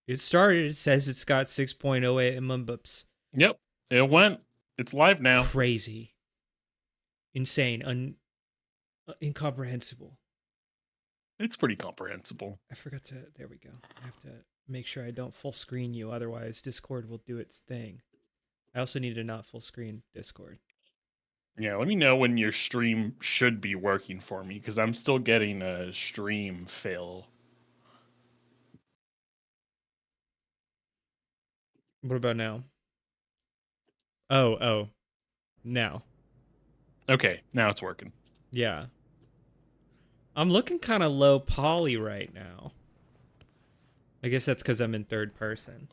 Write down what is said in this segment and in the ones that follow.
It started. It says it's got 6.08 mbps. Yep, it went. It's live now. Crazy. Insane. Incomprehensible. It's pretty comprehensible. I forgot to. There we go. I have to make sure I don't full screen you. Otherwise, Discord will do its thing. I also need to not full screen Discord. Yeah, let me know when your stream should be working for me, because I'm still getting a stream fail. What about now? Oh. Now. Okay, now it's working. Yeah. I'm looking kind of low poly right now. I guess that's because I'm in third person.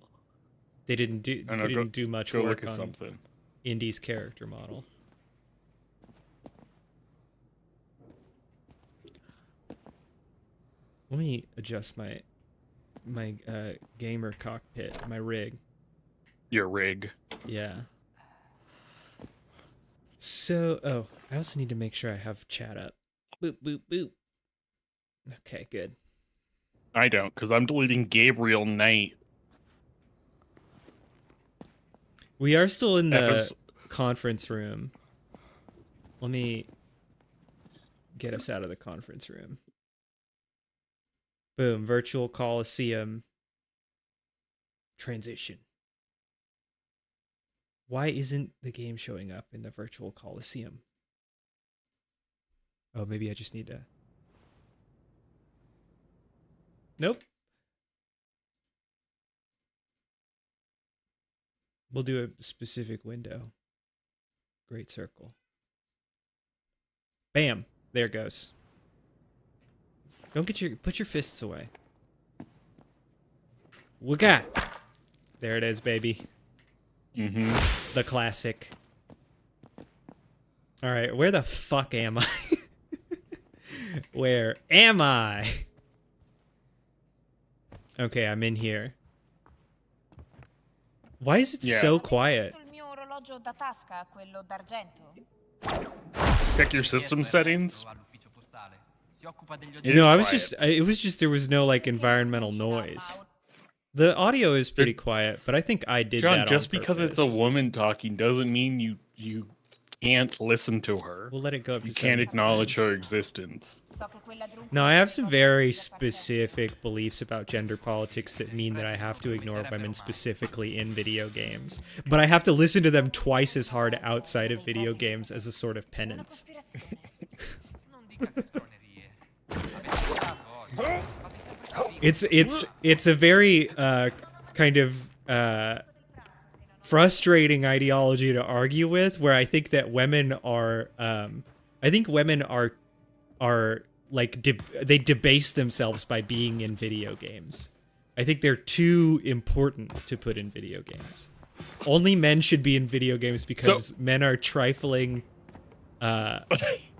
They didn't do much work on something. Indy's character model. Let me adjust my gamer cockpit, my rig. Your rig. Yeah. So, I also need to make sure I have chat up. Boop, boop, boop. Okay, good. I don't, because I'm deleting Gabriel Knight. We are still in the conference room. Let me get us out of the conference room. Boom, virtual Coliseum transition. Why isn't the game showing up in the virtual Coliseum? Oh, maybe I just need to... Nope. We'll do a specific window. Great circle. Bam. There it goes. Put your fists away. Wugga! There it is, baby. Mm-hmm. The classic. Alright, where the fuck am I? Where am I? Okay, I'm in here. Why is it so quiet? Check your system settings. No, I was just, it was just, there was no like environmental noise. The audio is pretty quiet, but I think I did John, that just on because it's a purpose. woman talking doesn't mean you can't listen to her. We'll let it go up to You can't 75. acknowledge her existence. No, I have some very specific beliefs about gender politics that mean that I have to ignore women specifically in video games. But I have to listen to them twice as hard outside of video games as a sort of penance. It's a very kind of frustrating ideology to argue with, where I think that women are like they debase themselves by being in video games. I think they're too important to put in video games. Only men should be in video games because men are trifling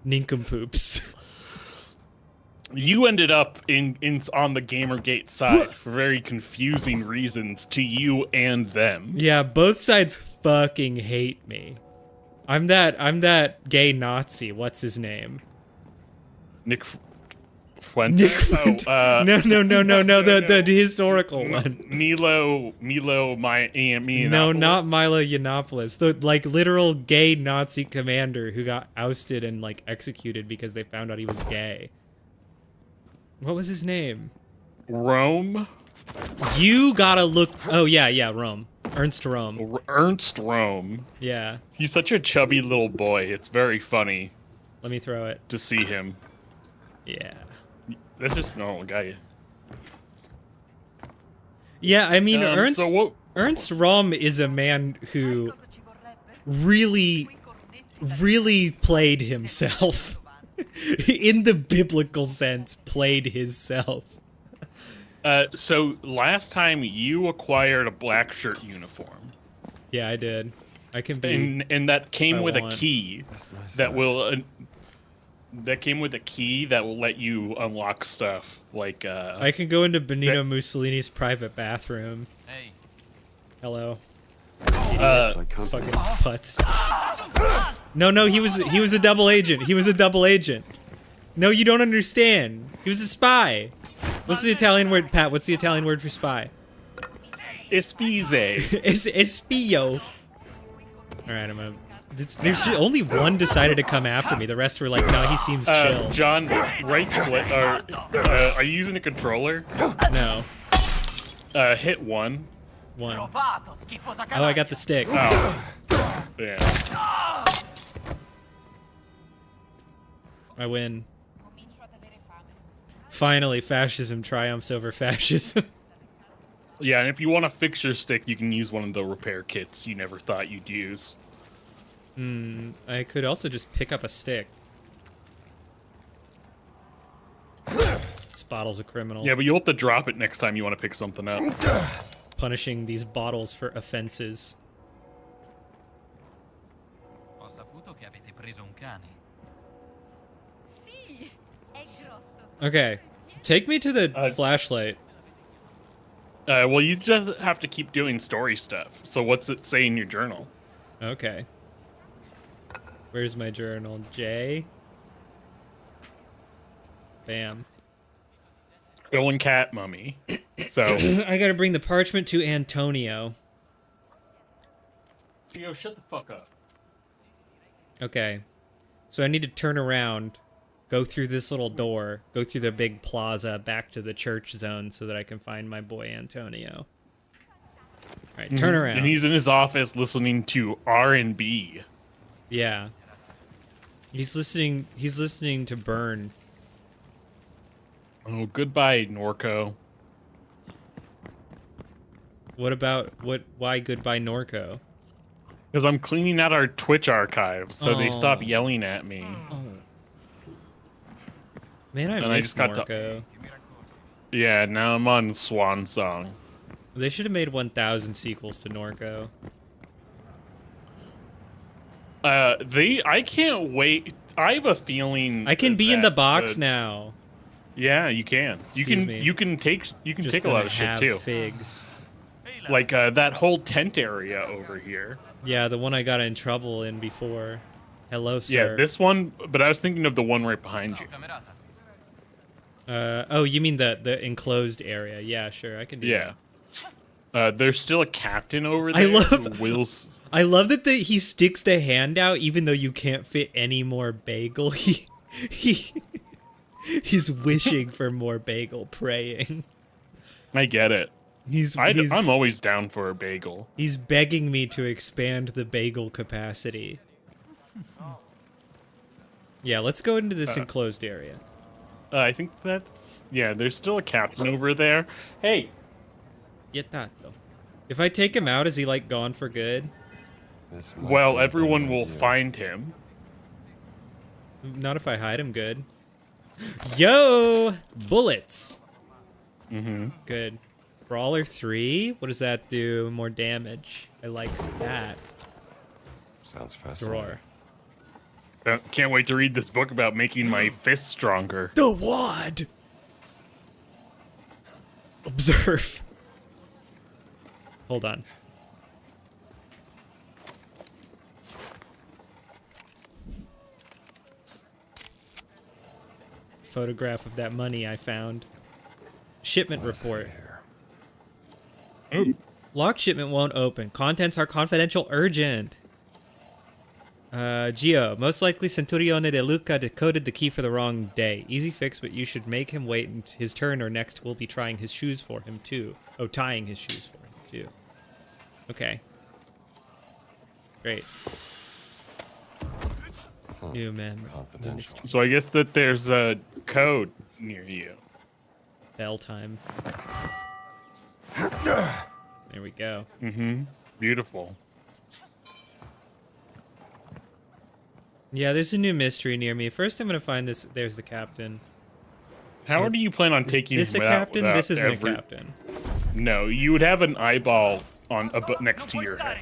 nincompoops. You ended up in on the Gamergate side for very confusing reasons to you and them. Yeah, both sides fucking hate me. I'm that gay Nazi. What's his name? Nick Fuentes? Nick Fuentes. Oh, no, the historical one. Milo Yiannopoulos. No, not Milo Yiannopoulos. The like literal gay Nazi commander who got ousted and like executed because they found out he was gay. What was his name? Rome? You gotta look. Oh yeah, Rome. Ernst Rome. Ernst Rome. Yeah. He's such a chubby little boy. It's very funny. Let me throw it. To see him. Yeah. That's just a normal guy. Yeah, I mean, Ernst Röhm is a man who really played himself. In the biblical sense, played himself. So last time you acquired a black shirt uniform. Yeah, I did. I can be. And that came with a key that will. That came with a key that will let you unlock stuff like. I can go into Benito Mussolini's private bathroom. Hey. Hello. Fucking putz. No, he was a double agent. He was a double agent. No, you don't understand. He was a spy. What's the Italian word, Pat? What's the Italian word for spy? Espize. Espio. All right, I'm gonna. There's just only one decided to come after me. The rest were like, no, he seems chill. John, right click. Are you using a controller? No. Hit one. One. Oh, I got the stick. Oh. Yeah. I win. Finally, fascism triumphs over fascism. Yeah, and if you want to fix your stick, you can use one of the repair kits you never thought you'd use. I could also just pick up a stick. This bottle's a criminal. Yeah, but you'll have to drop it next time you want to pick something up. Punishing these bottles for offenses. Ho saputo che avete preso un cane. Sì, è grosso. Okay, take me to the flashlight. Well, you just have to keep doing story stuff. So what's it say in your journal? Okay. Where's my journal? J. Bam. Stolen cat mummy. So. I gotta bring the parchment to Antonio. Gio, shut the fuck up. Okay. So I need to turn around, go through this little door, go through the big plaza back to the church zone so that I can find my boy Antonio. Alright, turn around. And he's in his office listening to R&B. Yeah. He's listening to Burn. Oh, goodbye, Norco. Why goodbye Norco? Because I'm cleaning out our Twitch archives, so they stop yelling at me. Oh. Man, I And I miss just got to- Norco. Yeah, now I'm on Swan Song. They should have made 1,000 sequels to Norco. I can't wait. I have a feeling I can be in that the box now. Yeah, you can. Excuse me. You can take Just take a lot gonna of shit have too. figs. Like that whole tent area over here. Yeah, the one I got in trouble in before. Hello, sir. Yeah, this one. But I was thinking of the one right behind you. Camerata. Oh, you mean the enclosed area? Yeah, sure, I can do Yeah. that. There's still a captain over I there. love- who wills. I love that he sticks the hand out even though you can't fit any more bagel. He's wishing for more bagel, praying. I get it. He's I'm always down for a bagel. He's begging me to expand the bagel capacity. Yeah, let's go into this enclosed area. I think that's there's still a captain over there. Hey, Yetato. If I take him out, is he like gone for good? This might well, be a everyone good will idea. find him. Not if I hide him good. Yo! Bullets! Mm-hmm. Good. Brawler 3? What does that do? More damage. I like that. Sounds fascinating. Drawer. Can't wait to read this book about making my fist stronger. The wad! Observe. Hold on. Photograph of that money I found. Shipment report. Ooh. Locked shipment won't open. Contents are confidential urgent. Gio, most likely Centurione de Luca decoded the key for the wrong day. Easy fix, but you should make him wait his turn or next we'll be trying his shoes for him too. Oh, tying his shoes for him too. Okay. Great. New man. Confidential. So I guess that there's a code near you. Bell time. There we go. Mm-hmm. Beautiful. Yeah, there's a new mystery near me. First, I'm gonna find this. There's the captain. How do you plan on Is taking this a him out captain? without This isn't every- a captain. No, you would have an eyeball on next to your head.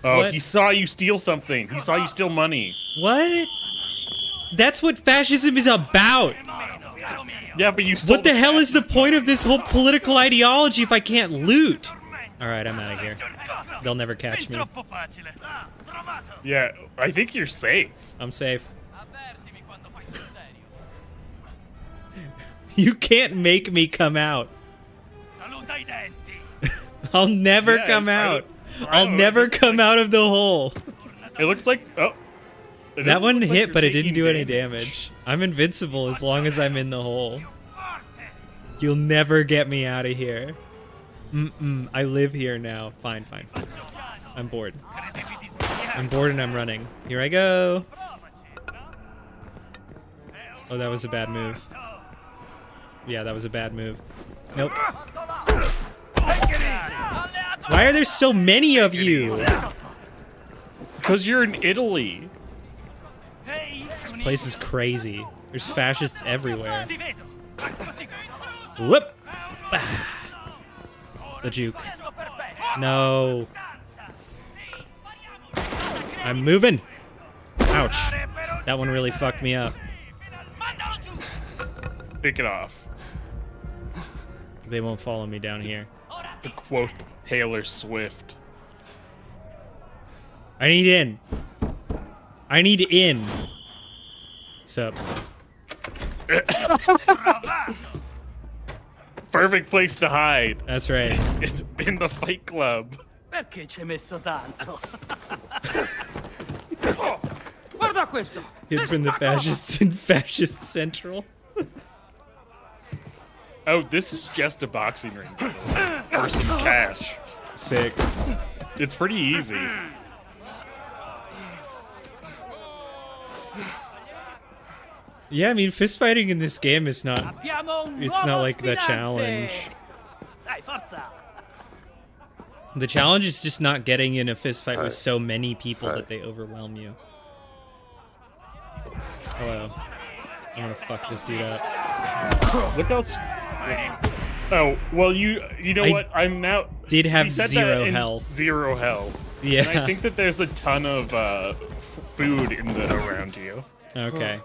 Oh, What? he saw you steal something. He saw you steal money. What? That's what fascism is about. Yeah, but you stole What the hell is the point of this whole political ideology if I can't loot? All right, I'm out of here. They'll never catch me. Yeah, I think you're safe. I'm safe. Avvertimi quando fai sul serio. You can't make me come out. i denti. I'll never Yeah, come I out. don't I'll know, never it come out of the hole. looks like That one doesn't look like hit, you're but it didn't taking do any damage. I'm invincible as long as I'm in the hole. You'll never get me out of here. I live here now. Fine. I'm bored. I'm bored and I'm running. Here I go. Oh, that was a bad move. Yeah, that was a bad move. Nope. Why are there so many of you? Because you're in Italy. This place is crazy. There's fascists everywhere. Whoop! The juke. No. I'm moving. Ouch. That one really fucked me up. Pick it off. They won't follow me down here. To quote Taylor Swift. I need in. I need in. Sup? Perfect place to hide. That's right. In the Fight Club. Perché ci hai messo tanto? Guarda questo. Hid from the fascists in Fascist Central. Oh, this is just a boxing ring for some cash. Sick. It's pretty easy. Yeah, I mean, fist fighting in this game is not. Abbiamo un It's not nuovo like the sfidante. challenge. Dai, forza. The challenge is just not getting in a fist fight with so many people that they overwhelm you. Hello. I'm gonna fuck this dude up. Look how. Oh well, you know I what? I'm now. Did have you said that zero in health. Zero health. Yeah. And I think that there's a ton of food in the around you. Okay.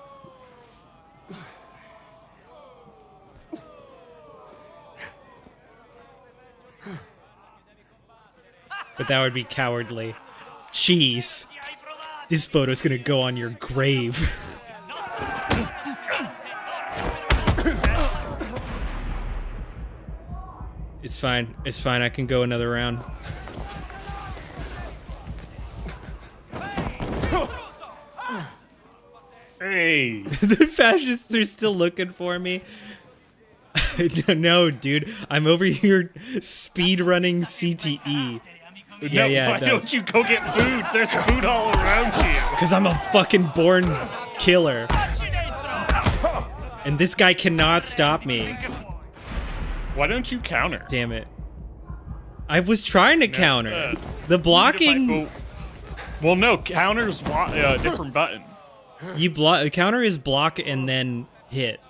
But that would be cowardly. Jeez. This photo's gonna go on your grave. It's fine. It's fine. I can go another round. Hey. The fascists are still looking for me. No, dude. I'm over here speed running CTE. Yeah, yeah, Why it does. don't you go get food? There's food all around you. Because I'm a fucking born killer. And this guy cannot stop me. Why don't you counter? Damn it. I was trying to counter. The blocking... Well, no, counter's a different button. You block... Counter is block and then hit.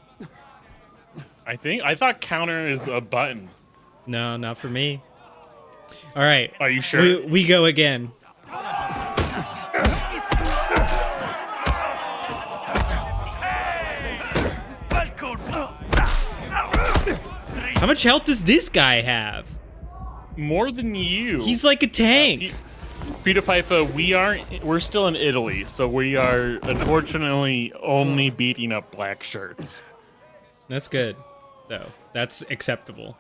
I thought counter is a button. No, not for me. All right. Are you sure? We go again. How much health does this guy have? More than you. He's like a tank. Peter Piper, we're still in Italy, so we are unfortunately only beating up black shirts. That's good, though. That's acceptable.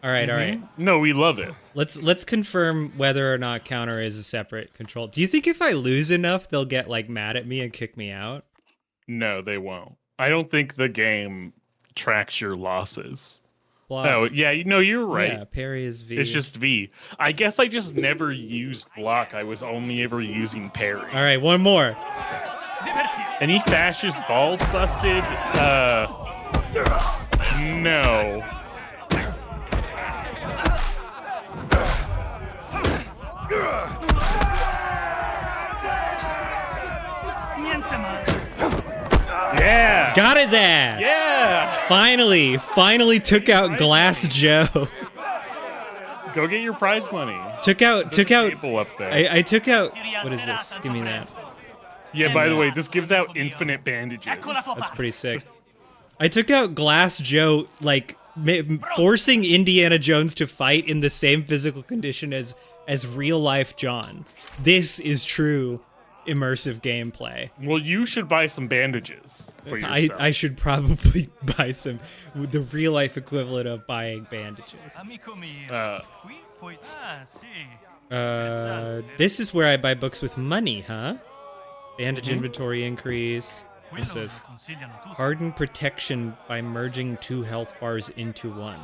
All right, all right. No, we love it. Let's confirm whether or not counter is a separate control. Do you think if I lose enough, they'll get like mad at me and kick me out? No, they won't. I don't think the game tracks your losses. Block. Oh, yeah, no, you're right. Yeah, parry is V. It's just V. I guess I just never used block. I was only ever using parry. All right, one more. Any fascist balls busted? No. Yeah. Got his ass. Yeah. Finally took out Glass Joe. Go get your prize money. took out. Table up there. I took out. What is this? Give me that. Yeah, by the way, this gives out infinite bandages. That's pretty sick. I took out Glass Joe, like forcing Indiana Jones to fight in the same physical condition as real life John. This is true immersive gameplay. Well, you should buy some bandages for yourself. I should probably buy some, the real life equivalent of buying bandages. Amico mio, qui puoi... Ah, sì. This is where I buy books with money, huh? Bandage inventory increase. It says Consigliano tutti. harden protection by merging 2 health bars into 1.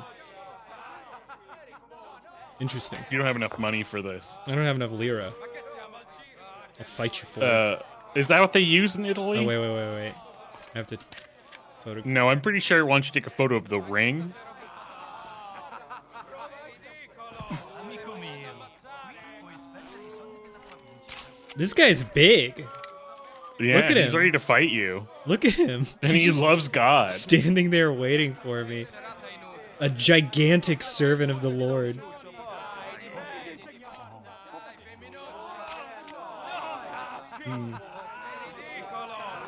Interesting. You don't have enough money for this. I don't have enough lira. I'll fight you for it. Is that what they use in Italy? Oh, wait. I have to photo. No, I'm pretty sure. Why don't you take a photo of the ring? Amico mio, qui puoi spendere i soldi della provincia. This guy's big. Yeah, Look at he's him. ready to fight you. Look at him. And he He's loves God. standing there waiting for me. A gigantic servant of the Lord.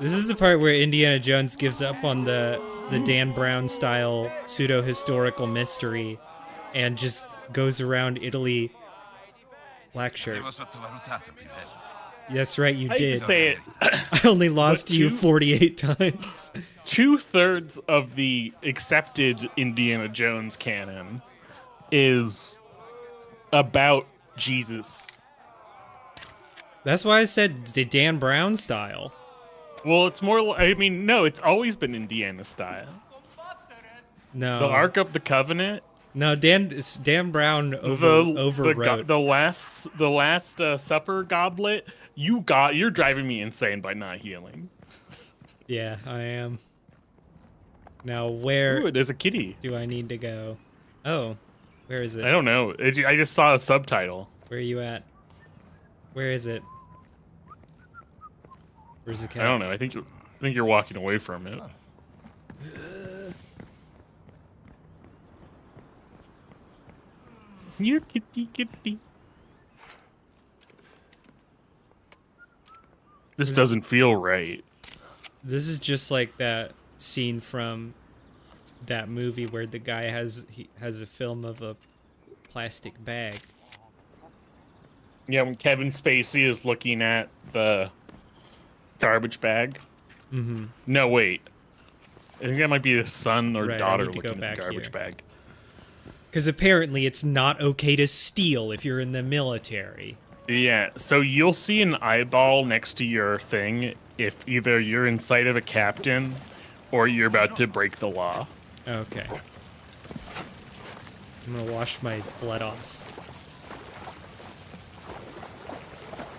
This is the part where Indiana Jones gives up on the Dan Brown style pseudo historical mystery and just goes around Italy. Black shirt. That's right, you I hate did. to say it. I only lost to you two- 48 times. 2/3 of the accepted Indiana Jones canon is about Jesus. That's why I said the Dan Brown style. Well, it's more. I mean, no, it's always been Indiana style. No, The Ark of the Covenant. no, Dan Brown overwrote. The last Supper goblet. You're driving me insane by not healing. Yeah, I am. Now where Ooh, there's a kitty. do I need to go? Oh, where is it? I don't know. I just saw a subtitle. Where are you at? Where is it? Where's the cat? I don't know. I think you're walking away from it. You're kitty. This doesn't feel right. This is just like that scene from that movie where the guy has a film of a plastic bag. Yeah, when Kevin Spacey is looking at the garbage bag. Mm-hmm. No, wait. I think that might be his son or Right, I daughter need to go looking at the back garbage here. bag. Because apparently it's not okay to steal if you're in the military. Yeah, so you'll see an eyeball next to your thing if either you're in sight of a captain or you're about to break the law. Okay. I'm gonna wash my blood off.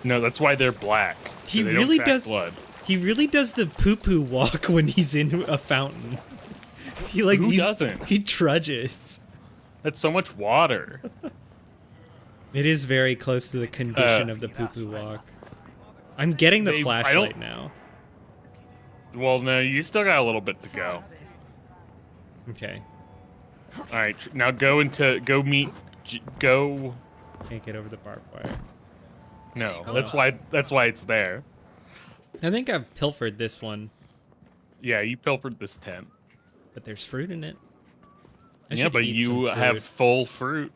No, that's why they're black. He so they really don't track does. blood. He really does the poo-poo walk when he's in a fountain. He like Who he's- doesn't? He trudges. That's so much water. It is very close to the condition of the poo-poo walk. I'm getting the I flashlight don't- now. Well, no, you still got a little bit to go. Okay. All right, now go meet. Go. Can't get over the barbed wire. No, that's why it's there. I think I've pilfered this one, Yeah, you pilfered this tent. but there's fruit in it. I Yeah, should but eat some you have fruit. full fruit.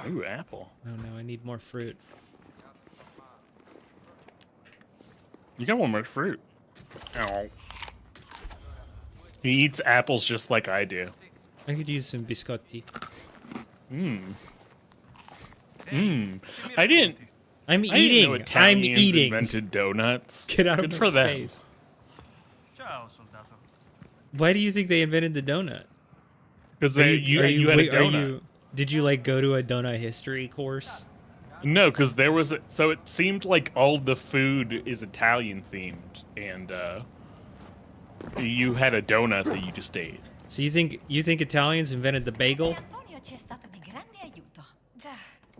Ooh, apple. Oh no, I need more fruit. You got one more fruit. Ow. He eats apples just like I do. I could use some biscotti. I didn't. I'm I didn't know eating. I'm Italians eating. Invented donuts. Get out Good of for my them. space. Ciao, soldato. Why do you think they invented the donut? Because Are you are had wait, a donut. did you like go to a donut history course? No, because there was so it seemed like all the food is Italian themed, and you had a donut that you just ate. So you think Italians invented the bagel? Antonio ci è stato di grande aiuto. Già,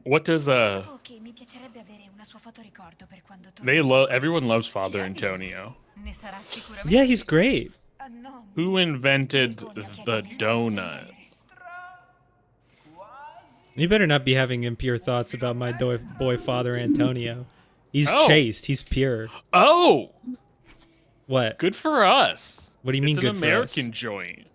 What does pensavo che mi piacerebbe avere una sua fotoricordo per quando torno. they love? Everyone loves Father Antonio. Ne sarà sicuramente. Yeah, he's great. Ah, no. Who invented Antonio the chiede donut? You better not be having impure thoughts about my boy Father Antonio. He's Oh. chaste. He's pure. Oh, What? good for us. What do you mean It's an good for us? American joint.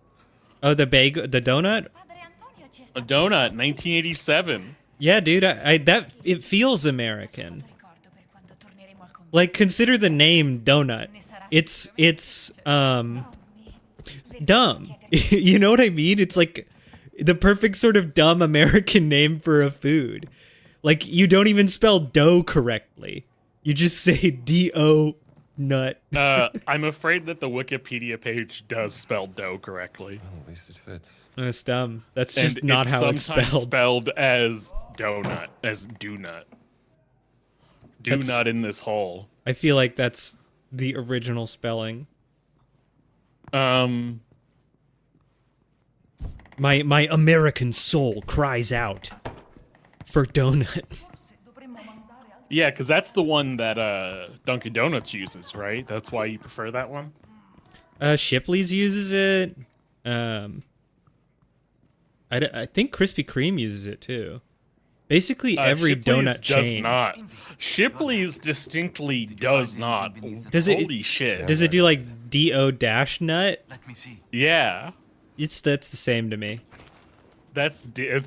Oh, the donut. Padre Antonio ci è A stato donut, 1987. Yeah, dude. That it feels American. ricordo per quando torneremo al convento. Like, consider the name donut. It's dumb. You know what I mean? It's like the perfect sort of dumb American name for a food. Like, you don't even spell dough correctly. You just say D-O nut. I'm afraid that the Wikipedia page does spell dough correctly. Well, at least it fits. That's dumb. That's And just not how it's sometimes spelled. as donut, as do nut. Do That's- nut in this hole. I feel like that's the original spelling. My American soul cries out for donut. Yeah, because that's the one that Dunkin' Donuts uses, right? That's why you prefer that one? Shipley's uses it. I think Krispy Kreme uses it too. Basically, every Shipley's donut chain. does not. Shipley's distinctly does not. Does it- Holy shit. Does it do like D-O dash nut? Let me see. Yeah. That's the same to me. It's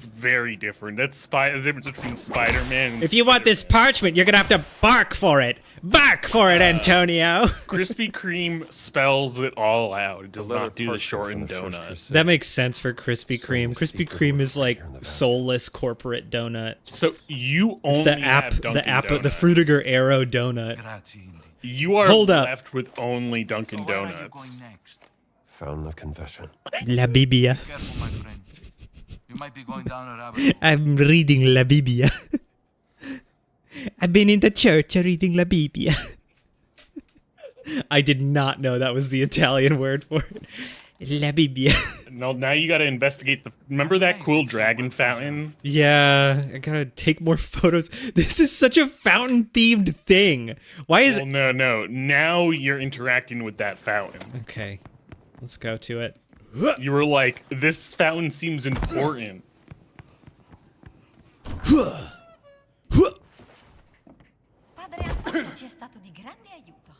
very different. That's the difference between Spider-Man and If you want this parchment, you're gonna have to bark for it. Bark for it, Antonio. Krispy Kreme spells it all out. It does The letter not do the parchment shortened from the first donut. crusade. That makes sense for Krispy Kreme. So Krispy secret Kreme is workers like here in the valley. soulless corporate donut. So you only It's the have Dunkin' the Donuts. Fruitiger Arrow donut. Grazie, Indy. You are Hold up. left with only Dunkin' Where are you Donuts. going next? Fountain of Confession. La Biblia. Careful, my friend. You might be going down a rabbit hole. I'm reading La Biblia. I've been in the church reading La Biblia. I did not know that was the Italian word for it. La Biblia. No, now you gotta investigate the. Remember that cool dragon fountain? Yeah, I gotta take more photos. This is such a fountain-themed thing. Why is Well, it? no. Now you're interacting with that fountain. Okay, let's go to it. You were like, this fountain seems important. Padre Antonio ci è stato di grande aiuto.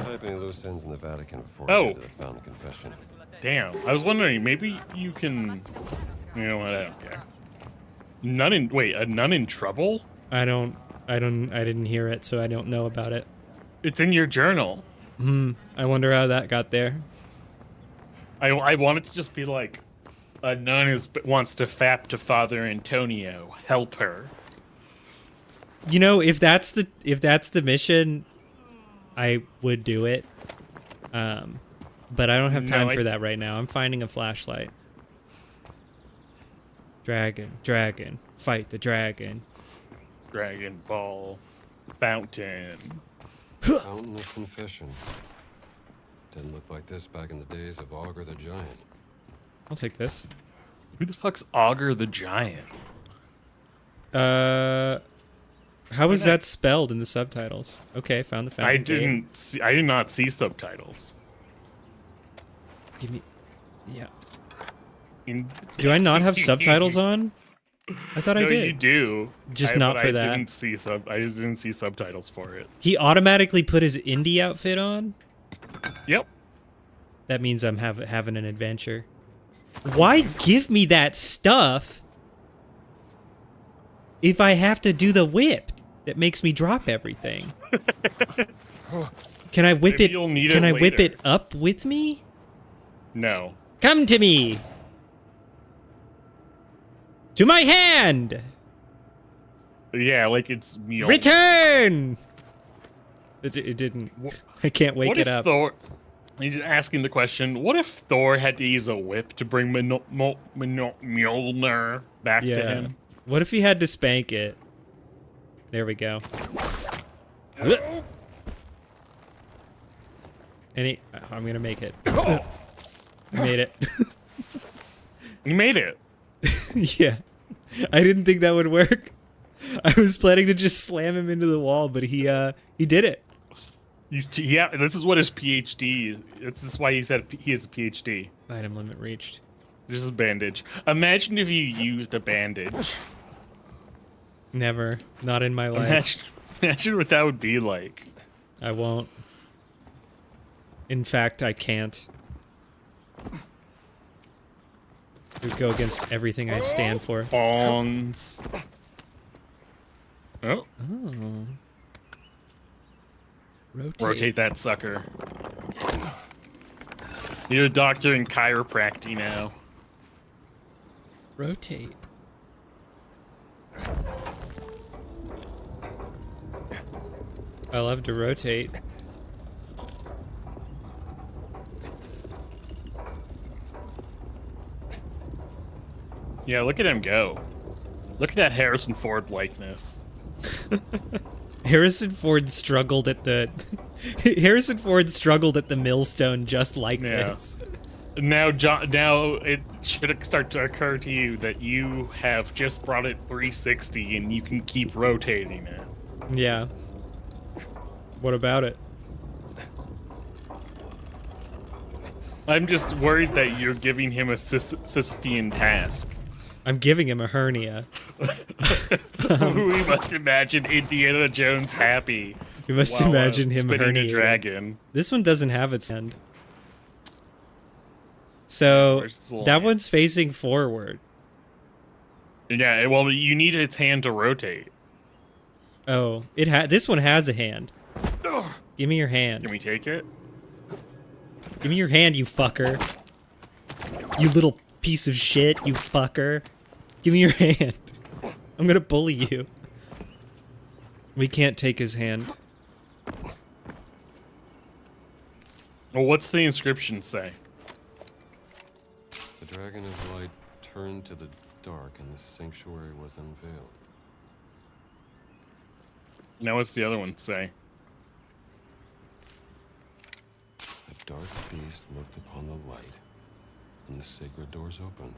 Typing loose ends in the Vatican before Oh. I get to the Fountain of Confession. Damn, I was wondering, maybe you can. You know what? I don't care. None in. Wait, a nun in trouble? I didn't hear it, so I don't know about it. It's in your journal. I wonder how that got there. I want it to just be like, a nun wants to fap to Father Antonio. Help her. You know, if that's the mission, I would do it. But I don't have time No, for that right now. I'm finding a flashlight. Dragon, fight the dragon. Dragon Ball. Fountain. Fountain of Confession. Didn't look like this back in the days of Augur the Giant. I'll take this. Who the fuck's Augur the Giant? How was that spelled in the subtitles? Okay, found the fountain. I did not see subtitles. Give me. Yeah. In- Do I not have subtitles on? I thought I No, did. you do. Just not but for I that. I just didn't see subtitles for it. He automatically put his indie outfit on. Yep. That means I'm having an adventure. Why give me that stuff if I have to do the whip that makes me drop everything? Can I whip Maybe it? you'll need Can it I whip later. it up with me? No. Come to me. To my hand. Yeah, like it's Mjolnir. Return. It didn't. I can't wake What it if up. Thor? He's asking the question: what if Thor had to use a whip to bring Mjolnir back to Yeah. him? What if he had to spank it? There we go. I'm gonna make it. I made it. He made it. Yeah. I didn't think that would work. I was planning to just slam him into the wall, but he did it. Yeah, this is what his PhD. This is why he said he has a PhD. Item limit reached. This is a bandage. Imagine if you used a bandage. Never. Not in my life. Imagine what that would be like. I won't. In fact, I can't. It would go against everything I stand for. Pawns. Oh, Oh. rotate that sucker. You're a doctor in chiropractic now. Rotate. I love to rotate. Yeah, look at him go. Look at that Harrison Ford likeness. Harrison Ford struggled at the Harrison Ford struggled at the millstone just like Yeah. this. Now, now it should start to occur to you that you have just brought it 360 and you can keep rotating it. Yeah. What about it? I'm just worried that you're giving him a Sisyphean task. I'm giving him a hernia. We must imagine Indiana Jones happy. You must while, imagine him spinning a herniating. dragon. This one doesn't have its hand. So Where's its little that hand? one's facing forward. Yeah, well, you need its hand to rotate. Oh, this one has a hand. Give me your hand. Can we take it? Give me your hand, you fucker. You little piece of shit, you fucker. Give me your hand. I'm gonna bully you. We can't take his hand. Well, what's the inscription say? The dragon of light turned to the dark and the sanctuary was unveiled. Now, what's the other one say? A dark beast looked upon the light, and the sacred doors opened.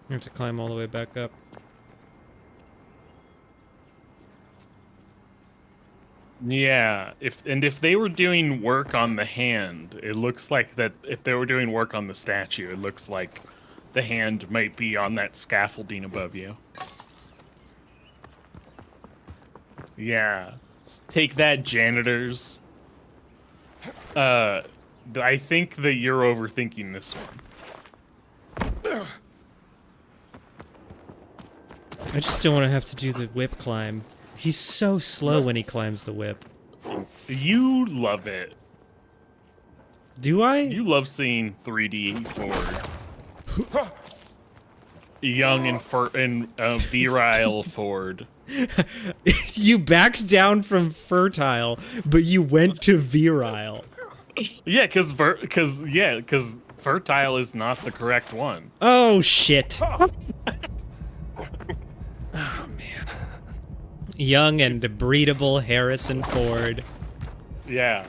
I have to climb all the way back up. Yeah, if they were doing work on the hand, it looks like that. If they were doing work on the statue, it looks like the hand might be on that scaffolding above you. Yeah, take that, janitors. I think that you're overthinking this one. I just don't want to have to do the whip climb. He's so slow when he climbs the whip. You love it. Do I? You love seeing 3D Ford. Young and virile Ford. You backed down from fertile, but you went to virile. Yeah, because fertile is not the correct one. Oh shit. Oh man. Young and breedable Harrison Ford. Yeah.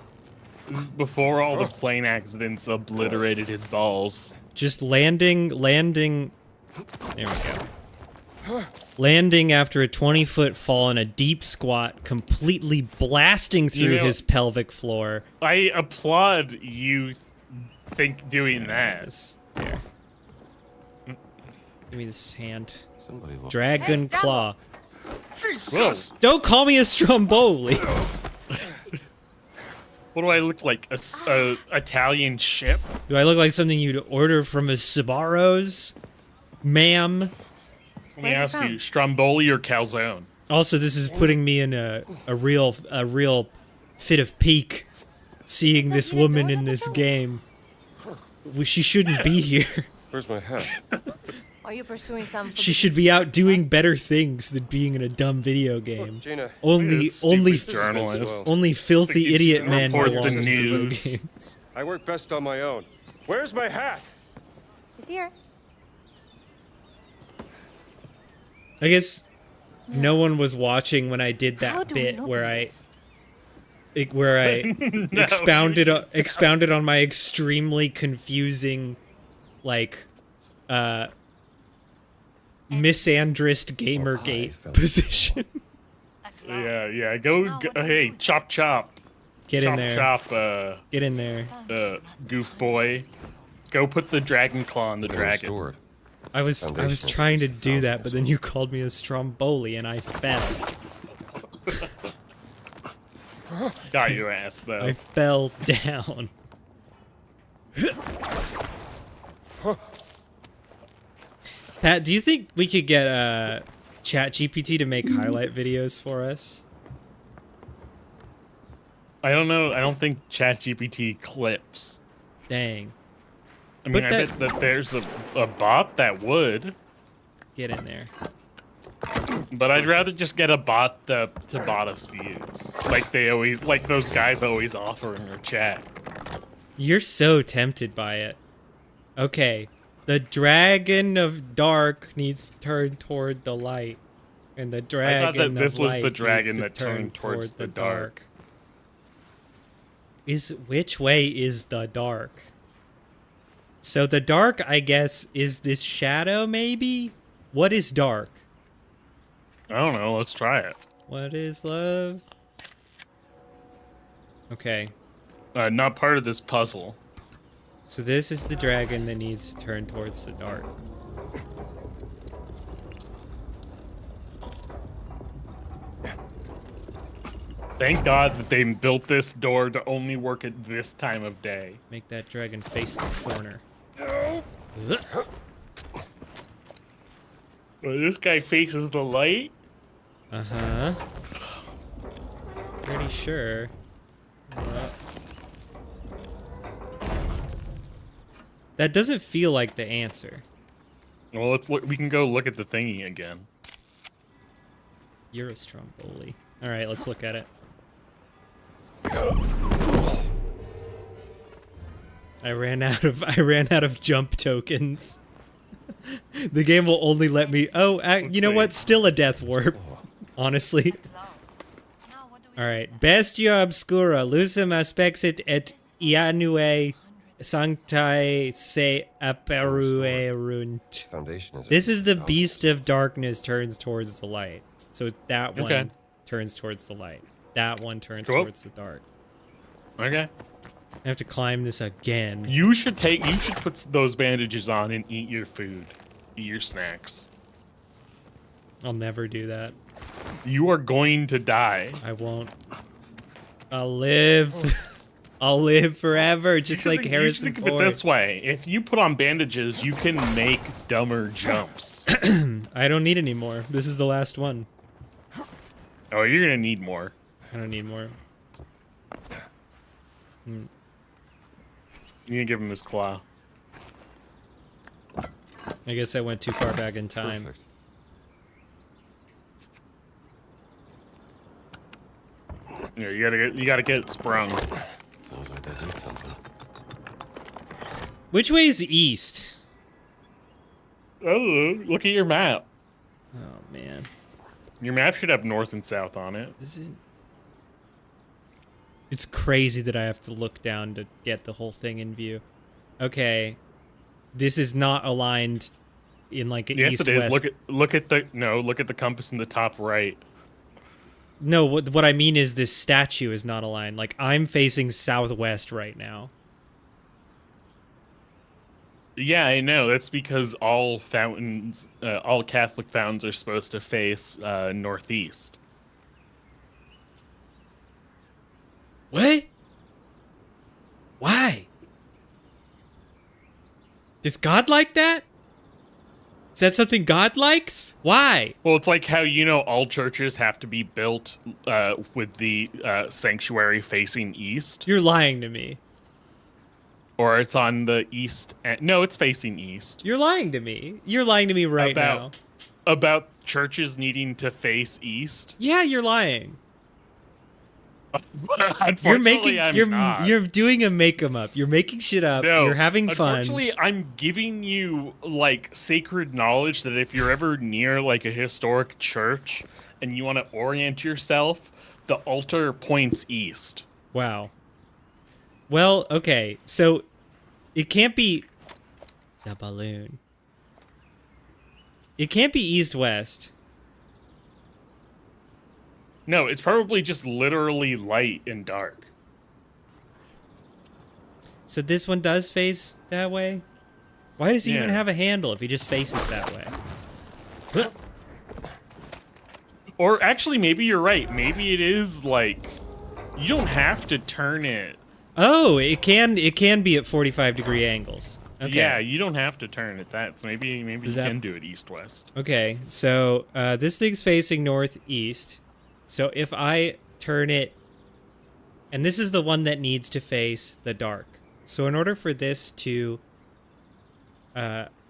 Before all the plane accidents obliterated his balls. Just landing. There we go. Landing after a 20-foot fall in a deep squat, completely blasting through his pelvic floor. I applaud you doing that. Yes. There. Give me this hand. Somebody looked. Dragon Claw. Whoa. Don't call me a Stromboli. What do I look like? A Italian ship? Do I look like something you'd order from a Sbarro's? Ma'am? Let me ask you, Stromboli or calzone? Also, this is putting me in a real fit of pique, seeing this woman in this game. She shouldn't be here. Where's my hat? Are you pursuing some? She should be out doing better things than being in a dumb video game. Gina. Only Stupid journalist. only filthy idiot men report the belong to video news. games. I work best on my own. Where's my hat? He's here. I guess no one was watching when I did How that do we bit open where this? No, expounded on my extremely confusing, like, misandrist Gamergate position. Yeah. Go. Hey, chop. Get in there. Chop. Get in there. Goof boy. Go put the dragon claw on the Door dragon. restored. I was Foundation trying to is do that, south, but then you called me a Stromboli and I fell. Got your ass though. I fell down. Pat, do you think we could get ChatGPT to make highlight videos for us? I don't know. I don't think ChatGPT clips. Dang. I mean, But I bet that there's a bot that would, Get in there. but I'd rather just get a bot to bot us views, like those guys always offer in their chat. You're so tempted by it. Okay. The dragon of dark needs to turn toward the light. And the dragon this of was light the dragon needs to that turn turned towards toward the dark. Which way is the dark? So the dark, I guess, is this shadow, maybe? What is dark? I don't know. Let's try it. What is love? Okay. Not part of this puzzle. So this is the dragon that needs to turn towards the dark. Thank God that they built this door to only work at this time of day. Make that dragon face the corner. Well, this guy faces the light. Uh-huh. Pretty sure. That doesn't feel like the answer. Well, let's look. We can go look at the thingy again. You're a Stromboli. All right, let's look at it. I ran out of jump tokens. The game will only let me. Oh, you know see. what? Still a death warp. Honestly. Now, what do we All right. Bestia obscura, lucem aspexit et ianue sanctae se apparuerunt. Foundation is. This is the beast of darkness turns towards the light. So that one Okay. turns towards the light. That one turns Cool. towards the dark. Okay. I have to climb this again. You should put those bandages on and eat your food, eat your snacks. I'll never do that. You are going to die. I won't. I'll live. I'll live forever, just like You should Harrison think of it Ford. this way: if you put on bandages, you can make dumber jumps. I don't need any more. This is the last one. Oh, you're gonna need more. I don't need more. You can give him his claw. I guess I went too far back in time. Perfect. Yeah, you gotta get it sprung. Sounds like that did something. Which way is east? Oh, look at your map. Oh man, Your map should have north and south on it. is it? It's crazy that I have to look down to get the whole thing in view. Okay, this is not aligned in like an Yes, it is. east-west. Look at the compass in the top right. No, what I mean is this statue is not aligned. Like, I'm facing southwest right now. Yeah, I know. That's because all fountains, all Catholic fountains are supposed to face northeast. What? Why? Is God like that? Is that something God likes? Why? Well, it's like how all churches have to be built with the sanctuary facing east, You're lying to me. or it's on the east. No, it's facing east. You're lying to me. You're lying to me right now. About churches needing to face east. Yeah, you're lying. Unfortunately, I'm not. You're doing a make 'em up. You're making shit up. No, You're having fun. Unfortunately, I'm giving you like sacred knowledge that if you're ever near like a historic church and you want to orient yourself, the altar points east. Wow. Well, okay. So it can't be the balloon. It can't be east-west. No, it's probably just literally light and dark. So this one does face that way? Why does he even Yeah. have a handle if he just faces that way? Or actually, maybe you're right. Maybe it is like you don't have to turn it. Oh, it can be at 45-degree angles. Okay. Yeah, you don't have to turn it. That's maybe you that- can do it east-west. Okay, so this thing's facing northeast. So if I turn it, and this is the one that needs to face the dark. So in order for this to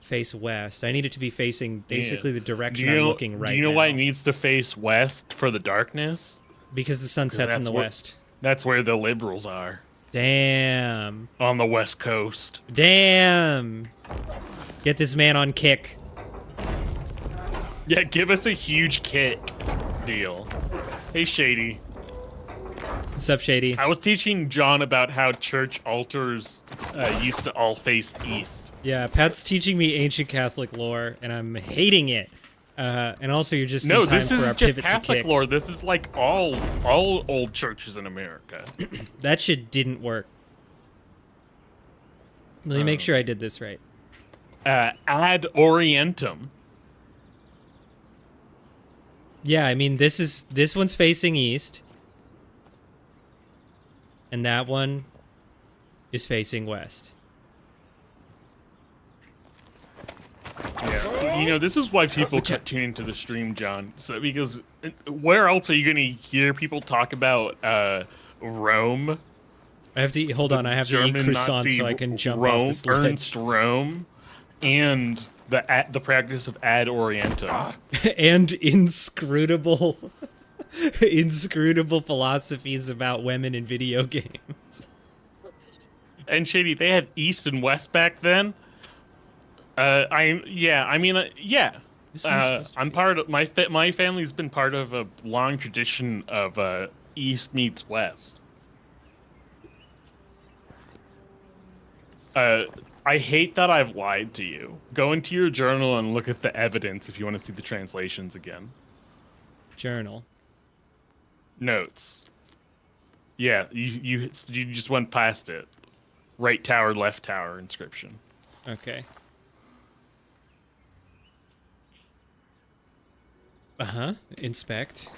face west, I need it to be facing basically the direction I'm looking right now. Do you know why it needs to face west for the darkness? Because the sun sets in that's the where- west. That's where the liberals are, Damn. on the west coast. Damn. Get this man on kick. Yeah, give us a huge kick. Deal. Hey, Shady. What's up, Shady? I was teaching John about how church altars used to all face east. Yeah, Pat's teaching me ancient Catholic lore, and I'm hating it. And also, you're just No, in time this for our isn't just pivot to Catholic kick. lore. This is like all old churches in America. That shit didn't work. Let me make sure I did this right. Ad Orientem. Yeah, I mean this one's facing east, and that one is facing west. Yeah, you know, this is why people tune into the stream, John. So because where else are you going to hear people talk about Rome? I have to eat, hold on. I have to eat German croissants Nazi so I can jump Rome, off this ledge. Ernst Rome, and the practice of ad orientem. And inscrutable, inscrutable philosophies about women in video games. And Shady, they had East and West back then. Yeah. This one's supposed to I'm be- part of my family's been part of a long tradition of East meets West. I hate that I've lied to you. Go into your journal and look at the evidence if you want to see the translations again. Journal. Notes. Yeah, you just went past it. Right tower, left tower inscription. Okay. Uh-huh. Inspect.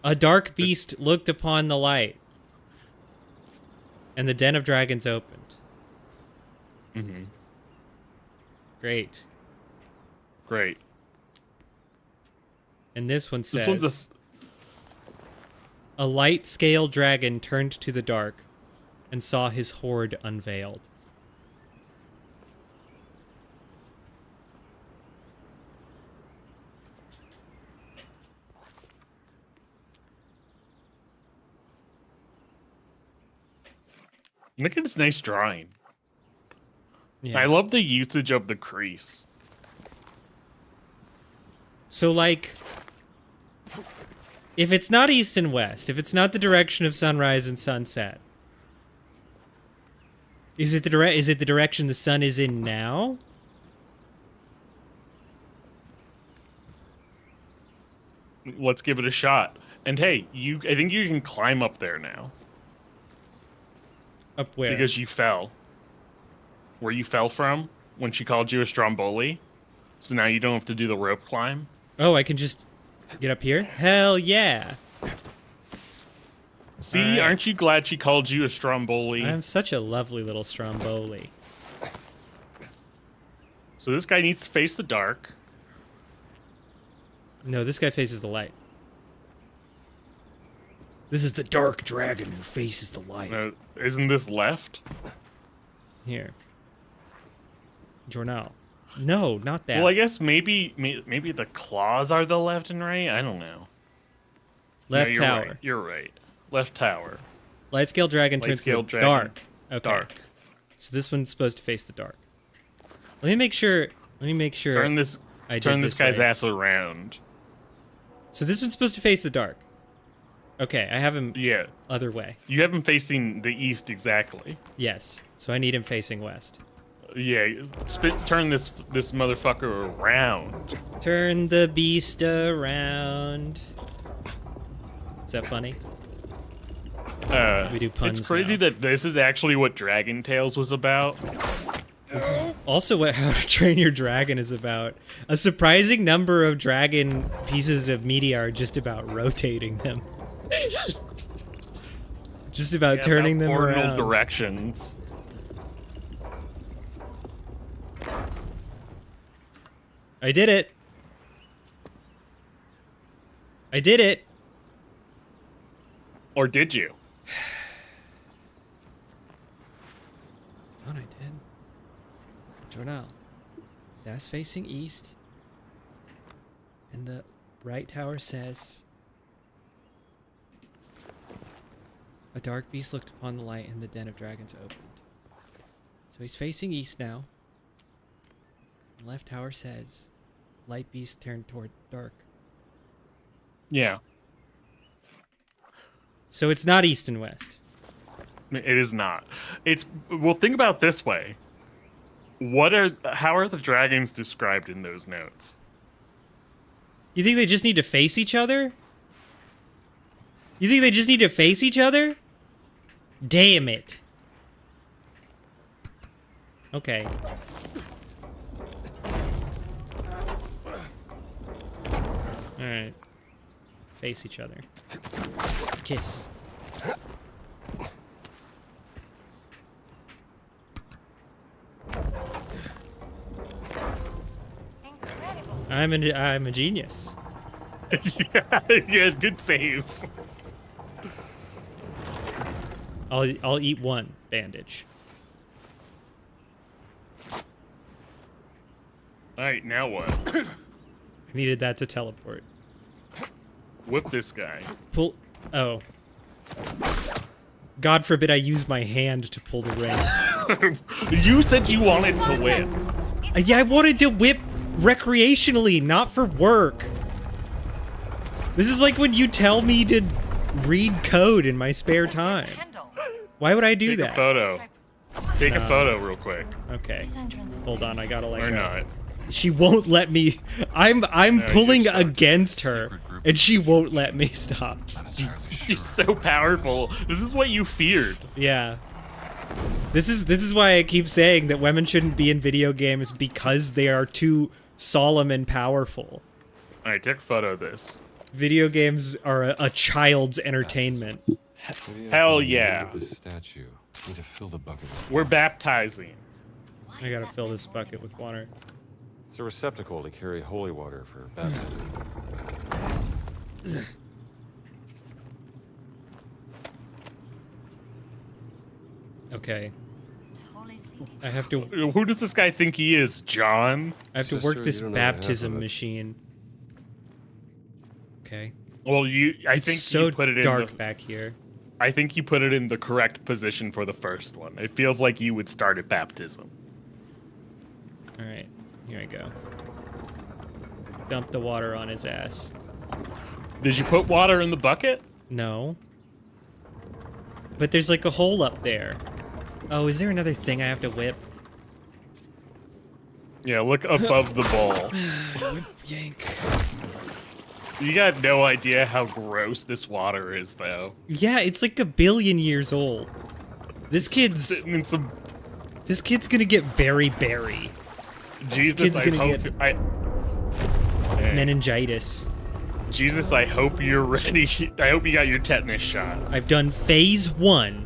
A dark beast looked upon the light, and the den of dragons opened. Mm-hmm. Great. Great. And this one says, This one's a light scale dragon turned to the dark and saw his hoard unveiled. Look at this nice drawing. Yeah. I love the usage of the crease. So, like, if it's not east and west, if it's not the direction of sunrise and sunset, is it the direction the sun is in now? Let's give it a shot. And hey, I think you can climb up there now Up where? because you fell. Where you fell from when she called you a Stromboli. So now you don't have to do the rope climb. Oh, I can just get up here? Hell yeah. See, Alright. aren't you glad she called you a Stromboli? I'm such a lovely little Stromboli. So this guy needs to face the dark. No, this guy faces the light. This is the dark dragon who faces the light. Isn't this left? Here. Journal. No, not that. Well, I guess maybe the claws are the left and right. I don't know. Left No, you're tower. Right. You're right. Left tower. Light scale dragon Light turns to scale the dragon. dark. Okay. Dark. So this one's supposed to face the dark. Let me make sure. Turn this. I did Turn this guy's right. ass around. So this one's supposed to face the dark. Okay, I have him Yeah. other way. You have him facing the east exactly. Yes. So I need him facing west. Yeah. Turn this motherfucker around. Turn the beast around. Is that funny? We do puns It's crazy now. that this is actually what Dragon Tales was about. Also what How to Train Your Dragon is about. A surprising number of dragon pieces of media are just about rotating them. Just about turning them cardinal around. directions. I did it. I did it. Or did you? Thought I did. Jornal. That's facing east. And the right tower says, a dark beast looked upon the light and the den of dragons opened. So he's facing east now. The left tower says, light beast turned toward dark. Yeah. So it's not east and west. It is not. It's well. Think about it this way. How are the dragons described in those notes? You think they just need to face each other? You think they just need to face each other? Damn it. Okay. Alright. Face each other. Kiss. Incredible. I'm a genius. Yeah, good save. I'll eat one bandage. All right, now what? I needed that to teleport. Whip this guy. Pull. Oh. God forbid I use my hand to pull the ring. You said you wanted to whip. Yeah, I wanted to whip recreationally, not for work. This is like when you tell me to read code in my spare time. Handle. Why would I do Take a that? photo. Take a photo real quick. Okay. This entrance is Hold on, I gotta let Or go. not. She won't let me. I'm No, pulling you're stuck. against her, Secret group. and she won't let me stop. Not entirely sure. She's so powerful. This is what you feared. Yeah. This is why I keep saying that women shouldn't be in video games because they are too solemn and powerful. All right, take a photo of this. Video games are a child's entertainment. Maybe I Hell can yeah. remove This statue. Need to fill the bucket with We're baptizing. I gotta fill this bucket with water. It's a receptacle to carry holy water for baptism. Okay. The holy seat is I have to Who does this guy think he is, John? work Sister, this you don't know half of baptism it. machine. Okay. Well, I It's think so you put it in dark the, back here. I think you put it in the correct position for the first one. It feels like you would start at baptism. All right. Here I go. Dump the water on his ass. Did you put water in the bucket? No. But there's like a hole up there. Oh, is there another thing I have to whip? Yeah, look above the bowl. Whip, yank. You got no idea how gross this water is, though. Yeah, it's like a billion years old. This kid's Sitting in some gonna get berry. Jesus. kid's I gonna hope get- Hey, Meningitis. Jesus, I hope you're ready. I hope you got your tetanus shot. I've done phase 1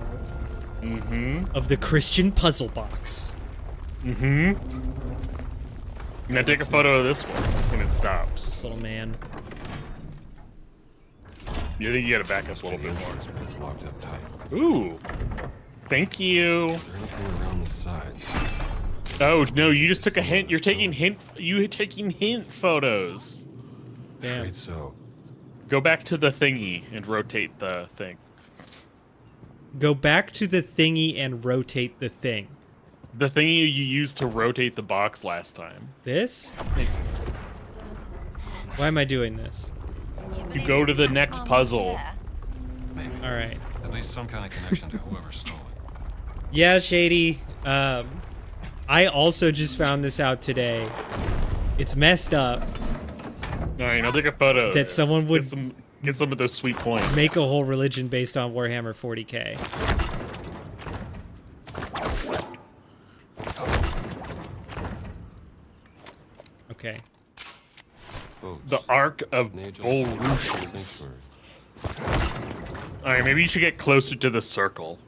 Mm-hmm. of the Christian puzzle box. Mm-hmm. Now take a photo of this one when it stops. This little man. You think you gotta back up a little bit more. But it's locked up tight. Ooh. Thank you. Is there anything around the sides? Oh no, you just took a hint. You're taking hint. Taking hint photos. Damn. Afraid so. Go back to the thingy and rotate the thing. Go back to the thingy and rotate the thing. The thingy you used to rotate the box last time. This? Why am I doing this? You go to the next puzzle. Maybe. Alright. At least some kind of connection to whoever stole it. Yeah, Shady. I also just found this out today. It's messed up. Alright, I'll take a photo. of That this. someone would- get some of those sweet points. Make a whole religion based on Warhammer 40k. Okay. Boats. The Ark of Nagel's Borushas. sanctuary. Alright, maybe you should get closer to the circle.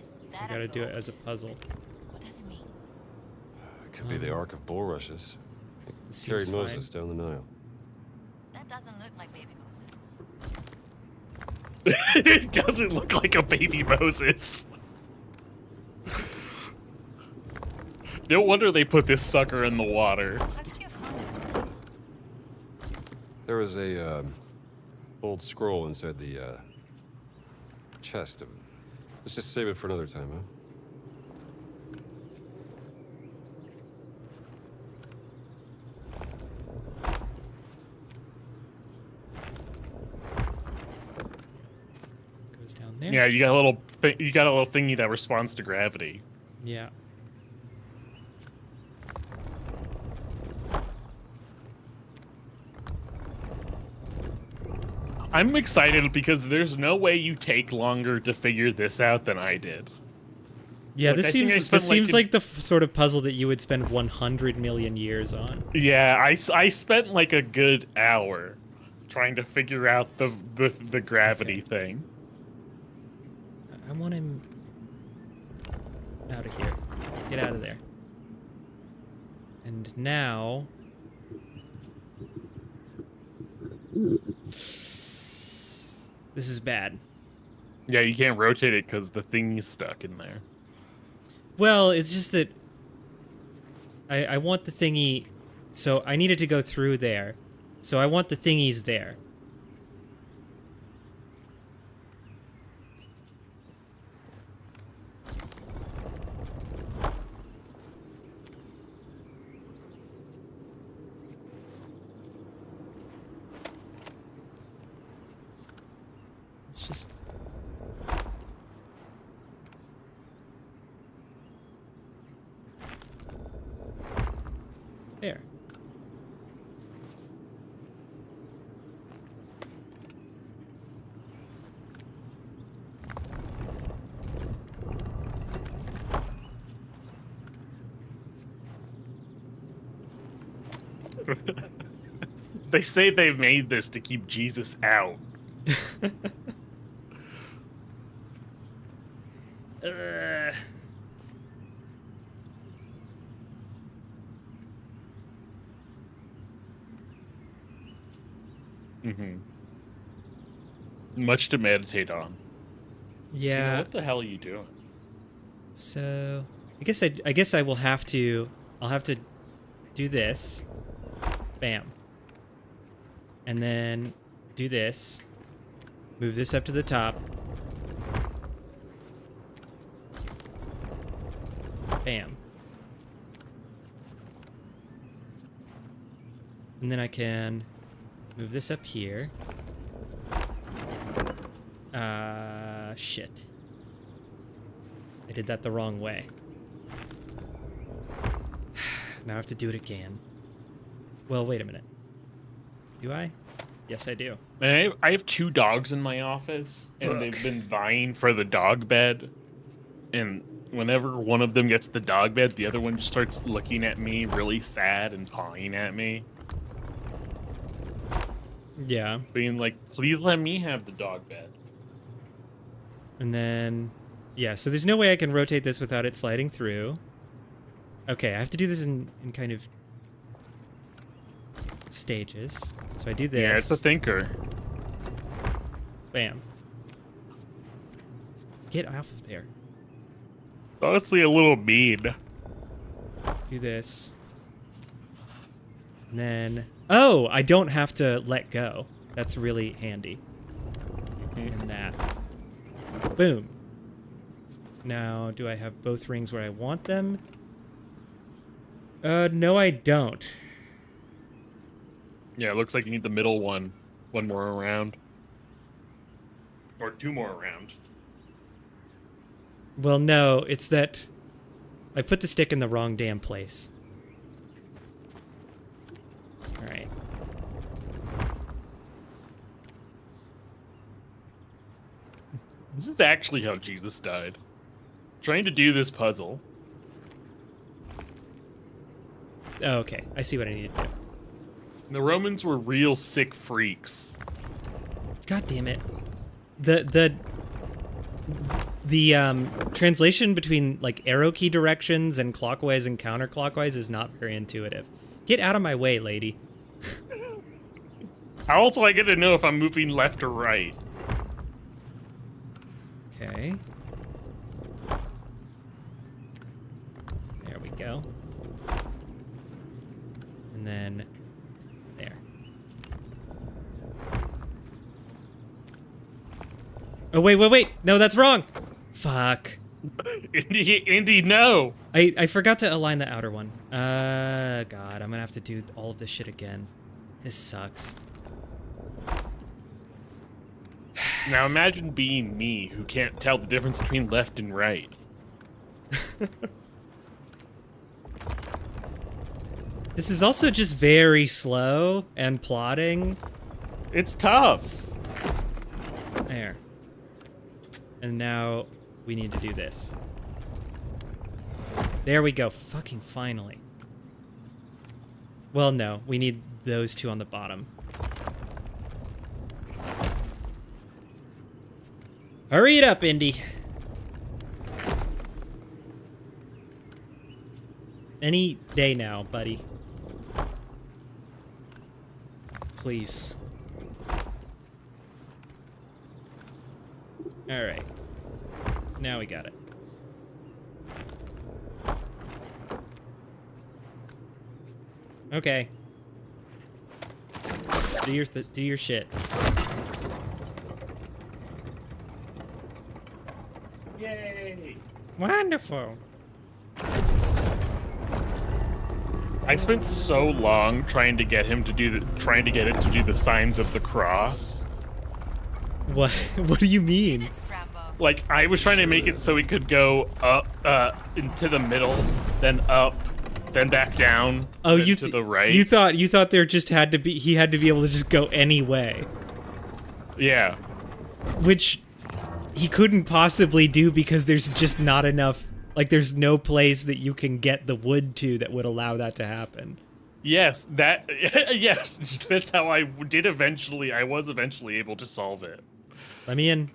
Is I that gotta a do it boat? as a puzzle. What does it mean? It could be the Ark of Bulrushes. It This carried seems Moses down the Nile. That doesn't look like baby Moses. It doesn't look like a baby Moses. No wonder they put this sucker in the water. How did you find this place? There was a old scroll inside the chest. Let's just save it for another time, huh? Goes down there. Yeah, you got a little you got a little thingy that responds to gravity. Yeah. I'm excited because there's no way you take longer to figure this out than I did. Yeah, Like, this I think I seems spent, this like, seems an- like the sort of puzzle that you would spend 100 million years on. Yeah, I spent like a good hour trying to figure out the gravity thing. I want him out of here. Get out of there. And now... This is bad. Yeah, you can't rotate it because the thing's stuck in there. Well, it's just that I want the thingy, so I needed to go through there. So I want the thingies there. It's just... There. They say they made this to keep Jesus out. Ugh. Mm-hmm. Much to meditate on. Yeah. Tina, what the hell are you doing? So I guess I will have to. I'll have to do this. Bam. And then do this. Move this up to the top. Bam. And then I can move this up here. Shit. I did that the wrong way. Now I have to do it again. Well, wait a minute. Do I? Yes, I do. Man, I have 2 dogs in my office, and they've Fuck. been vying for the dog bed. And whenever one of them gets the dog bed, the other one just starts looking at me really sad and pawing at me, Yeah. being like, please let me have the dog bed. And then, yeah, so there's no way I can rotate this without it sliding through. Okay, I have to do this in kind of stages. So I do this. Yeah, it's a thinker. Bam. Get off of there. It's honestly a little mean. Do this. And then... Oh! I don't have to let go. That's really handy. And that. Boom. Now, do I have both rings where I want them? No I don't. Yeah, it looks like you need the middle one. One more around. Or 2 more around. Well, no, it's that I put the stick in the wrong damn place. Alright. This is actually how Jesus died. Trying to do this puzzle. Oh, okay. I see what I need to do. The Romans were real sick freaks. God damn it. The translation between like arrow key directions and clockwise and counterclockwise is not very intuitive. Get out of my way, lady. How else do I get to know if I'm moving left or right? Okay. There we go. And then there. Oh, wait. No, that's wrong. Fuck. Indy, no. I forgot to align the outer one. God, I'm gonna have to do all of this shit again. This sucks. Now imagine being me, who can't tell the difference between left and right. This is also just very slow and plotting. It's tough. There. And now we need to do this. There we go. Fucking finally. Well, no. We need those two on the bottom. Hurry it up, Indy. Any day now, buddy. Please. Alright. Now we got it. Okay. Do your shit. Yay! Wonderful. I spent so long trying to get him to do the signs of the cross. What? What do you mean? Like, I was trying to make it so he could go up, into the middle, then up, then back down, Oh, then you to the right. You thought there just had to be he had to be able to just go any way, Yeah. which he couldn't possibly do because there's just not enough. Like, there's no place that you can get the wood to that would allow that to happen. Yes, that. Yes, that's how I was eventually able to solve it. Let me in.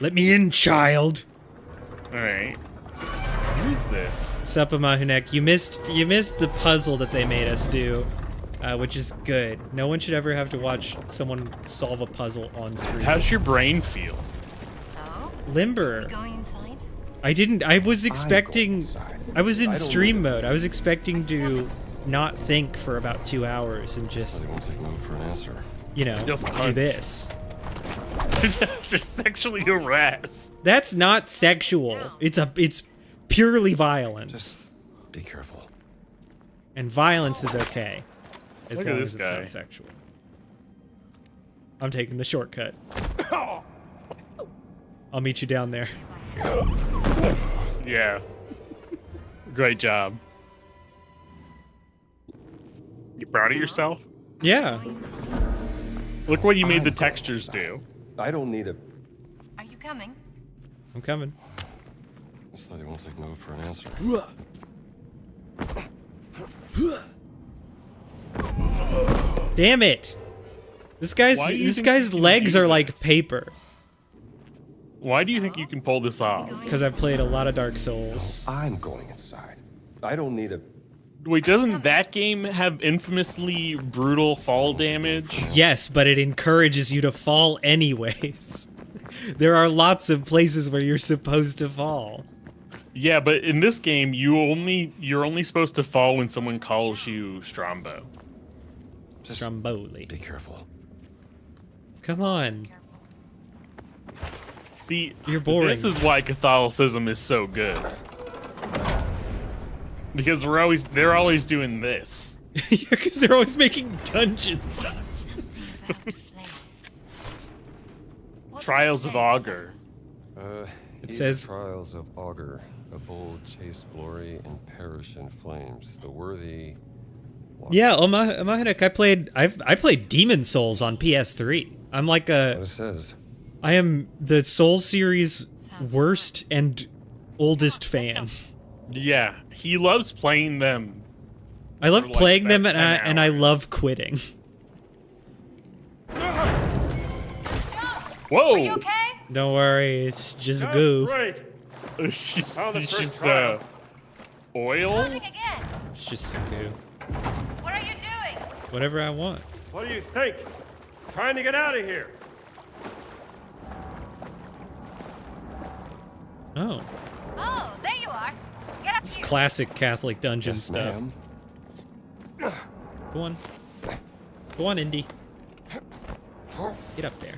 Let me in, child. All right. Who's this? Suppa Mahunek, you missed the puzzle that they made us do, which is good. No one should ever have to watch someone solve a puzzle on screen. How's your brain feel? So, Limber. we going inside? I was expecting. inside. I was in I don't stream know. mode. I was expecting to not think for about 2 hours and just, They won't take no for an answer. you know, Just do punch. this. Just sexually harass. That's not sexual. It's purely violence. Just be careful. And violence is okay. As Look at long this as it's guy. not sexual. I'm taking the shortcut. I'll meet you down there. Yeah. Great job. You proud of yourself? Yeah. Going inside? Look what you made the I'm textures inside. do. I don't need a. Are you coming? I'm coming. This lady won't take no for an answer. Damn it. This guy's Why do you think you can legs do are like this? paper. Why do you think you can pull this off? Because I've played a lot of Dark Souls. I'm going inside. I don't need a. Wait, doesn't that game have infamously brutal fall damage? Yes, but it encourages you to fall anyways. There are lots of places where you're supposed to fall. Yeah, but in this game, you're only supposed to fall when someone calls you Strombo. Just Stromboli. be careful. Come on. See, You're boring. This is why Catholicism is so good. Because they're always doing this. Yeah, because they're always making dungeons. Something about the flames. What does it Trials of say, Augur. It It says- trials of augur, a bold chase glory and perish in flames. The worthy. Yeah, Omahanek, I played Demon Souls on PS3. I'm like What it says. I am the Souls series worst and oldest fan. Yeah, he loves playing them I love For, like, playing them, about and 10 I hours. love quitting. Whoa! Are you okay? Don't worry, it's just goo. Great. It's just, How the it's first just trial? oil. Coming again. It's just some goo. What are you doing? Whatever I want. What do you think? Trying to get out of here. Oh, Oh, there you are. Get up it's here. classic Catholic dungeon Yes, stuff. ma'am. Go on. Go on, Indy. Get up there.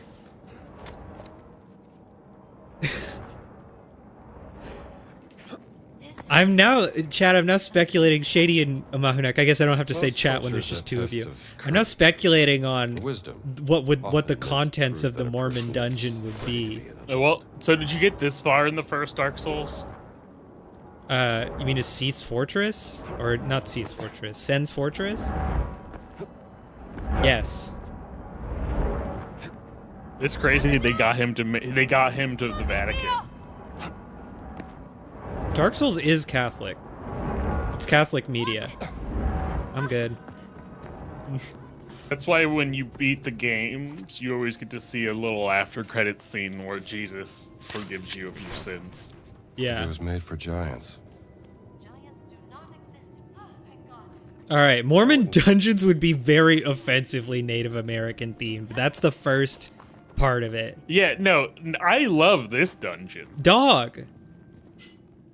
I'm now, Chad, I'm now speculating, Shady and Mahunak, I guess I don't have to say Most chat when cultures there's just have two of you. tests of I'm now speculating on Wisdom. what the Often contents prove of the that a Mormon person is dungeon would be. supposed to an Well, so did you get this far in the first Dark Souls? You mean a Seath's Fortress? Or not Seath's Fortress, Sen's Fortress? Yes. It's crazy they got him to the Vatican. Dark Souls is Catholic. It's Catholic media. I'm good. That's why when you beat the games, you always get to see a little after credits scene where Jesus forgives you of your sins. Yeah. It was made for giants. Giants do not exist. Oh, thank God. All right, Mormon dungeons would be very offensively Native American themed. That's the first part of it. Yeah, no, I love this dungeon. Dog.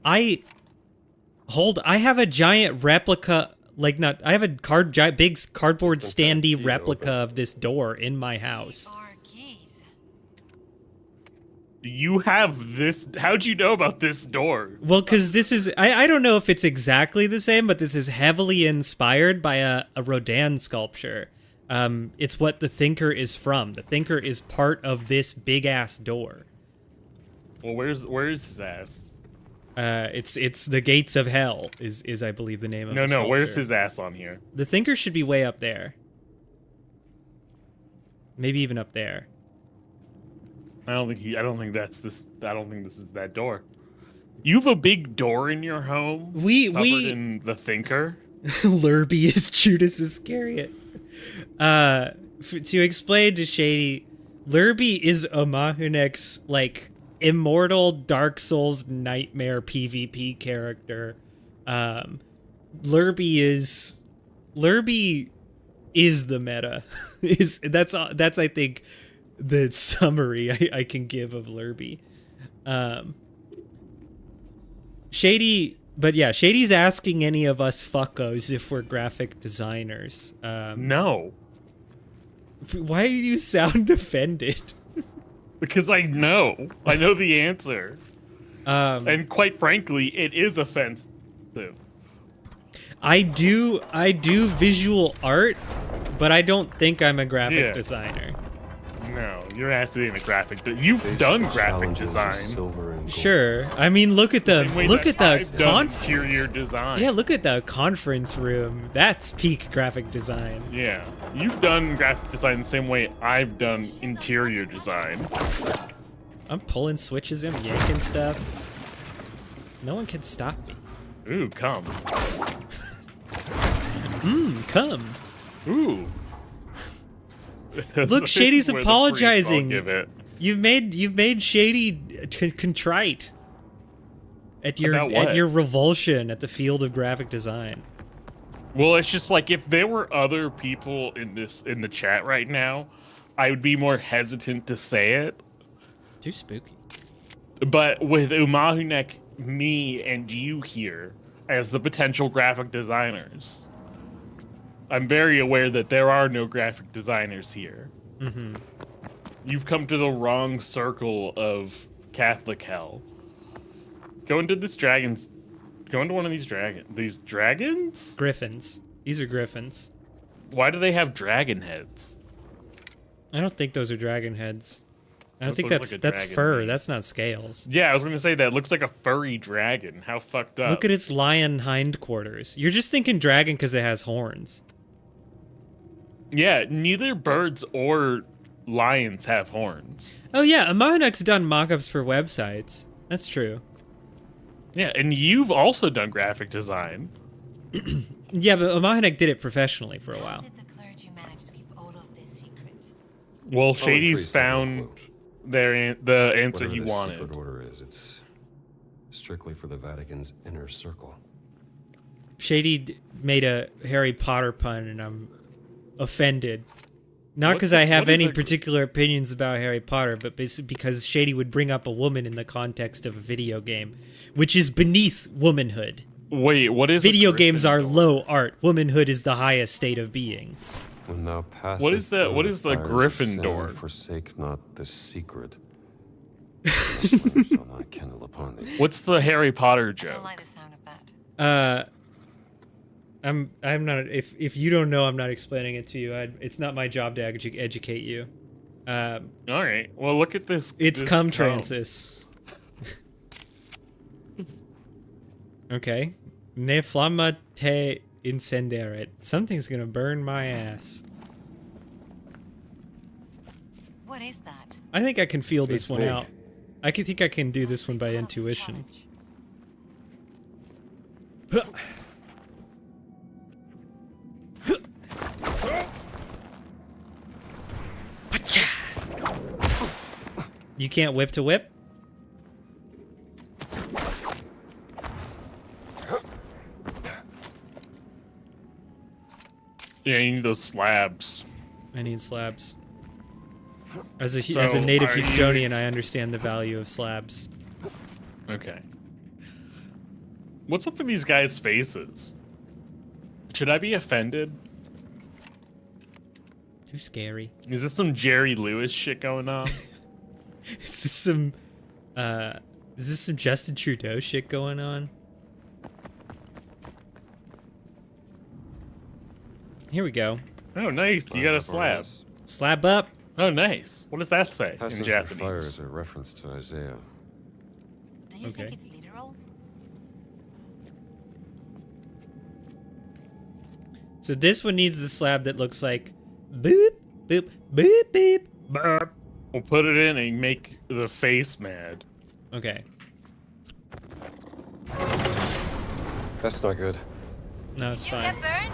I have a giant replica, like not, I have a big cardboard standee replica of this door in my house. Our keys. You have this. How'd you know about this door? Well, because this is, I don't know if it's exactly the same, but this is heavily inspired by a Rodin sculpture. It's what the Thinker is from. The Thinker is part of this big ass door. Well, where's his ass? It's the Gates of Hell is I believe the name of No, the no, where's sculpture. his ass on here? The Thinker should be way up there. Maybe even up there. I don't think this is that door. You have a big door in your home. Covered in the Thinker. Lurby is Judas Iscariot. To explain to Shady, Lurby is Amahunek's like immortal Dark Souls nightmare PvP character. Lurby is the meta. That's I think the summary I can give of Lurby. Shady, but yeah, Shady's asking any of us fuckos if we're graphic designers. No, Why do you sound offended? because I know the answer, and quite frankly, it is offensive. I do visual art, but I don't think I'm a graphic designer. No, you're asking a graphic. You've Faced done with graphic challenges of design. silver and gold. Sure. I mean, look at the Same way look that at the I've done interior design. Yeah, look at the conference room. That's peak graphic design. Yeah, you've done graphic design the same way I've done interior design. I'm pulling switches and yanking stuff. No one can stop me. Ooh, come. Come. Ooh. Look, Shady's Where the apologizing. freaks all give it. You've made Shady contrite at About what? your revulsion at the field of graphic design. Well, it's just like if there were other people in the chat right now, I would be more hesitant to say it. Too spooky. But with Umahunek, me, and you here as the potential graphic designers, I'm very aware that there are no graphic designers here. Mm-hmm. You've come to the wrong circle of Catholic hell. Go into this dragons. Go into one of these dragons? Griffins. These are griffins. Why do they have dragon heads? I don't think those are dragon heads. I don't Those think look that's like a that's dragon fur. head. That's not scales. Yeah, I was gonna say that looks like a furry dragon. How fucked up. Look at its lion hindquarters. You're just thinking dragon because it has horns. Yeah, neither birds or lions have horns. Oh yeah, Amahunek's done mock-ups for websites. That's true. Yeah, and you've also done graphic design. Yeah, but Amahanek did it professionally for a How while. did the clergy manage to keep all of this secret? Well, Free Shady's said no found clue. the answer Whatever he this wanted. secret order is, it's strictly for the Vatican's inner circle. Shady made a Harry Potter pun, and I'm offended. Not What's because a- I have what is any a- particular opinions about Harry Potter, but basically because Shady would bring up a woman in the context of a video game, which is beneath womanhood. Wait, what is a Video games are Gryffindor? low art. Womanhood is the highest state of being. When thou passest What is the- through what is the fires of sin, Gryffindor? Forsake not the secret. Lest fire shall not kindle upon thee. What's the Harry Potter I don't joke? like the sound of that. I'm not. If you don't know, I'm not explaining it to you. It's not my job to educate you. All right. Well, look at this. It's this cum comb. transis. Okay. Ne flamma te incenderit. Something's gonna burn my ass. What is that? I think I can feel this It's one big. out. I can think I can do this one by Clouds intuition. challenge. You can't whip to whip? Yeah, you need those slabs. I need slabs. As a So, native are you Houstonian, I understand the value of slabs. Okay. What's up with these guys' faces? Should I be offended? Too scary. Is this some Jerry Lewis shit going on? Is this some Justin Trudeau shit going on? Here we go. Oh, nice. You got a slab. Slab up. Oh, nice. What does that say Passing in through fire Japanese? is a reference to Isaiah. Do you Okay. think it's literal? So this one needs the slab that looks like boop, boop, boop, boop, boop. We'll put it in and make the face mad. Okay. That's not good. No, it's You fine. get burned?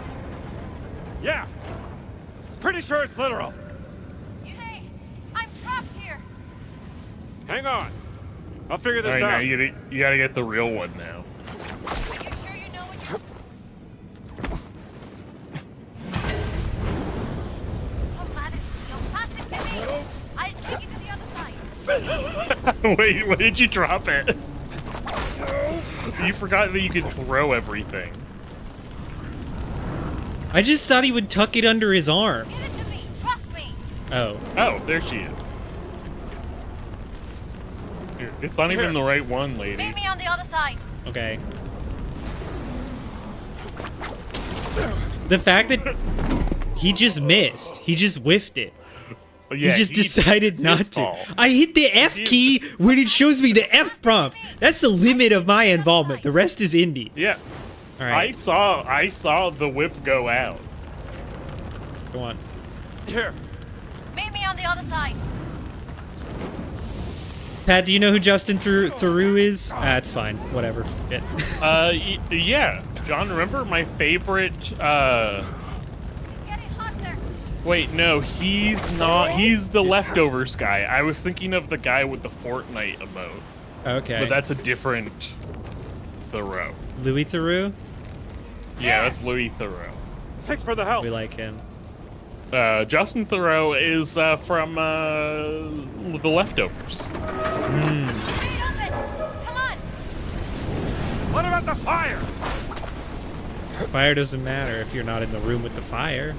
Yeah. Pretty sure it's literal. Hey, I'm trapped here. Hang on. I'll figure this All right, now out. you gotta get the real one now. Are you sure you know what you're... Come at it. You'll pass it to me. I'll take it to the other side. Wait, why did you drop it? You forgot that you could throw everything. I just thought he would tuck it under his arm. Give it to me. Trust me. Oh. Oh, there she is. Here, it's not even the right one, lady. Meet me on the other side. Okay. The fact that he just missed. He just whiffed it. Oh, yeah, he just decided it's not his to. fault. I hit the F He- key when it shows me the F prompt. That's the limit of my involvement. The rest is indie. Yeah, All right, I saw the whip go out. go on. Here. Meet me on the other side. Pat, do you know who Justin Theroux is? It's fine. Whatever. It. Yeah, John. Remember my favorite? Getting hot there. Wait, no, he's not. He's the leftovers guy. I was thinking of the guy with the Fortnite emote, Okay. but that's a different Thoreau. Louis Theroux. Yeah, that's Louis Thoreau. Thanks for the help. We like him. Justin Thoreau is from the leftovers. Wait up it. Come on. What about the fire? Fire doesn't matter if you're not in the room with the fire.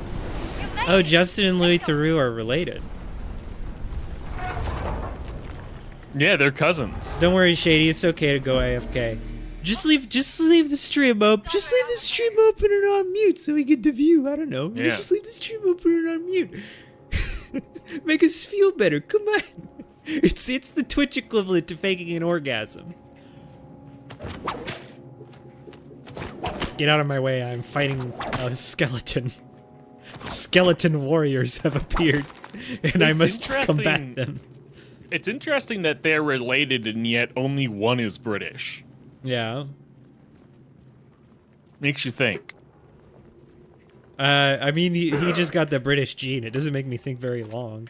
You made Oh, it. Justin and Louis Theroux are related. Yeah, they're cousins. Don't worry, Shady. It's okay to go AFK. Just leave the stream open. Just leave the stream open and on mute so we get the view. I don't know. Yeah. Just leave the stream open and on mute. Make us feel better. Come on. It's the Twitch equivalent to faking an orgasm. Get out of my way. I'm fighting a skeleton. Skeleton warriors have appeared, and I It's must interesting- combat them. It's interesting that they're related and yet only one is British. Yeah. Makes you think. I mean, he just got the British gene. It doesn't make me think very long.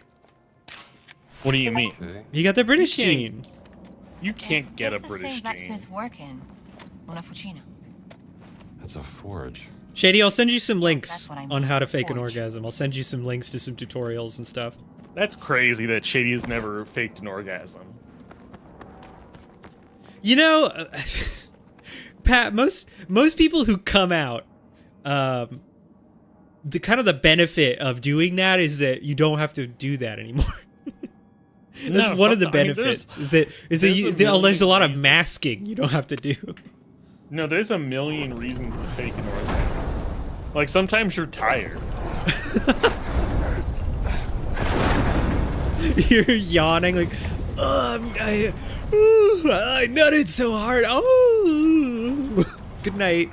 What do you mean? Okay. He got the British You can't- gene. You can't get a This is the British thing gene. blacksmiths work in. Una fucina. It's a forge. Shady, I'll send you some links That's what I mean, on how to fake an forge. orgasm. I'll send you some links to some tutorials and stuff. That's crazy that Shady's never faked an orgasm. You know, Pat, most people who come out, the kind of the benefit of doing that is that you don't have to do that anymore. That's No, one of the I mean, benefits. there's- There's a million lot of reasons. masking you don't have to do. No, there's a million reasons to fake an orgasm. Like sometimes you're tired. You're yawning like, I nutted so hard. Oh, good night.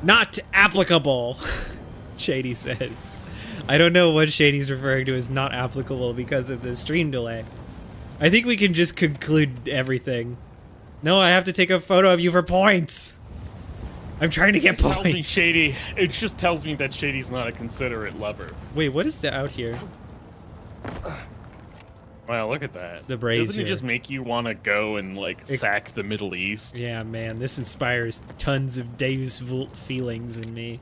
Not applicable, Shady says. I don't know what Shady's referring to as not applicable because of the stream delay. I think we can just conclude everything. No, I have to take a photo of you for points. I'm trying to get It tells me points. Shady. It just tells me that Shady's not a considerate lover. Wait, what is that out here? Wow, look at that. The Doesn't brazier. it just make you want to go and like It- sack the Middle East? Yeah, man, this inspires tons of Deus Vult feelings in me.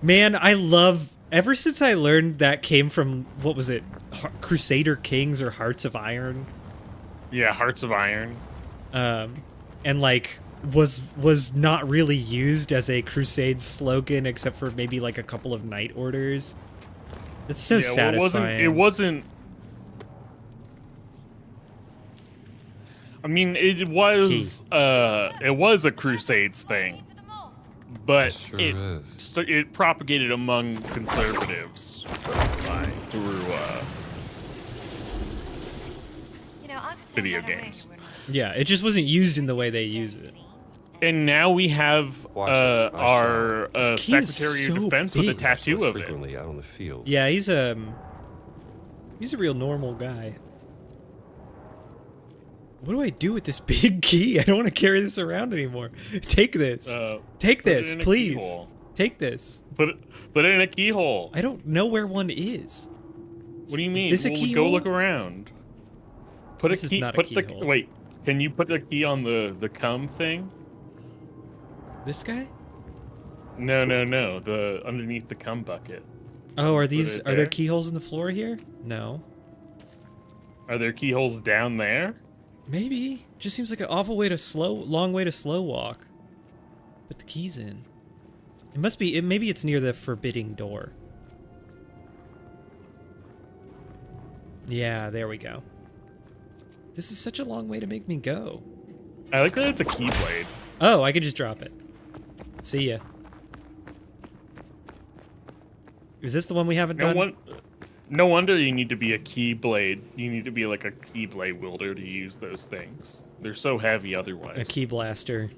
Man, I love... Ever since I learned that came from, what was it? Crusader Kings or Hearts of Iron? Yeah, Hearts of Iron. And, like, was not really used as a Crusade slogan except for maybe, like, a couple of Knight Orders. It's so Yeah, well, satisfying. it wasn't. I mean, it was a Crusades thing, but It sure it is. it propagated among conservatives through You know, I could tell Video right away games. we're not- Yeah, it just wasn't used in the way they use it. and now we have Watch it. I our This key is Secretary so of Defense with a big. tattoo Less of it. frequently out on the field. Yeah, he's a real normal guy. What do I do with this big key? I don't want to carry this around anymore. Take this. Take put it this, in a please. keyhole. Take this. Put it in a keyhole. I don't know where one is. What do you Is mean? this a Well, keyhole? Go look around. Put This a is key. not a Put the keyhole. wait. Can you put the key on the cum thing? This guy? No. The underneath the cum bucket. Oh, are it there there? keyholes in the floor here? No. Are there keyholes down there? Maybe. Just seems like an awful long way to slow walk. Put the keys in. It must be. Maybe it's near the forbidding door. Yeah, there we go. This is such a long way to make me go. I like that it's a keyblade. Oh, I can just drop it. See ya. Is this the one we haven't done? No wonder you need to be a keyblade. You need to be like a keyblade wielder to use those things. They're so heavy otherwise. A key blaster.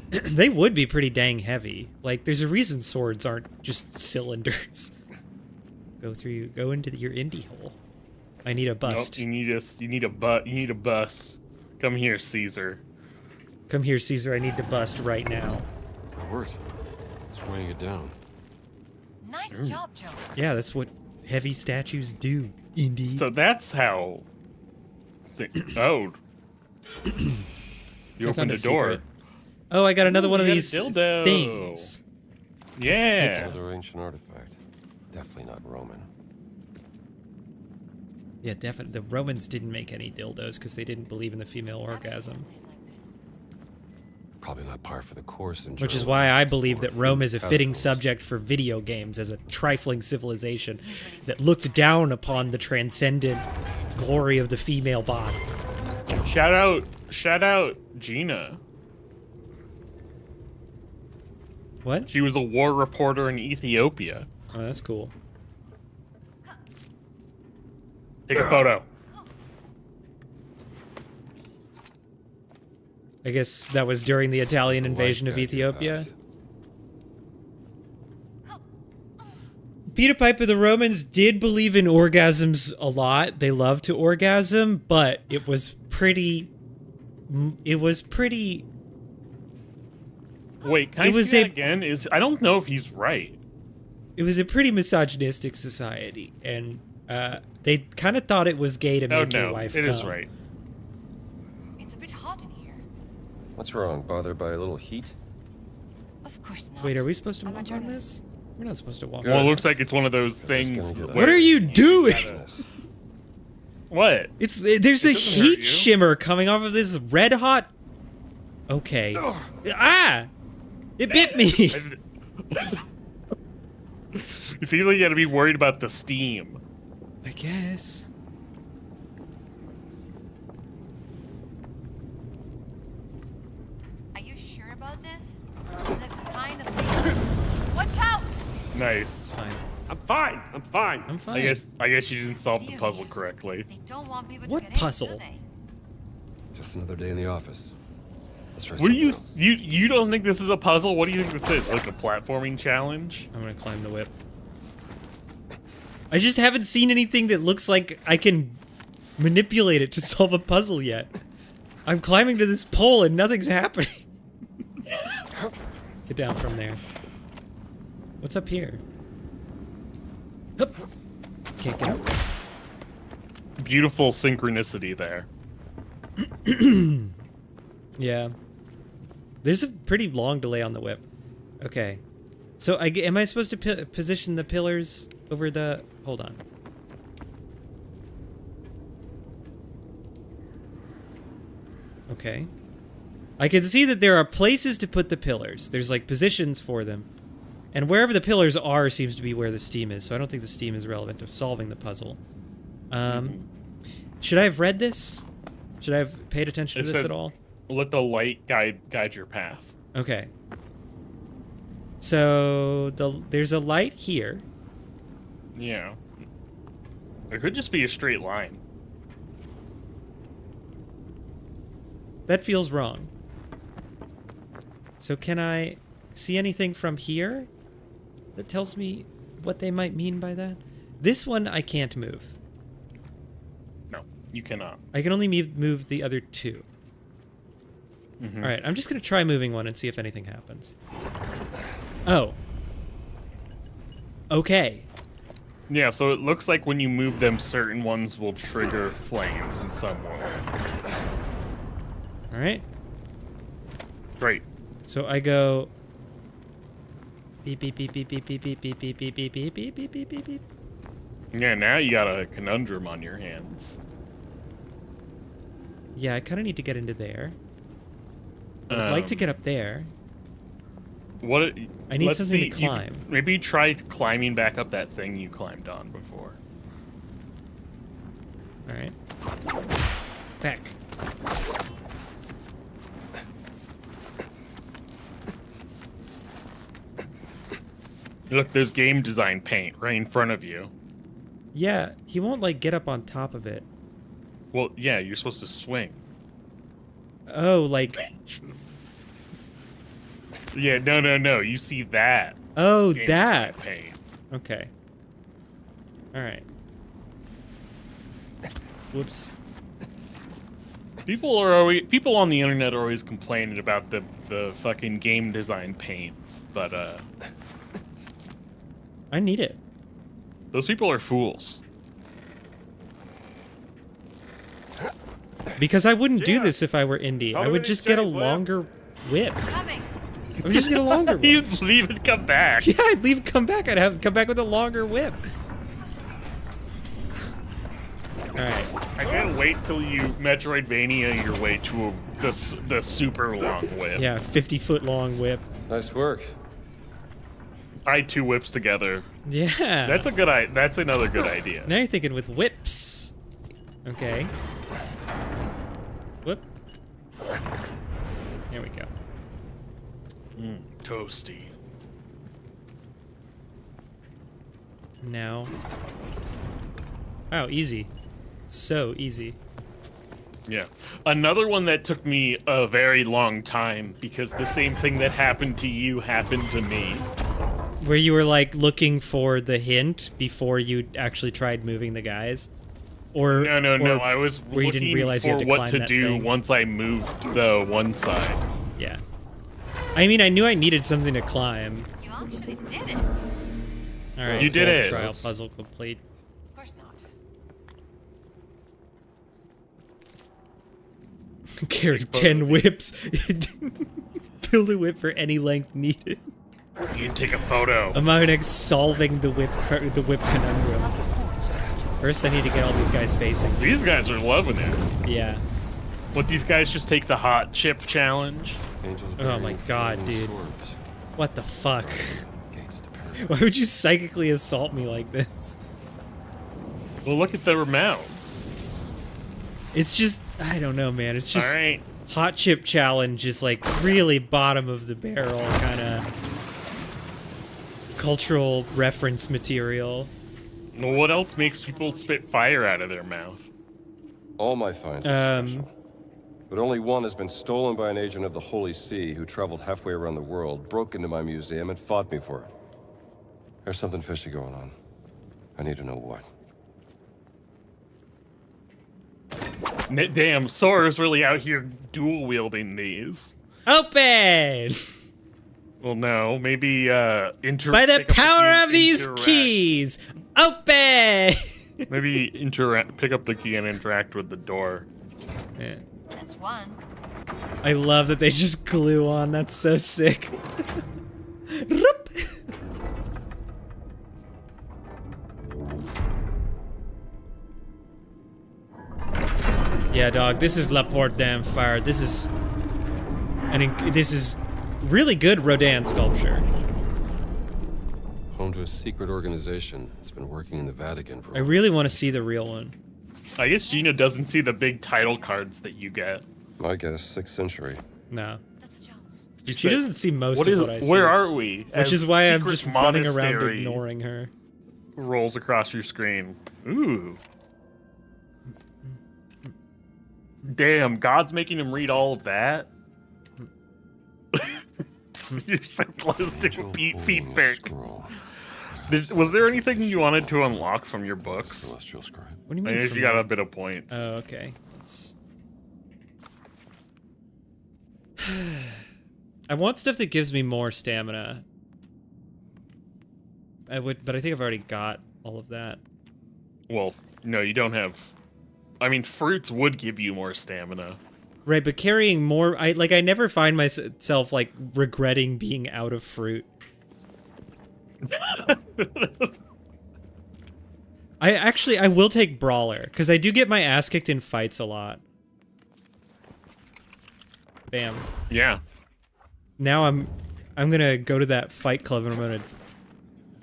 They would be pretty dang heavy. Like, there's a reason swords aren't just cylinders. Go into your indie hole. I need a bust. Nope, you need a bust. Come here, Caesar. Come here, Caesar. I need to bust right now. It worked. It's weighing it down. Nice job, Jones. Yeah, that's what heavy statues do. Indie. So that's how. Oh. You I opened found the a door. secret. Oh, I got another Ooh, one of you got a these dildo. things. Yeah. Another ancient artifact. Definitely not Roman. Yeah, definitely. The Romans didn't make any dildos because they didn't believe in the female orgasm. Probably not par for the course in Which is journalism. why I believe that Rome is a fitting Catacombs. subject for video games as a trifling civilization that looked down upon the transcendent glory of the female body. Shout out Gina. What? She was a war reporter in Ethiopia. Oh, that's cool. Take a photo. I guess that was during the Italian The invasion life of guide you Ethiopia. have. Peter Piper, the Romans did believe in orgasms a lot. They loved to orgasm, but it was pretty. It was pretty. Wait, can I It was see a- that again? I don't know if he's right. It was a pretty misogynistic society, and they kind of thought it was gay to Oh make your no, wife it come. is right. It's a bit hot in here. What's wrong? Bothered by a little heat? Of course not. Wait, are we supposed to I'm a walk on journalist. this? We're not supposed to walk. Good. Well, it on looks like it's one of those Is this things. gonna get What are you doing? Yes. What? There's a It doesn't hurt heat you. shimmer coming off of this red hot. Okay. Ah! It bit me. You seem like you gotta be worried about the steam. I guess. Are you sure about this? It looks kind of dangerous. Watch out! Nice. It's fine. I'm fine. I'm fine. I'm fine. I guess you didn't solve the Dear puzzle me. correctly. They don't want people What to get puzzle? in, do they? Just another day in the office. Let's try What do you something else. you don't think this is a puzzle? What do you think this is? Like a platforming challenge? I'm gonna climb the whip. I just haven't seen anything that looks like I can manipulate it to solve a puzzle yet. I'm climbing to this pole and nothing's happening. Get down from there. What's up here? Hup. Can't get up. Beautiful synchronicity there. Yeah. There's a pretty long delay on the whip. Okay. So am I supposed to position the pillars over the... Hold on. Okay. I can see that there are places to put the pillars. There's like positions for them. And wherever the pillars are seems to be where the steam is. So I don't think the steam is relevant of solving the puzzle. Should I have read this? Should I have paid attention to It this said- at all? Let the light guide your path. Okay. So there's a light here. Yeah. It could just be a straight line. That feels wrong. So can I see anything from here that tells me what they might mean by that? This one I can't move. No, you cannot. I can only move the other two. Mhm. All right, I'm just going to try moving one and see if anything happens. Oh. Okay. Yeah, so it looks like when you move them, certain ones will trigger flames in some way. All right. Great. So I go beep beep beep beep beep beep beep beep beep beep beep beep beep beep beep beep beep. Yeah, now you got a conundrum on your hands. Yeah, I kind of need to get into there. I'd like to get up there. What? I need let's something to see, climb. Maybe try climbing back up that thing you climbed on before. All right. Back. Look, there's game design paint right in front of you. Yeah, he won't like get up on top of it. Well, yeah, you're supposed to swing. Oh, like Yeah, no. You see that? oh Game that. design paint. Okay. All right. Whoops. People on the internet are always complaining about the fucking game design paint, but I need it. those people are fools. Because I wouldn't do Yeah. this if I were indie. I Over would these just get a giant whip. longer whip. Coming. I would just get a longer one. You'd leave and come back. Yeah, I'd leave, come back. I'd have come back with a longer whip. All right. I can't wait till you Metroidvania your way to the super long whip. Yeah, 50-foot long whip. Nice work. Tie two whips together. Yeah. That's another good idea. Now you're thinking with whips. Okay. Whoop. There we go. Toasty. Now. Wow, easy. So easy. Yeah. Another one that took me a very long time because the same thing that happened to you happened to me. Where you were like looking for the hint before you actually tried moving the guys. Or No. or- I was where you didn't looking realize you for had to what climb to that do thing. once I moved the one side. Yeah. I mean, I knew I needed something to climb. You actually did it. All right. You did cool. it. Trial puzzle complete. Of course not. Carry 10 whips. Build a whip for any length needed. You can take a photo. Amonex solving the whip conundrum. First, I need to get all these guys facing. These guys are loving it. Yeah. Would these guys just take the hot chip challenge? Angels Oh my bearing God, flaming dude. swords. What the fuck? Gates to paradise. Why would you psychically assault me like this? Well, look at their mouths. It's just, I don't know, man. It's just All right. hot chip challenge is like really bottom of the barrel kind of cultural reference material. Well, what else makes people spit fire out of their mouth? All my finds are special. Um, But only one has been stolen by an agent of the Holy See who traveled halfway around the world, broke into my museum, and fought me for it. There's something fishy going on. I need to know what. Damn, Sora's really out here dual wielding these. open! Well, no, maybe By the power of these keys! Open! Maybe pick up the key and interact with the door. Yeah. That's one. I love that they just glue on. That's so sick. Roop. Yeah, dog. This is La Porte d'Enfer. This is this is really good Rodin sculpture. Home to a secret organization that's been working in the Vatican for I really want to see the real one. I guess Gina doesn't see the big title cards that you get. I guess 6th century. No. Dr. Jones. She said, doesn't see most what of is, what I see. Where are we? Which As is why I'm secret just running around monastery ignoring her. Rolls across your screen. Ooh. Damn, God's making him read all of that? You're so close to Angel feet holding a pick. scroll. Was there anything you wanted to unlock from your books? Celestial scribe. What do you I mean? guess from you got the- a bit of points. Oh, okay. It's- I want stuff that gives me more stamina. But I think I've already got all of that. Well, no, you don't have... I mean, fruits would give you more stamina. Right, but carrying more, I never find myself like regretting being out of fruit. I will take Brawler, because I do get my ass kicked in fights a lot. Bam. Yeah. Now I'm gonna go to that fight club and I'm gonna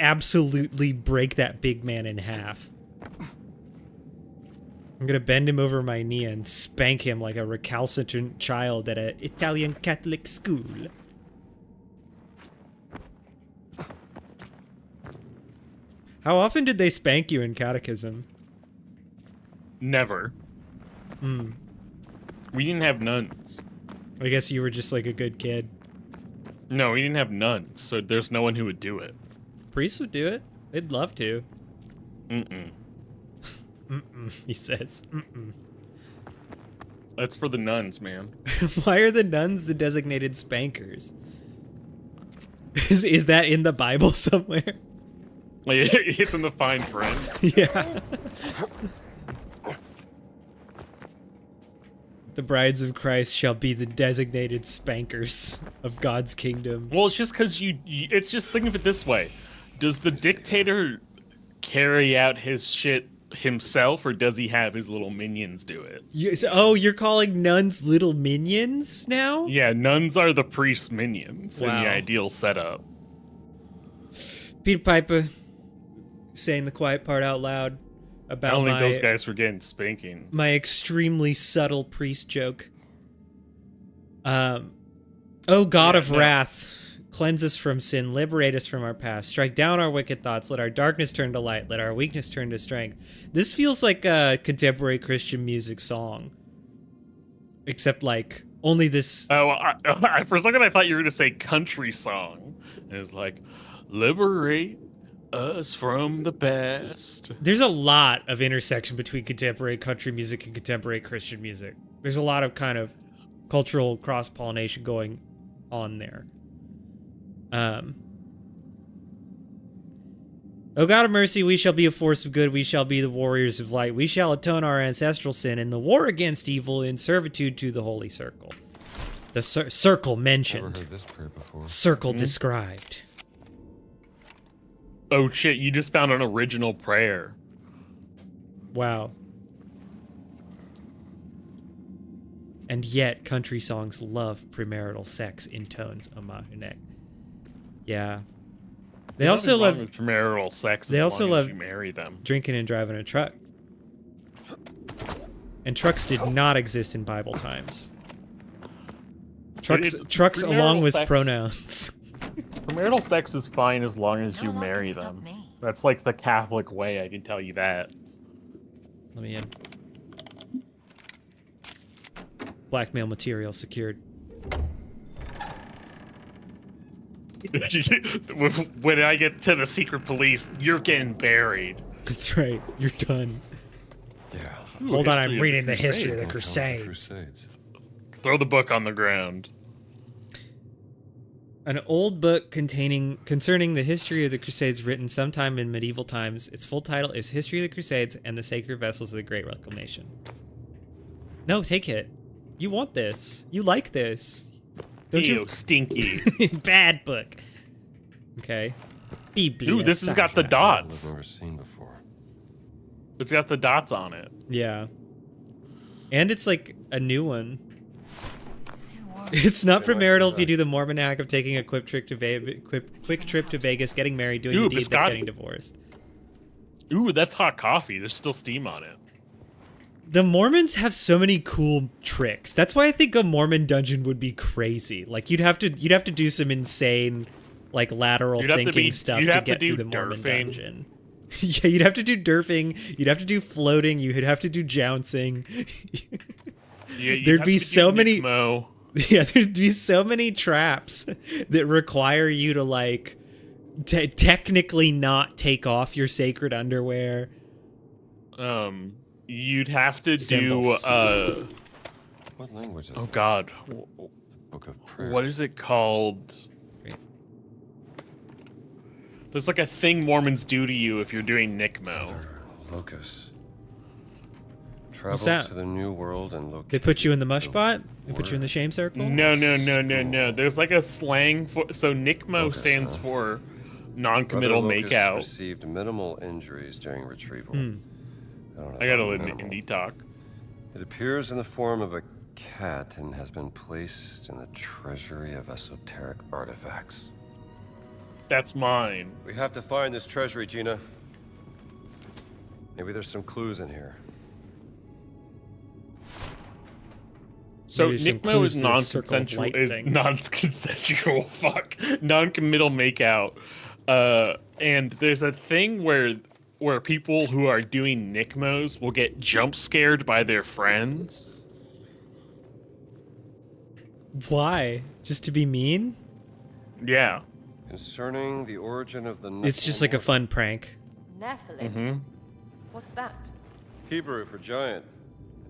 absolutely break that big man in half. I'm gonna bend him over my knee and spank him like a recalcitrant child at an Italian Catholic school. How often did they spank you in catechism? Never. Hmm. We didn't have nuns. I guess you were just like a good kid. No, we didn't have nuns, so there's no one who would do it. Priests would do it. They'd love to. Mm-mm. Mm-mm, he says. Mm-mm. That's for the nuns, man. Why are the nuns the designated spankers? Is that in the Bible somewhere? Like, it's in the fine print. Yeah. The brides of Christ shall be the designated spankers of God's kingdom. Well, it's just because it's just think of it this way. Does the dictator carry out his shit himself, or does he have his little minions do it? Oh, you're calling nuns little minions now? Yeah, nuns are the priest's minions in Wow. the ideal setup. Peter Piper saying the quiet part out loud I about don't think my, those guys were getting spanking. my extremely subtle priest joke. Oh God Yeah, of no. wrath, cleanse us from sin, liberate us from our past, strike down our wicked thoughts, let our darkness turn to light, let our weakness turn to strength. This feels like a contemporary Christian music song. Except like, only this... Oh, for a second I thought you were going to say country song. And it's like, liberate Us from the past. There's a lot of intersection between contemporary country music and contemporary Christian music. There's a lot of kind of cultural cross-pollination going on there. O God of mercy, we shall be a force of good. We shall be the warriors of light. We shall atone our ancestral sin in the war against evil in servitude to the holy circle. The circle Never mentioned. heard this prayer before. Circle described. Oh shit, you just found an original prayer. Wow. And yet, country songs love premarital sex in tones of Mahunek. Yeah. They There's also nothing wrong love with premarital sex. they as also long as love- you marry them. drinking and driving a truck. And trucks did not exist in Bible times. Trucks, It- trucks along premarital with sex- pronouns. Premarital sex is fine as long as you marry them. That's like the Catholic way, I can tell you that. Let me in. Blackmail material secured. When I get to the secret police, you're getting buried. That's right. You're done. Yeah. Hold on, I'm history of reading the the history of the Crusades. Crusades. Throw the book on the ground. An old book concerning the history of the Crusades written sometime in medieval times. Its full title is History of the Crusades and the Sacred Vessels of the Great Reclamation. No, take it. You want this. You like this. Don't Ew, you? stinky. Bad book. Okay. Biblia Dude, this has got the Sagrada. dots. I've never seen before. It's got the dots on it. Yeah. And it's like a new one. It's not premarital if you do the Mormon hack of taking a quick trip to Vegas, getting married, doing Ooh, the deed, then biscotti. getting divorced. Ooh, that's hot coffee. There's still steam on it. The Mormons have so many cool tricks. That's why I think a Mormon dungeon would be crazy. Like you'd have to do some insane, like lateral You'd have to thinking be- stuff you'd to have to get through do the Mormon derfing. dungeon. Yeah, you'd have to do derfing. You'd have to do floating. You'd have to do jouncing. You'd There'd have be to do so many- Nickmo. Yeah, there'd be so many traps that require you to like technically not take off your sacred underwear. You'd have to Symbols. do What language is oh this? god. Book of Prayer. What is it called? There's like a thing Mormons do to you if you're doing Nickmo. Mother Locus. Travel that? to the new world and locate. They put you in the mush the pot? They put you in the word. shame circle? No. There's like a slang for so Nickmo Locus, stands huh? for Brother non-committal Locus makeout. received minimal injuries during retrieval. Hmm. I gotta live live in indie talk. It appears in the form of a cat and has been placed in the treasury of esoteric artifacts. That's mine. We have to find this treasury, Gina. Maybe there's some clues in here. So Maybe some Nickmo clues is to the circle of non-consensual. light Is thing. non-consensual. Fuck. Non-committal makeout. And there's a thing where people who are doing Nickmos will get jump scared by their friends. Why? Just to be mean? Yeah. Concerning the origin of the It's just like a Nephilim fun prank. Nephilim. Mm-hmm. What's that? Hebrew for giant.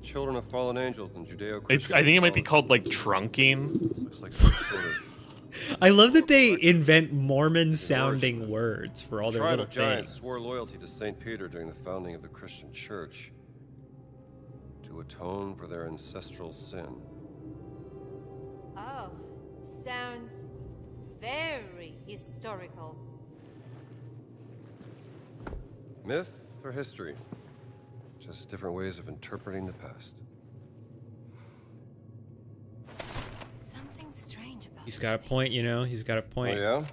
Children of fallen angels in Judeo-Christian. It's. I think it might be called like trunking. This looks like some sort of I love that they invent Mormon-sounding words for all their tribe little of giants things. swore loyalty to Saint Peter during the founding of the Christian Church to atone for their ancestral sin. Oh, sounds very historical. Myth or history? Just different ways of interpreting the past. Something strange about He's got a point, you know? He's got a Oh point. yeah?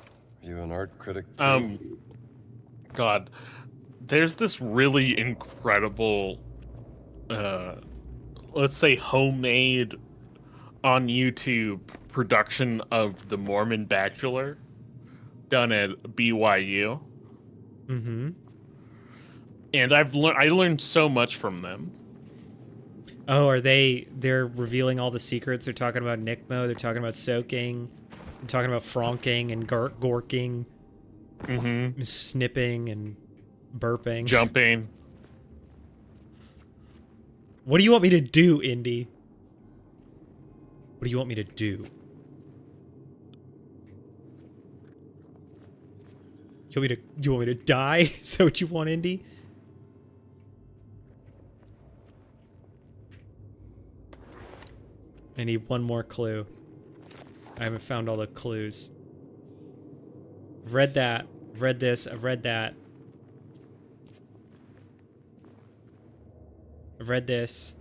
You an art critic too? God, there's this really incredible, let's say homemade on YouTube production of the Mormon Bachelor done at BYU. Mm-hmm. And I learned so much from them. Oh, they're revealing all the secrets. They're talking about Nickmo. They're talking about soaking. They're talking about fronking and gorking. Mm-hmm. Snipping and burping. Jumping. What do you want me to do, Indy? What do you want me to do? You want me to die? Is that what you want, Indy? I need one more clue. I haven't found all the clues. I've read that. I've read this. I've read that. I've read this.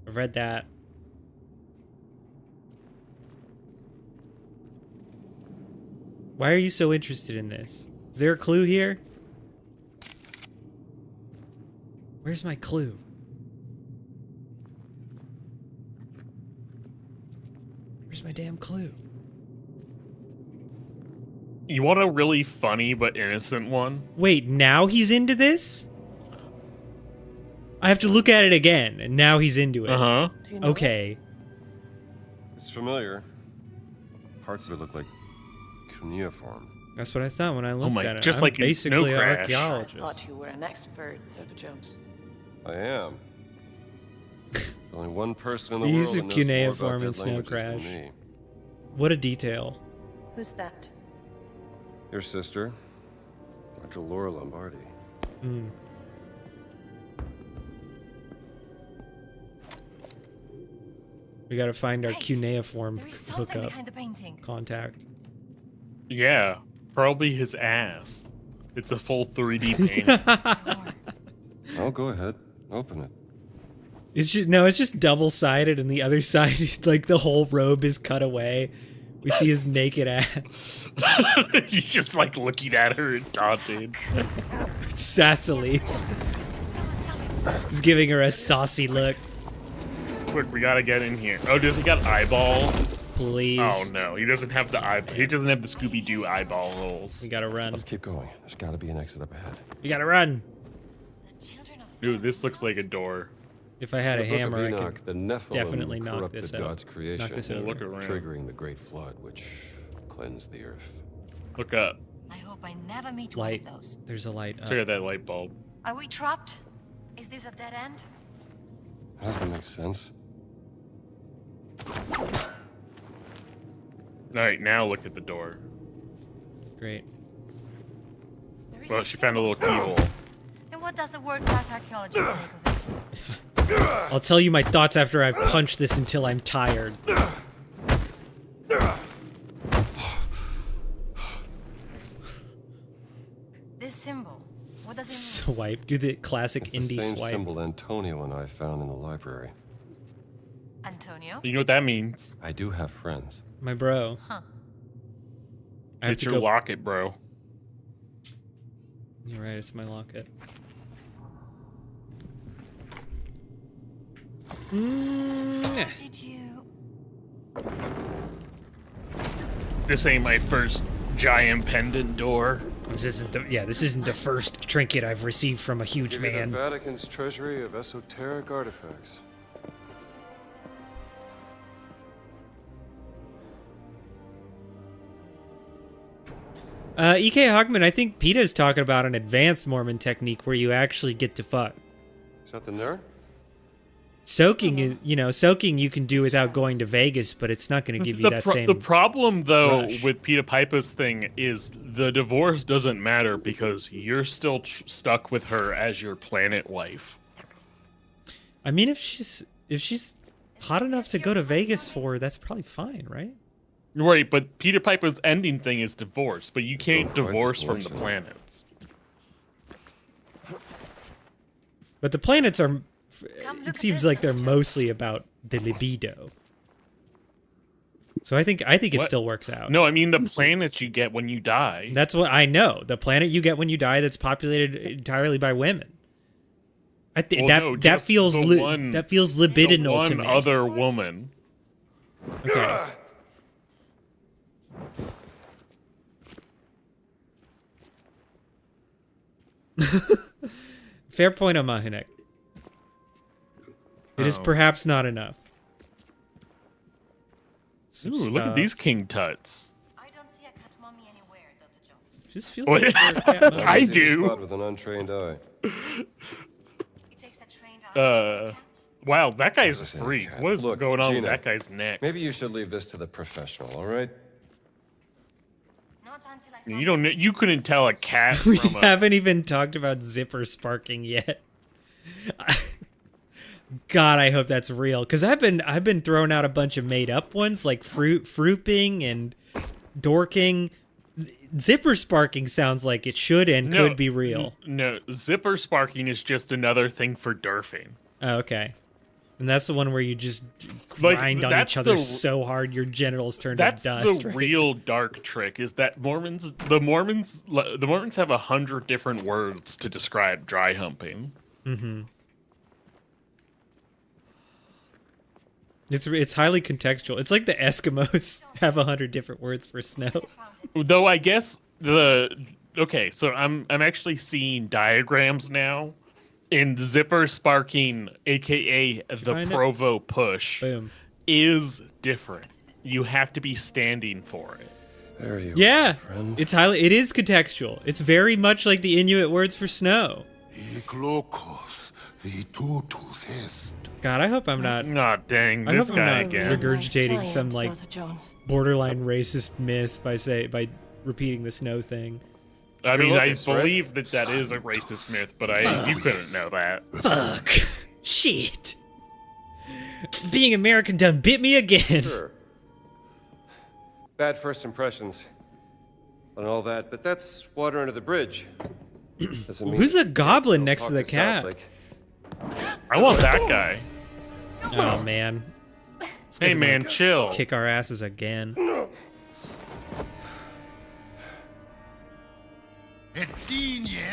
I've read that. Why are you so interested in this? Is there a clue here? Where's my clue? Where's my damn clue? You want a really funny but innocent one? Wait, now he's into this? I have to look at it again, and now he's into it. Uh-huh. Okay. It's familiar. Parts of it look like cuneiform. That's what I thought when I looked my- at it. just I'm like in basically Snow an Crash. I archaeologist. thought you were an expert, Dr. Jones. I am. There's only one person in the He's world a that knows more cuneiform about in dead Snow languages than Crash. me. What a detail. Who's that? Your sister, Dr. Laura Lombardi. Mm. We gotta find our Wait, cuneiform There is something hookup behind the painting. contact. Yeah. Probably his ass. It's a full 3D painting. Oh, go ahead. Open it. It's just, no, it's just double-sided, and the other side, like the whole robe is cut away. We see his naked ass. He's just like looking at her and taunting. Sassily. Someone's coming. He's giving her a saucy look. Quick, we gotta get in here. Oh, does he got eyeball? Please. Oh no, he doesn't have the eye. He doesn't have the Scooby-Doo eyeball holes. We gotta run. Let's keep going. There's got to be an exit up ahead. We gotta run. The children of Dude, this looks like a door. If I had a In the Book of hammer, I Enoch, could the Nephilim definitely knock corrupted this out. God's creation, Knock this We'll over. look around. triggering the Great Flood, which cleansed the earth. Look up. I hope I never meet Light. one of those. There's a light Check out up. that light bulb. Are we trapped? Is this a dead end? How does that make sense? Alright, now look at the door. Great. There is Well, a she found a little symbol. keyhole. And what does a world-class archaeologist think of it? I'll tell you my thoughts after I've punched this until I'm tired. This symbol, what does it mean? Swipe. Do the classic It's the indie same swipe. symbol Antonio and I found in the library. Antonio? You know what that means? I do have friends. My bro. Huh. I have It's to your go. locket, bro. You're right. It's my locket. Did you... This ain't my first giant pendant door. This isn't the this isn't the first trinket I've received from a huge Give you the man. Vatican's treasury of esoteric artifacts. E.K. Hogman, I think PETA's talking about an advanced Mormon technique where you actually get to fuck. Something there? Soaking is, soaking you can do without going to Vegas, but it's not going to give you that same. The problem, though, rush. with Peter Piper's thing is the divorce doesn't matter because you're still stuck with her as your planet wife. I mean, if she's hot enough to go to Vegas for, that's probably fine, right? Right, but Peter Piper's ending thing is divorce, but you can't Oh, quite divorce from the divorce, planets. But the planets are. Come look It at seems this like they're picture. mostly about the libido. So I think it What? still works out. No, I mean the planets you get when you die. That's what I know. The planet you get when you die that's populated entirely by women. I think Well, no, that just feels the one- that feels The libidinal to one me. other woman. Okay. Fair point on Mahinek. It is Oh. perhaps not enough. Some Ooh, look at stuff. these king tuts. I don't see a cat mummy anywhere, Dr. Jones. This feels What? like we're cat mode. I Easy to do. spot with an untrained eye. It takes a trained eye. Wow, that guy's a As I say, freak. cat. What is Look, going on Gina, with that guy's neck? Maybe you should leave this to the professional, all right? Not until I You don't. You couldn't tell a cat We from a. haven't even talked about zipper sparking yet. God, I hope that's real. Cause I've been throwing out a bunch of made up ones like fruiping and dorking. Zipper sparking sounds like it should and could be real. No, zipper sparking is just another thing for derfing. Oh, okay. And that's the one where you just Like, grind on that's each other the- so hard your genitals turn to That's dust. the right? real dark trick. Is that the Mormons have 100 different words to describe dry humping. It's highly contextual. It's like the Eskimos have 100 different words for snow. Though I guess okay, so I'm actually seeing diagrams now. In zipper sparking, aka the find it? Provo push, Boom. is different. You have to be standing for it. There you Yeah, are, friend. it is contextual. It's very much like the Inuit words for snow. God, I hope I'm not. Aw, dang, I this hope I'm guy not again. regurgitating some like Dr. Jones. borderline racist myth by repeating the snow thing. I mean, I Lucas, right? believe that is a racist myth, but you couldn't know that. Fuck. Shit. Being American done bit me again. Sure. Bad first impressions and all that, but that's water under the bridge. Doesn't mean Who's that the goblin don't next to talk the this cat? out, like, I want that guy. Oh man. This Hey guy's man, gonna chill. kick our asses again.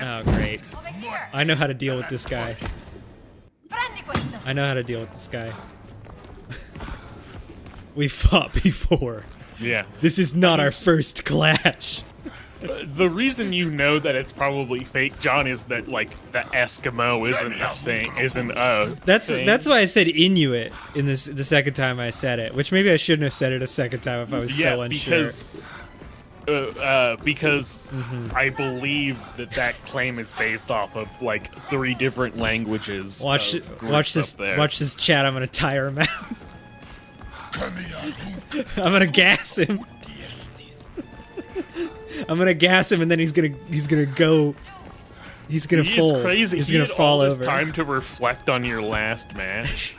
Oh great. Over here. I know how to deal with this guy. Prendi questo. I know how to deal with this guy. We fought before. Yeah. This is not our first clash. The reason you know that it's probably fake, John, is that like the Eskimo isn't a thing, isn't a thing. That's why I said Inuit in the second time I said it, which maybe I shouldn't have said it a second time if I was so unsure. Because I believe that claim is based off of like 3 different languages. Watch of watch groups this up there. watch this chat. I'm gonna tire him out. I'm gonna gas him. I'm gonna gas him, and then he's gonna go. He's gonna He fall. is crazy. He's He gonna had fall all this over. time to reflect on your last match.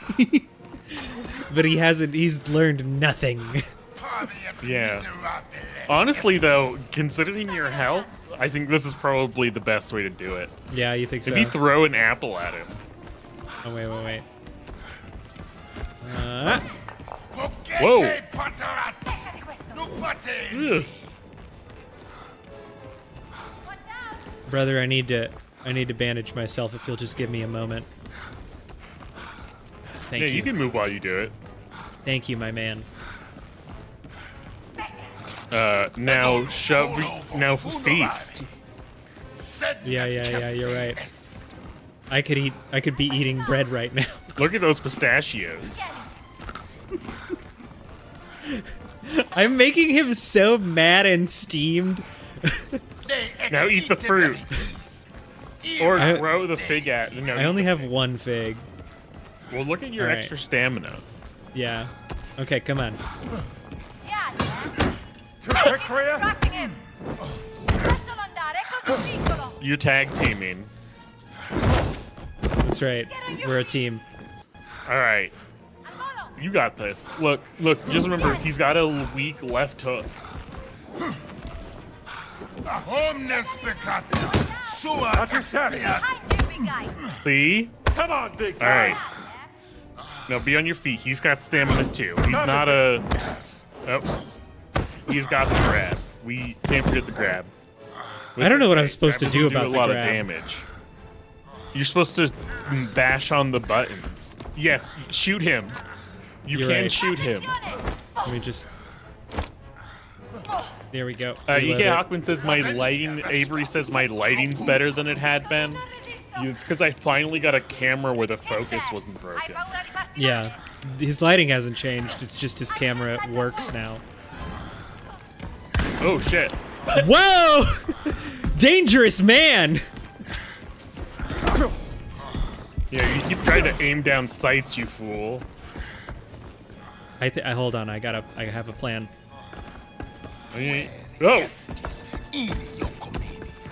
But he hasn't. He's learned nothing. Yeah. Honestly, though, considering your health, I think this is probably the best way to do it. Yeah, you think so? Maybe throw an apple at him. Oh wait. Whoa! Prendi questo. Ugh. Watch out. Brother, I need to bandage myself if you'll just give me a moment. Thank Yeah, you. you can move while you do it. Thank you, my man. Now feast. Yeah, you're right. I could be eating bread right now. Look at those pistachios. I'm making him so mad and steamed. Now eat the fruit. Or I- throw the fig at. No, I only have one fig. Well, look at your All right. extra stamina. Yeah. Okay, come on. Yeah. Distracting him. Lascialo andare, è così piccolo. You're tag teaming. That's right. We're a team. All right, Al volo. you got this. Look. Just remember, he's got a weak left hook. Behind you, big guy. See? Come on, big All guy. right. Now be on your feet. He's got stamina too. He's not a. Oh. He's got the grab. We can't forget the grab. I don't know what I'm supposed to Grab do will about a the lot grab. of damage. You're supposed to bash on the buttons. Yes, shoot him. You You're can right. shoot him. Let me just. There we go. EK Reload it. Hockman says my lighting. Avery says my lighting's better than it had been. It's because I finally got a camera where the focus wasn't Hai broken. paura di farti Yeah. His lighting hasn't changed. It's just his camera works now. Oh shit! Whoa! Dangerous man! Yeah, you keep trying to aim down sights, you fool. I hold on, I have a plan. Oh!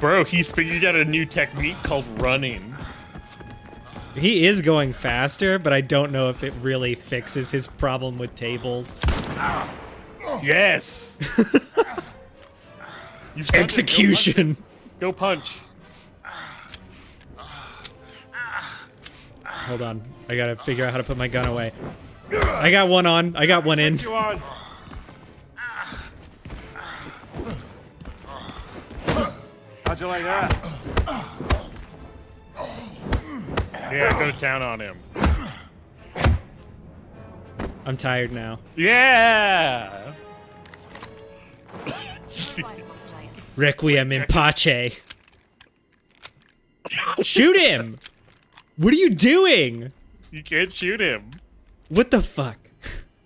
Bro, he's figured out a new technique called running. He is going faster, but I don't know if it really fixes his problem with tables. Yes! You've done it. Execution! Go punch. Hold on, I gotta figure out how to put my gun away. I got one on, I got one in. You on? How'd you like that? Yeah, go to town on him. I'm tired now. Yeah! Requiem in pace. Shoot him! What are you doing? You can't shoot him. What the fuck?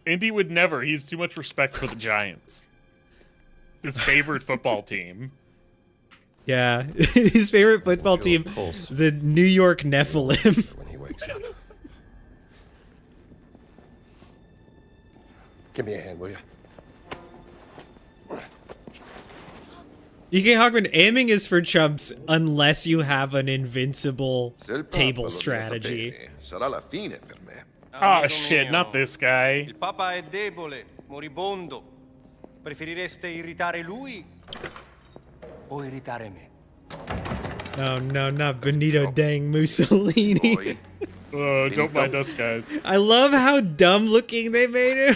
Indy would never. He's too much respect for the Giants. His favorite football team. Yeah, his favorite football team, pulse. the New York Nephilim. When he wakes up. Give me a hand, will you? E.K. Hawkman, aiming is for chumps unless you have an invincible Se il Papa table lo deve strategy. sapere, sarà la fine per me. Oh shit, not this guy. Il Papa è debole, moribondo. Preferireste irritare lui o irritare me? Oh no, not Benito dang Mussolini. Poi, Don't mind us, guys. I love how dumb looking they made him.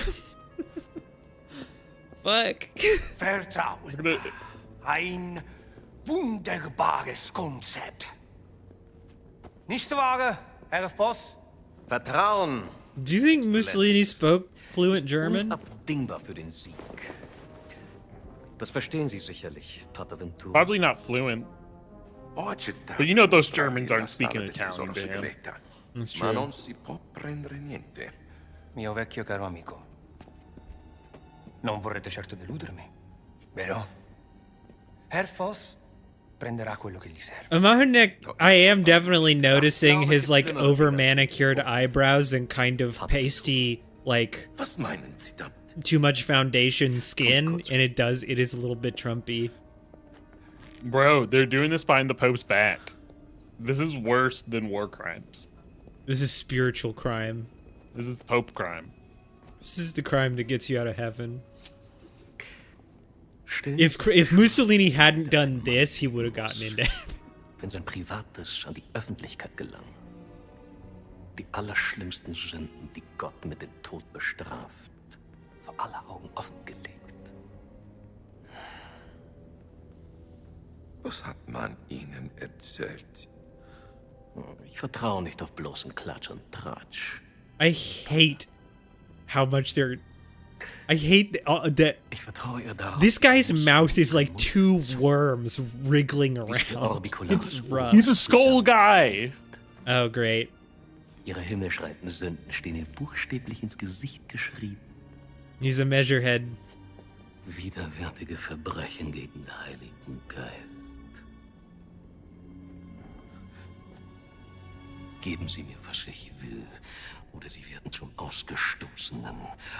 Fuck. Vertrauen. Ein wunderbares Konzept. Nicht wahr, Herr Voss? Vertrauen. Do you think Mussolini spoke fluent German? Unabdingbar für den Sieg. Das verstehen Sie sicherlich, Pater Ventura. Probably not fluent. ho accettato But you know those di mostrarvi Germans la aren't speaking sala del Italian tesoro to him. segreta. That's Ma true. non si può prendere niente. Mio vecchio caro amico. Non vorrete certo deludermi, vero? Herr Voss prenderà quello che gli serve. Amahanek, I am definitely noticing his like over manicured eyebrows and kind of pasty, like Was meinen Sie damit? too much foundation skin, and it is a little bit Trumpy. Bro, they're doing this behind the Pope's back. This is worse than war crimes. This is spiritual crime. This is Pope crime. This is the crime that gets you out of heaven. Stellen If Mussolini hadn't done this, he would have gotten into heaven. wenn sein Privates an die Öffentlichkeit gelang. Die allerschlimmsten Sünden, die Gott mit dem Tod bestraft, vor aller Augen offengelegt. Was hat man Ihnen erzählt? Ich vertraue nicht auf bloßen Klatsch und Tratsch. I hate how much they're. I hate that. Ich vertraue ihr darauf. This guy's mouth is like two worms wriggling around. Orbicularis It's rough. He's a skull guy. Oh, great. Ihre himmelschreiten Sünden stehen ihr buchstäblich ins Gesicht geschrieben. He's a measurehead. Widerwärtige Verbrechen gegen den Heiligen Geist. Geben Sie mir, was ich will, oder Sie werden zum Ausgestoßenen.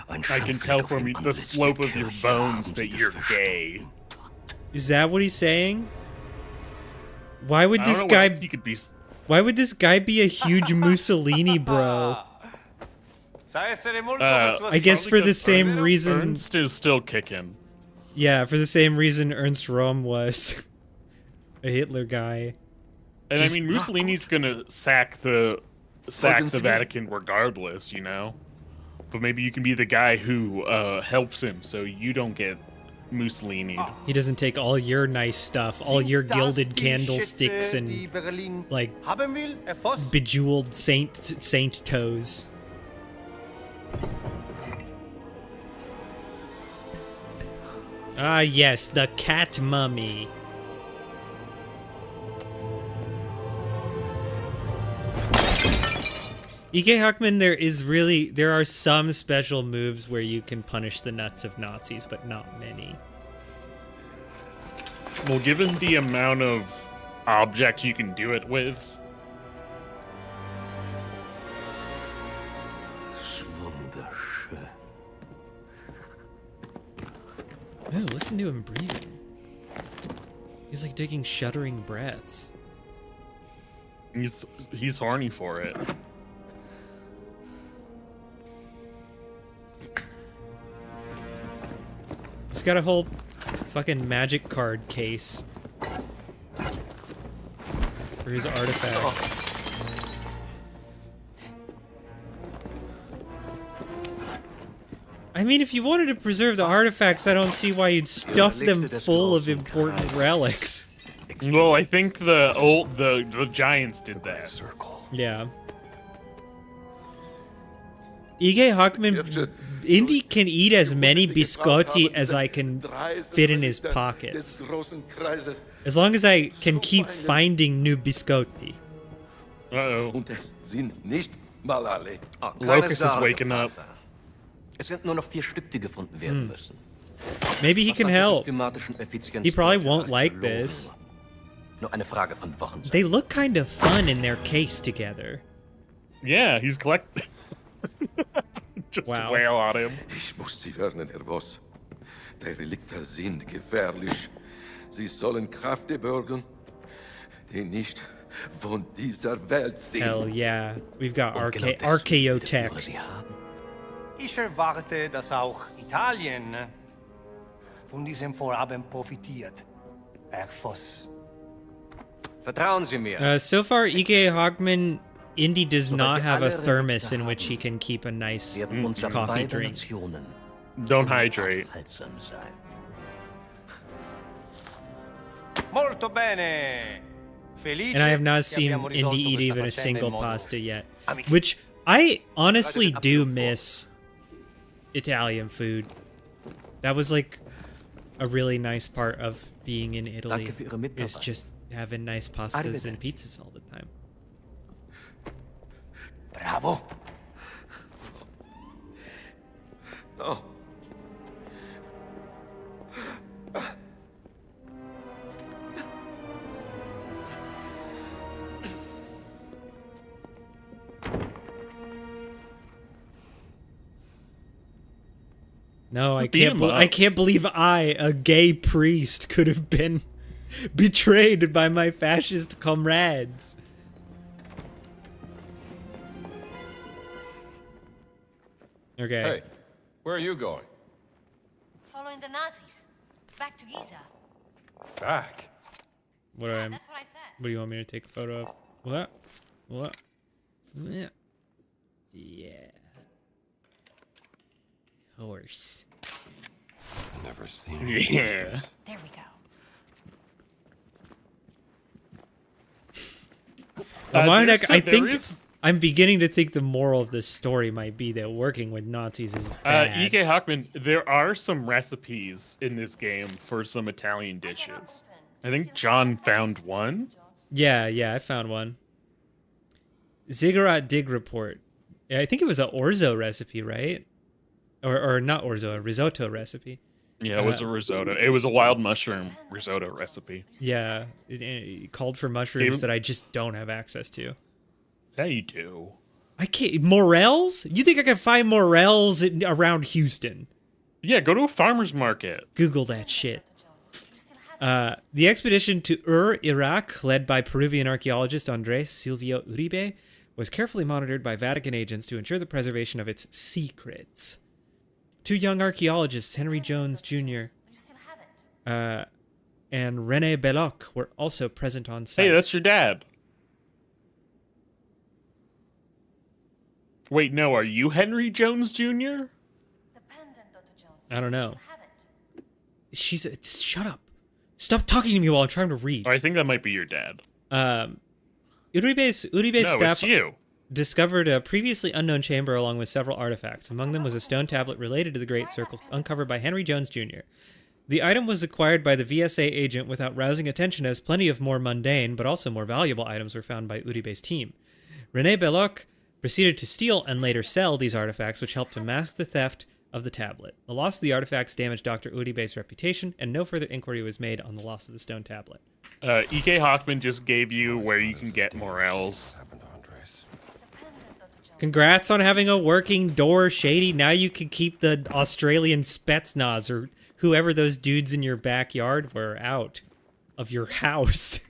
Ein I can Schandfleck tell auf from dem the Antlitz der slope of your Kirche bones haben that Sie des you're gay. Verstockten Tod. Is that what he's saying? Why would I don't this know what guy? else he could be. Why would this guy be a huge Mussolini bro? Sa essere molto I guess for the same reason. Ernst is still kicking. Yeah, for the same reason Ernst Röhm was a Hitler guy. And I Just mean, Mussolini's gonna sack the Vatican regardless, you know. But maybe you can be the guy who helps him, so you don't get Mussolini. He doesn't take all your nice stuff, all your gilded candlesticks and like Haben will, Herr Voss? bejeweled saint toes. Ah yes, the cat mummy. E.K. Huckman, there are some special moves where you can punish the nuts of Nazis, but not many. Well, given the amount of objects you can do it with, Wunderschön. Ooh, listen to him breathing. He's like taking shuddering breaths. he's horny for it. He's got a whole fucking magic card case for his artifacts. I mean, if you wanted to preserve the artifacts, I don't see why you'd stuff them full of important relics. Well, I think the giants did that. Circle. Yeah. Ige Hockman, Indy can eat as many biscotti as I can fit in his pockets. As long as I can keep finding new biscotti. Uh-oh. Und es sind nicht mal alle. Oh, keine Locust is Sorge, waking up. Vater. Es sind nur noch 4 Stück, die gefunden werden müssen. Maybe he Was can nach der help. systematischen Effizienz He probably deutscher won't like Archäologen this. Nur eine Frage von Wochen. They look kind of fun in their case together. Yeah, he's collecting. Just Wow. wail on him. Ich muss sie warnen, Herr Voss. Die Relikte sind gefährlich. Sie sollen Kräfte bürgen, die nicht von dieser Welt sind. Hell yeah. We've got Und genau deswegen Archaeotech. dürfen wir sie haben. Ich erwarte, dass auch Italien von diesem Vorhaben profitiert. Herr Voss. Vertrauen Sie mir. So far, Ige Hockman, Indy does Sobald not wir have a alle thermos Relikte in which haben, he can keep a nice werden uns coffee beide drink. Nationen Don't hydrate. aufhaltsam sein. Molto bene. Felice And I have not che seen abbiamo Indy risolto eat questa even a faccenda single in modo pasta yet. amichevole. Which I honestly do miss Italian food. That was like a really nice part of being in Italy. Danke für Ihre Mitarbeit. Is just having nice pastas and Arrivederci. pizzas all the time. Bravo. Oh, No, I Beat can't. him Be- up. I can't believe I, a gay priest, could have been betrayed by my fascist comrades. Okay. Hey, where are you going? Following the Nazis. Back to Giza. Back. What do I? That's what I said. What do you want me to take a photo of? What? What? Yeah. Yeah. Horse. I've never seen Yeah. There we go. Monek, I there think is- I'm beginning to think the moral of this story might be that working with Nazis is bad. E.K. Hockman, there are some recipes in this game for some Italian dishes. I think John found one. Yeah, I found one. Ziggurat Dig Report. Yeah, I think it was a orzo recipe, right? Or not orzo, a risotto recipe. Yeah, it was a risotto. It was a wild mushroom risotto recipe. Yeah, it called for mushrooms that I just don't have access to. Yeah, you do. I can't. Morels? You think I can find morels around Houston? Yeah, go to a farmer's market. Google that shit. The expedition to Iraq, led by Peruvian archaeologist Andres Silvio Uribe, was carefully monitored by Vatican agents to ensure the preservation of its secrets. 2 young archaeologists, Henry Jones Jr. You still have it. And René Belloc, were also present on site. Hey, that's your dad. Wait, no, are you Henry Jones Jr.? The pendant, Dr. Jones. I don't You know. still have it. Shut up. Stop talking to me while I'm trying to read. Oh, I think that might be your dad. Uribe's No, staff it's you. discovered a previously unknown chamber along with several artifacts. Among them was a stone tablet related to the Great Circle, uncovered by Henry Jones Jr. The item was acquired by the VSA agent without rousing attention, as plenty of more mundane but also more valuable items were found by Uribe's team. René Belloc proceeded to steal and later sell these artifacts, which helped to mask the theft of the tablet. The loss of the artifacts damaged Dr. Uribe's reputation, and no further inquiry was made on the loss of the stone tablet. E.K. Hoffman just gave you where you can get morels. Happened to Andres. Congrats on having a working door, Shady. Now you can keep the Australian Spetsnaz or whoever those dudes in your backyard were out of your house.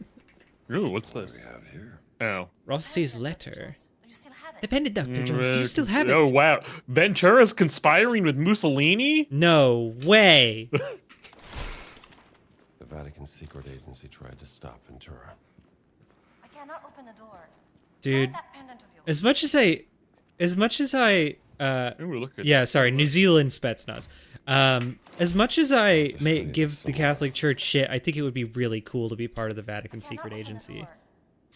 Ooh, what's this? We have here. Oh. Pendant, Rossi's Dr. letter. Jones. Do you still have it? The pendant, Dr. Jones. Do you still have Oh, it? wow. Ventura's conspiring with Mussolini? No way. The Vatican secret agency tried to stop Ventura. I cannot open the door. Dude, Try that pendant of yours. as much as I Ooh, look at yeah, sorry, New Zealand Spetsnaz. As much as I may give the Catholic Church shit, I think it would be really cool to be part of the Vatican Cannot secret open the agency. door.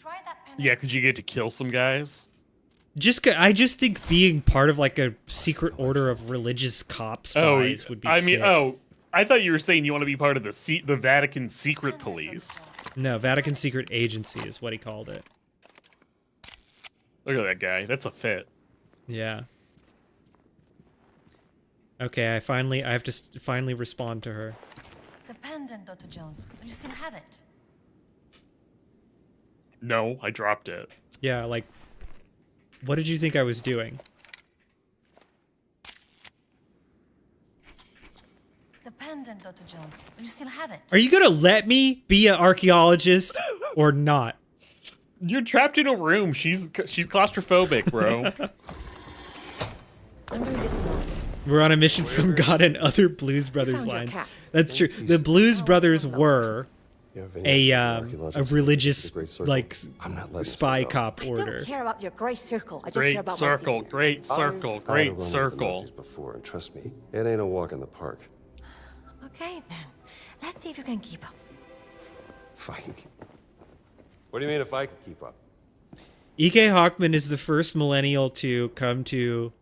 Try that pendant. Yeah, because you get to kill some guys. I just think being part of like a secret order of religious cop spies would be sick. I thought you were saying you want to be part of the Vatican secret police. No, Vatican secret agency is what he called it. Look at that guy. That's a fit. Yeah. Okay, I have to finally respond to her. The pendant, Dr. Jones. Do you still have it? No, I dropped it. Yeah, like, what did you think I was doing? The pendant, Dr. Jones. Do you still have it? Are you gonna let me be an archaeologist or not? You're trapped in a room. She's claustrophobic, bro. I'm doing this alone. We're on a mission from God and other Blues Brothers Found your lines. cat. That's true. The Blues Brothers were You have a any archaeological religious the Great Circle? like I'm not letting spy this go. cop I order. don't care about your great circle. I just care Great about my circle, sister. great circle, I've great had a run with the circle. Nazis before, and trust me, it ain't a walk in the park. Okay, then. Let's see if you can keep up. Fine. What do you mean if I can keep up? E.K. Hockman is the first millennial to come to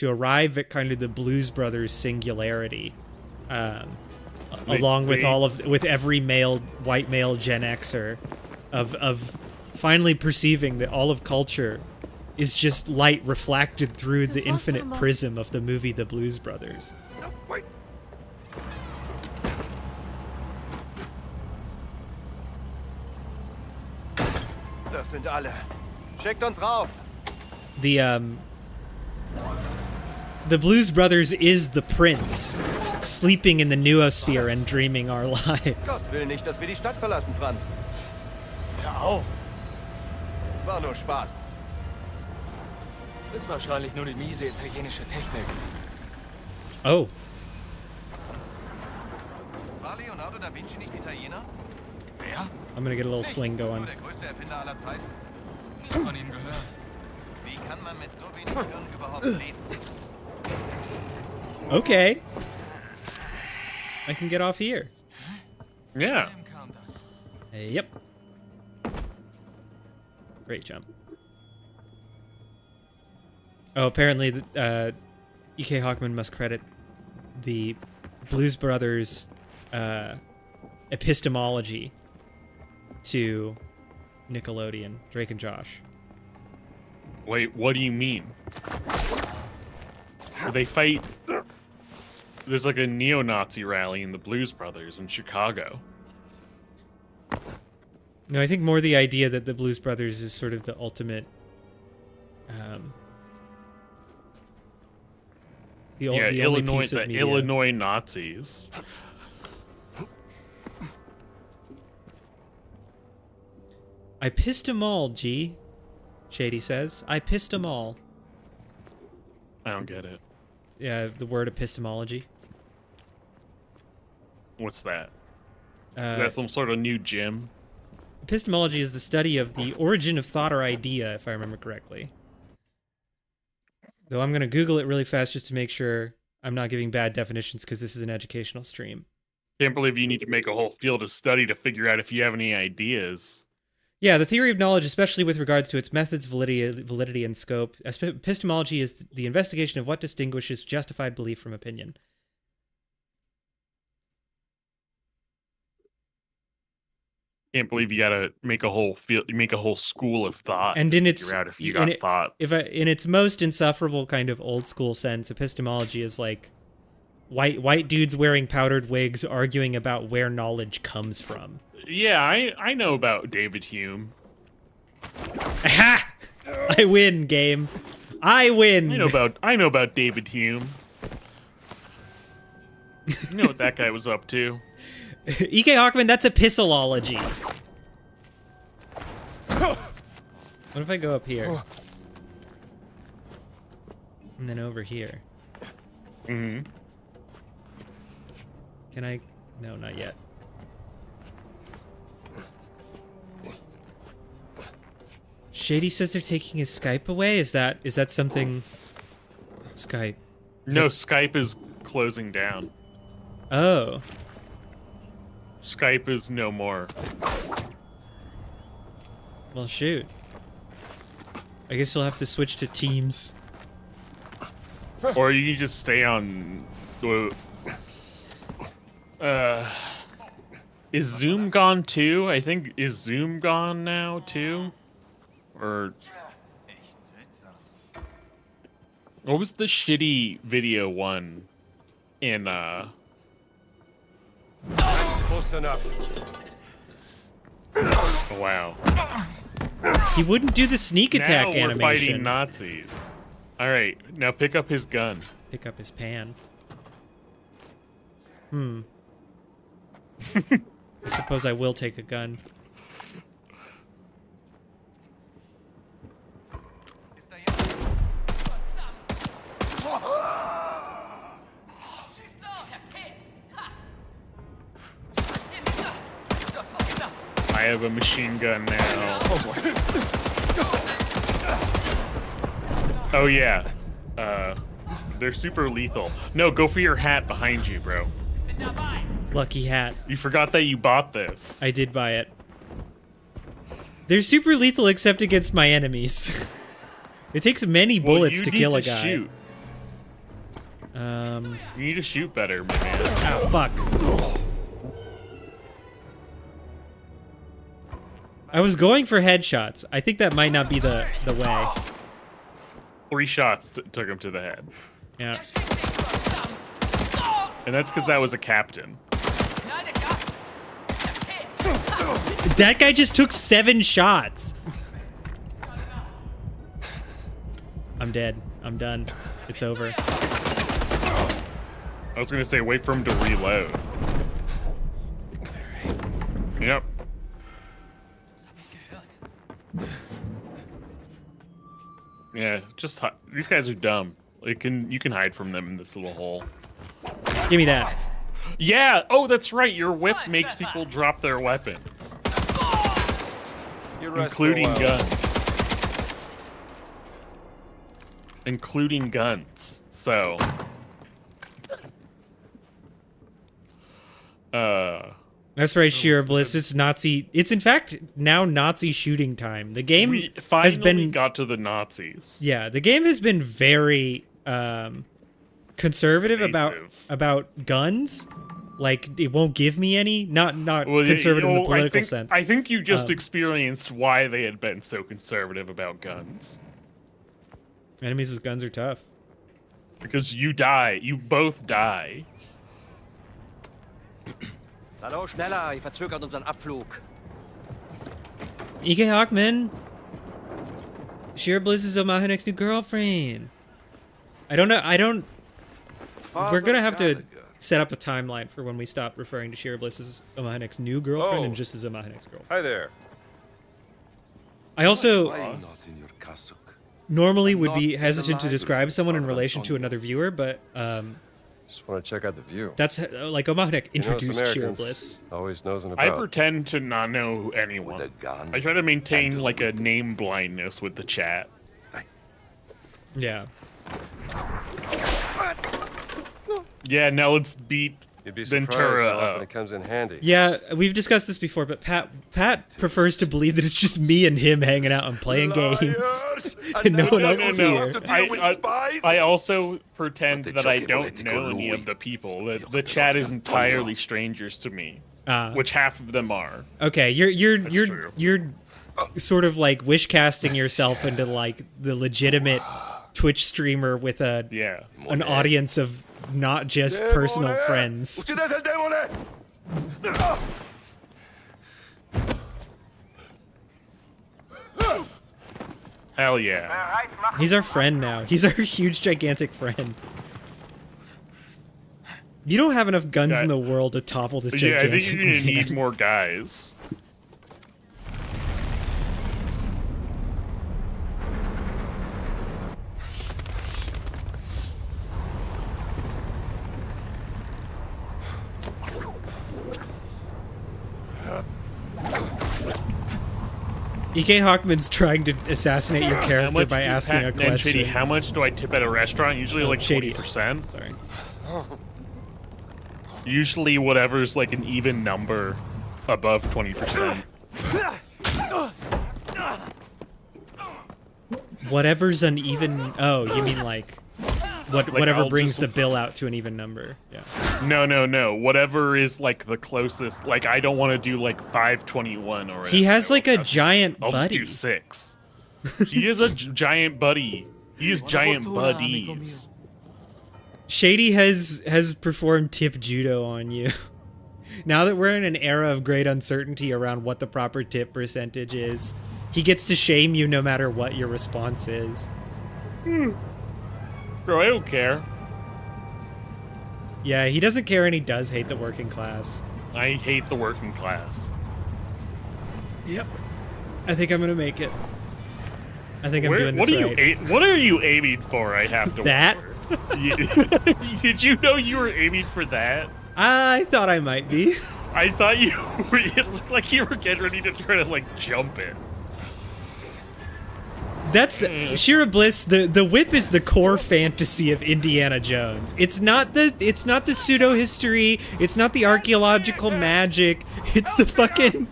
arrive at kind of the Blues Brothers singularity, along with with every white male Gen Xer, of finally perceiving that all of culture is just light reflected through the infinite prism of the movie The Blues Brothers. No, wait. Das sind alle. Schickt uns rauf. The Blues Brothers is the prince, sleeping in the noosphere and dreaming our lives. Gott will nicht, dass wir die Stadt verlassen, Franz. Hör auf. War nur Spaß. Ist wahrscheinlich nur die miese italienische Technik. Oh, War Leonardo da Vinci nicht Italiener? Wer? I'm gonna get a little swing going. Nur der größte Erfinder aller Zeiten. Nie von ihm gehört. Wie kann man mit so wenig Hirn überhaupt leben? Okay. I can get off here. Yeah. Wem kam das? Yep. Great jump. Oh, apparently, E.K. Hockman must credit the Blues Brothers epistemology to Nickelodeon, Drake and Josh. Wait, what do you mean? They fight. There's like a neo-Nazi rally in the Blues Brothers in Chicago. No, I think more the idea that the Blues Brothers is sort of the ultimate, the only Illinois, piece of the media. Illinois Nazis. I pissed 'em all, G. Shady says. I pissed 'em all. I don't get it. Yeah, the word epistemology. What's that? Uh, Is that some sort of new gym? Epistemology is the study of the origin of thought or idea, if I remember correctly. Though I'm going to Google it really fast just to make sure I'm not giving bad definitions because this is an educational stream. Can't believe you need to make a whole field of study to figure out if you have any ideas. Yeah, the theory of knowledge, especially with regards to its methods, validity, and scope. Epistemology is the investigation of what distinguishes justified belief from opinion. Can't believe you gotta make a whole school of thought. And in its figure out if you got thoughts. in its most insufferable kind of old school sense, epistemology is like white dudes wearing powdered wigs arguing about where knowledge comes from. Yeah, I know about David Hume. Aha! I win, game. I win. I know about David Hume. You know what that guy was up to. E.K. Hawkman, that's epistolology. What if I go up here? And then over here. Mm-hmm. Can I? No, not yet. Shady says they're taking his Skype away. Is that something? Skype. No, Skype is closing down. Oh. Skype is no more. Well, shoot. I guess you'll have to switch to Teams. Or you can just stay on. Is Zoom gone too? I think, is Zoom gone now too? Or what was the shitty video one in Close enough. Oh, wow. He wouldn't do the sneak attack now we're animation. fighting Nazis. All right, now pick up his gun. Pick up his pan. I suppose I will take a gun. I have a machine gun now. Oh yeah. They're super lethal. No, go for your hat behind you, bro. Lucky hat. You forgot that you bought this. I did buy it. They're super lethal except against my enemies. It takes many bullets to kill a guy. Shoot. You need to shoot better, man. Oh, fuck. I was going for headshots. I think that might not be the way. 3 shots took him to the head. Yeah. And that's because that was a captain. That guy just took 7 shots. I'm dead. I'm done. It's over. I was gonna say, wait for him to reload. Yep. Yeah, just these guys are dumb. You can hide from them in this little hole. Give me that. Yeah. Oh, that's right. Your whip makes people drop their weapons, including guns. Including guns. So. That's right, Sheer Bliss. It's Nazi. It's in fact now Nazi shooting time. The game has been got to the Nazis. Yeah, the game has been very conservative about guns. Like it won't give me any. Not conservative in the political sense. I think you just experienced why they had been so conservative about guns. Enemies with guns are tough. Because you die. You both die. Hallo, schneller, ihr verzögert unseren Abflug. E.K. Hawkman. Sheer Bliss is Omahanek's new girlfriend. I don't know. We're gonna have to set up a timeline for when we stop referring to Sheer Bliss as Omahanek's new girlfriend and just as Omahanek's girlfriend. Hi there. I also normally would be hesitant to describe someone in relation to another viewer, but Just want to check out the view. that's like Omahanek introduced Sheer Bliss. Always knows about. I pretend to not know anyone. I try to maintain like a name blindness with the chat. Yeah. Yeah, now let's beat You'd be surprised Ventura how often up. it comes in handy. Yeah, we've discussed this before, but Pat prefers to believe that it's just me and him hanging out and playing games, and no one else is here. I also pretend that I don't know any of the people. The chat is entirely strangers to me. which half of them are. Okay, you're sort of like wish casting yourself into like the legitimate Twitch streamer with an audience of not just personal friends. Uccidete il demone! Hell yeah. He's our friend now. He's our huge, gigantic friend. You don't have enough guns in the world to topple this Yeah, gigantic I think you're gonna man. need more guys. E.K. Hawkman's trying to assassinate your character by asking a question. Shady, how much do I tip at a restaurant? Usually like Shady. 20%. Sorry. Usually whatever's like an even number above 20%. Whatever's an even... Oh, you mean like... whatever I'll brings just- the bill out to an even number. Yeah. No. Whatever is like the closest. Like I don't want to do like 521 or whatever. He has like a giant I'll buddy. just do 6. He is a giant buddy. He has giant buddies. Shady has performed tip judo on you. Now that we're in an era of great uncertainty around what the proper tip percentage is, he gets to shame you no matter what your response is. Bro, I don't care. Yeah, he doesn't care and he does hate the working class. I hate the working class. Yep. I think I'm gonna make it. I think I'm doing this right. What are you aiming for? I have to That? wonder. Did you know you were aiming for that? I thought I might be. I thought you were. It looked like you were getting ready to try to like jump it. That's Shira Bliss. The whip is the core fantasy of Indiana Jones. It's not the pseudo history. It's not the archaeological magic. It's the fucking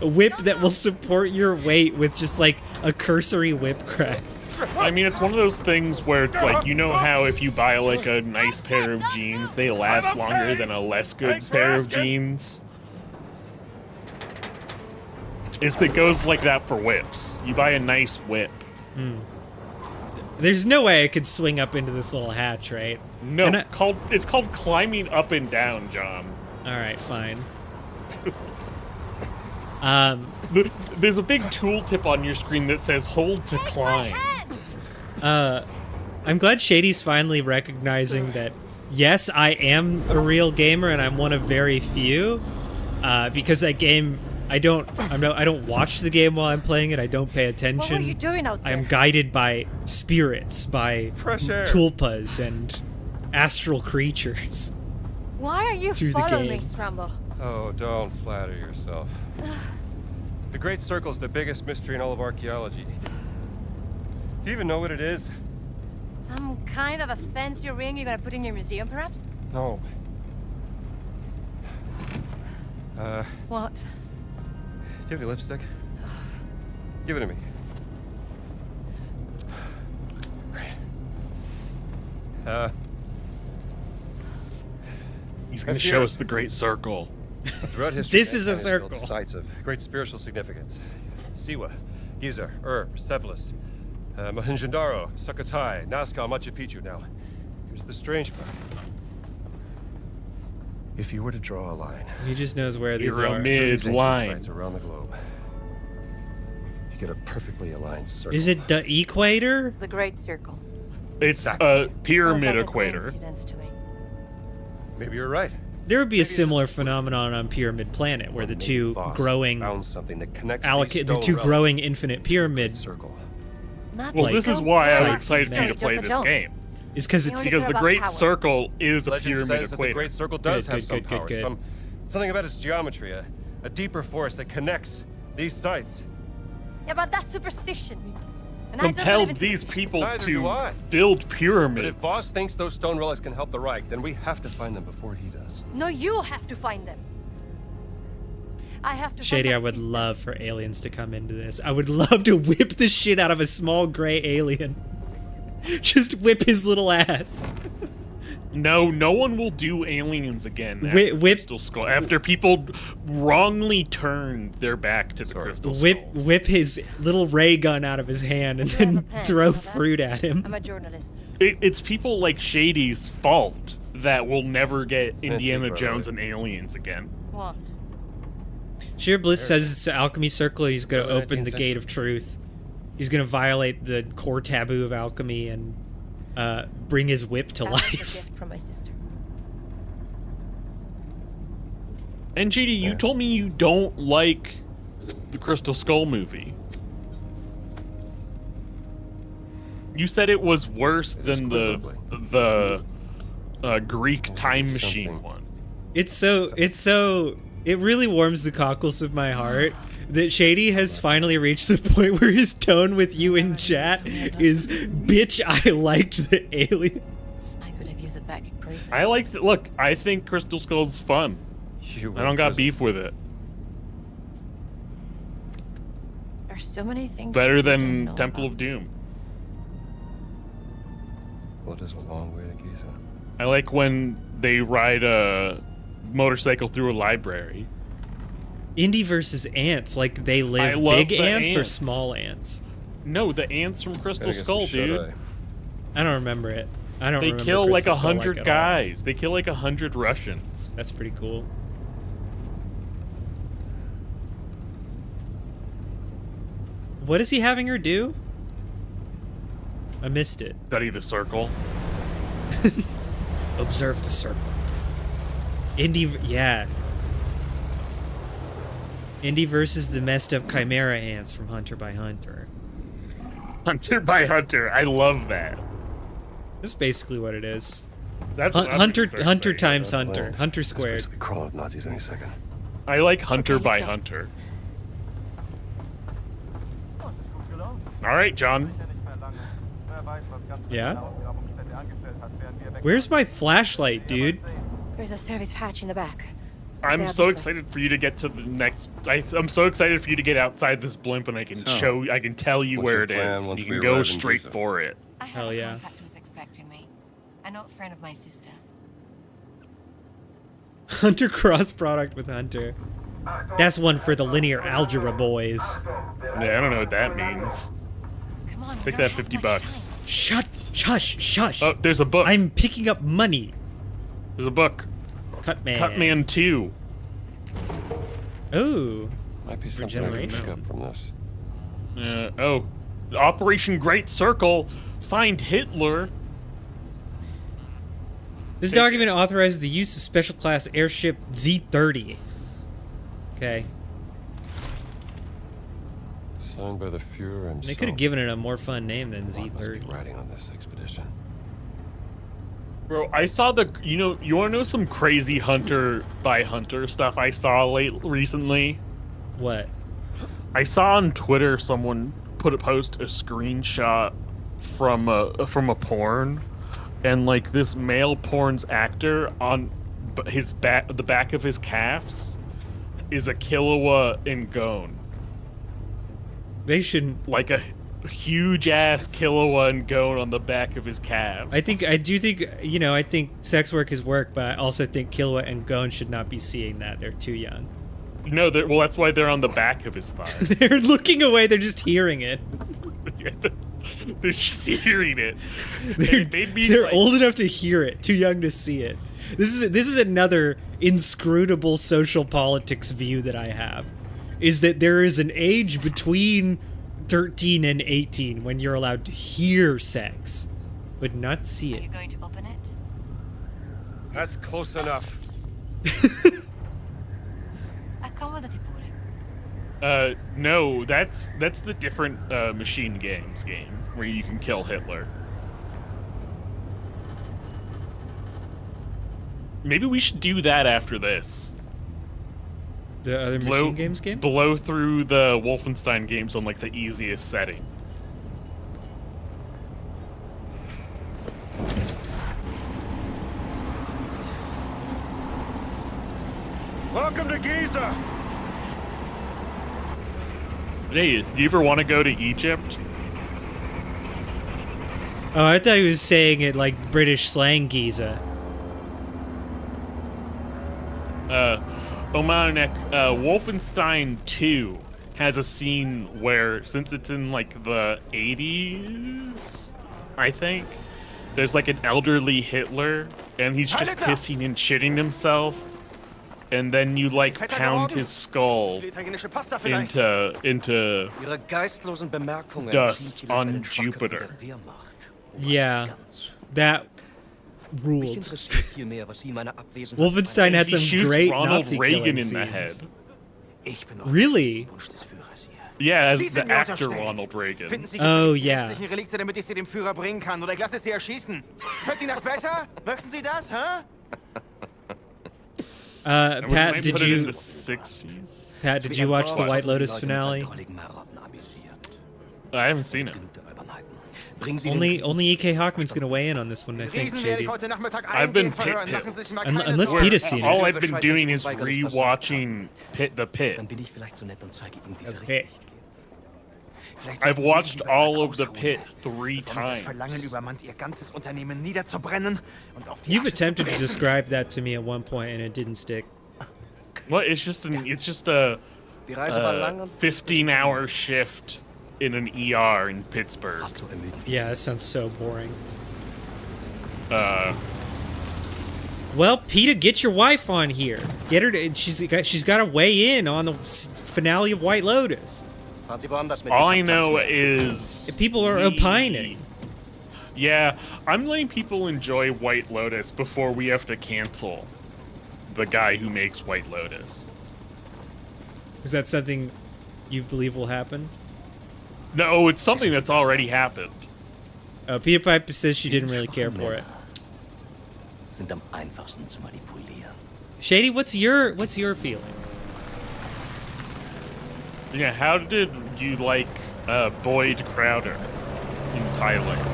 whip that will support your weight with just like a cursory whip crack. I mean, it's one of those things where it's like, you know how if you buy like a nice pair of jeans, they last longer than a less good pair of jeans? It goes like that for whips. You buy a nice whip. There's no way I could swing up into this little hatch, right? No, And it's called climbing up and down, John. All right, fine. There's a big tooltip on your screen that says hold to climb. I'm glad Shady's finally recognizing that, yes, I am a real gamer and I'm one of very few. Because that game, I don't watch the game while I'm playing it. I don't pay attention. What were you doing out there? I'm guided by spirits, by Fresh air. tulpas and astral creatures. Why are you Through the following me, game. Strambo? Oh, don't flatter yourself. The Great Circle's the biggest mystery in all of archaeology. Do you even know what it is? Some kind of a fancy ring you're gonna put in your museum, perhaps? No. What? Do you have any lipstick? Give it to me. Right. He's gonna Let's show hear it. us the Great Circle. Throughout history, This is a mankind has built circle. sites of great spiritual significance. Siwa, Giza, Persepolis, Mohenjo-daro, Sukhothai, Nazca, Machu Picchu. Now, here's the strange part. If you were to draw a line He just knows where these You're a are. through these ancient mid-line. sites around the globe, you get a perfectly aligned circle. Is it the equator? The Great Circle. It's Exactly. a Sounds pyramid like a equator. coincidence to me. Maybe you're right. There would be a similar phenomenon on Pyramid Planet, where the Maybe two Voss growing found something that connects the these two stone growing infinite pyramids circle. Not Well, Like- this is why I'm Sites excited for you to made. play Dr. this Jones. game. is because You it's only Because care the about Great power. Circle is a Legend pyramid says that the equator. Great Circle does Good, have good, some good, good, power, good. something about its geometry, a deeper force that connects these sites. Yeah, but that's superstition. And I don't believe Compelled in these superstition. people Neither do I. to build But pyramids. if Voss thinks those stone relics can help the Reich, then we have to find them before he does. No, you have to find them. I have to Shady. find I my would sister. love for aliens to come into this. I would love to whip the shit out of a small gray alien. Just whip his little ass. No one will do Aliens again after Whip- Crystal Skull. After people wrongly turned their back to the Crystal Skulls. Whip his little ray gun out of his hand and then throw fruit at him. I'm a journalist. It's people like Shady's fault that will never get Indiana by the Jones way. and Aliens again. What? Sheer Bliss says it's the alchemy circle. He's going to Early open the 19th gate of truth. He's going to violate the core taboo of alchemy and bring his whip to That was a life. gift from my sister. And JD, you told me you don't like the Crystal Skull movie. You said it was worse than the Greek time machine something. one. It really warms the cockles of my heart that Shady has finally reached the point where his tone with you in chat is, bitch, I liked the aliens. I could have used it back in prison. I like. Look, I think Crystal Skull's fun. I don't got beef with it. There's so many things. Better you don't than know Temple about. of Doom. What is a long way to Giza? I like when they ride a motorcycle through a library. Indy versus ants, like they I live love big the ants or ants. small ants? No, the ants from Crystal Gotta get some Skull, dude. shut-eye. I don't remember it. I don't They remember kill like Crystal Skull 100 at all. guys. They kill like 100 Russians. That's pretty cool. What is he having her do? I missed it. Study the circle. Observe the circle. Indy, yeah. Indy versus the messed up chimera ants from Hunter by Hunter. Hunter by Hunter. I love that. That's basically what it is. That's what I'm Hunter expecting. Hunter times That's Hunter. land. Hunter This place squared. will be crawling with Nazis any second. I like Hunter let's by go. Hunter. All right, John. Yeah? Where's my flashlight, dude? There's a service hatch in the back. I'm Yeah, so this way. excited for you to get to the next. I'm so excited for you to get outside this blimp, and I can I can tell you what's where your it plan is. once You we can go arrive in straight Giza? for it. I Hell have a yeah. contact who's expecting me. An old friend of my sister. Hunter cross product with Hunter. That's one for the linear algebra boys. Yeah, I don't know what that means. Come on, we Take don't that have 50 much bucks. time. Shush. Oh, there's a book. I'm picking up money. There's a book. Cutman. Cutman 2. Ooh. Might be something I can pick Regeneration. up from this. Oh, Operation Great Circle, signed Hitler. This document authorizes the use of special class airship Z-30. Okay. Signed by the Fuhrer himself. They could have given it a more fun name than Must be Z-30. riding on this expedition. Bro, I saw the, you want to know some crazy Hunter by Hunter stuff I saw recently? What? I saw on Twitter someone post a screenshot from a porn, and like this male porn's actor on his back, the back of his calves, is a Killua N'Gon. They shouldn't. Like a huge ass Killua N'Gon on the back of his calves. I do think, I think sex work is work, but I also think Killua and Gon should not be seeing that. They're too young. No, well, that's why they're on the back of his thigh. They're looking away, they're just hearing it. They're just hearing it. They're, And it made me, they're like- old enough to hear it, too young to see it. This is another inscrutable social politics view that I have, is that there is an age between 13 and 18 when you're allowed to hear sex, but not see Are it. you going to open it? That's close enough. Accomodati pure. No, that's the different Machine Games game where you can kill Hitler. Maybe we should do that after this. The other Machine Games game? Blow through the Wolfenstein games on like the easiest setting. Welcome to Giza. Hey, do you ever want to go to Egypt? Oh, I thought he was saying it like British slang Giza. Omanek, Wolfenstein 2 has a scene where, since it's in like the 80s, I think, there's like an elderly Hitler, and he's just pissing and shitting himself, and then you like pound his skull into Ihre geistlosen Bemerkungen dust sind on einen Schwachkopf Jupiter. der Wehrmacht. Yeah, that Mich ruled. interessiert vielmehr, was Sie in meiner Abwesenheit Wolfenstein had He some shoots great Ronald Nazi Reagan killing in scenes. the head. Ich bin Really? Wunsch des Führers hier. Yeah, as Sie the sind mir actor unterstellt. Ronald Reagan. Finden Sie Oh, gefälligst die yeah. restlichen Relikte, damit ich sie dem Führer bringen kann, oder ich lasse sie erschießen. Fällt Ihnen das besser? Möchten Sie das, hä? And we Pat, might did put it in you the 60s? Pat, did you watch the White Lotus finale? I haven't seen it. Bringen Sie den Only Riesen- only E.K. Hockman's gonna weigh in on this one, I think, Riesen werde Shady. ich heute Nachmittag I've been eingehend verhören. pit-pit. Machen Sie sich mal Un- keine unless Sorgen. Peter's seen All it. I've been doing is rewatching The Pit. Dann bin ich vielleicht so nett und zeige Ihnen, wie es Okay. richtig geht. Vielleicht I've sollten Sie watched sich über all etwas of The ausruhen, Pit 3 Damit das Verlangen times. übermannt, Ihr ganzes Unternehmen niederzubrennen und auf die You've Asche zu attempted to treten. describe that to me at one point and it didn't stick. Well, it's just a Die Reise war lang und 15-hour shift in an ER in Pittsburgh. fast so ermüdend. Yeah, that sounds so boring. Uh, Well, Peter, get your wife on here. Get her to, she's got to weigh in on the finale of White Lotus. Fahren Sie woanders mit. all Ich I hab Platz know mehr. is People are we- opining. Yeah, I'm letting people enjoy White Lotus before we have to cancel the guy who makes White Lotus. Is that something you believe will happen? No, it's something that's already happened. Peter Piper says she didn't really care for it. Sind am einfachsten zu manipulieren. Shady, what's your feeling? Yeah, how did you like Boyd Crowder in Thailand?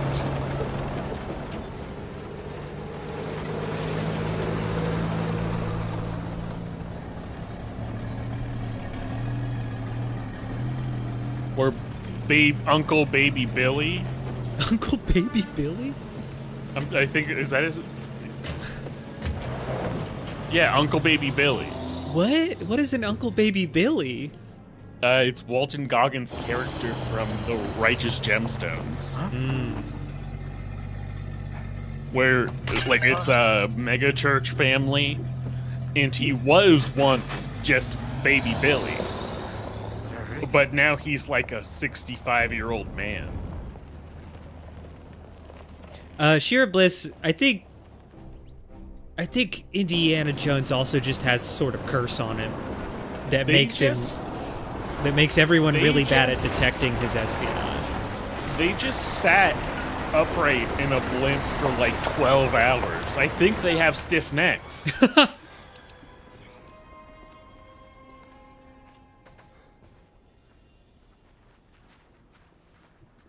Or Uncle Baby Billy? Uncle Baby Billy? I think, is that his? Yeah, Uncle Baby Billy. What? What is an Uncle Baby Billy? It's Walton Goggins' character from The Righteous Gemstones. Where, like, it's a mega church family, and he was once just Baby Billy. But now he's like a 65-year-old man. Shira Bliss, I think Indiana Jones also just has a sort of curse on him that makes everyone they really bad at just- detecting his espionage. They just sat upright in a blimp for like 12 hours. I think they have stiff necks.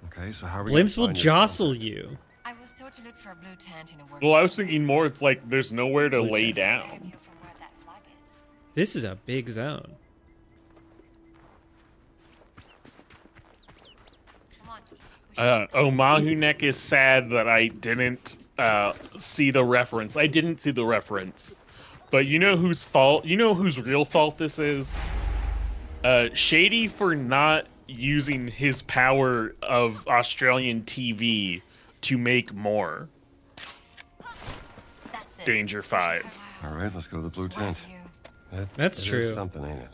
Okay, so how are we Blimps gonna will find your jostle you. I was told to look for a blue tent in a work. Well, I was thinking more, it's like there's nowhere to lay Here down. from where that flag is. This is a big zone. Come on. Omahunek is sad that I didn't see the reference. I didn't see the reference. But you know whose fault? You know whose real fault this is? Shady for not using his power of Australian TV to make more. That's it. Danger 5. All right, let's go to the blue tent. You. That's That is true. something, ain't it?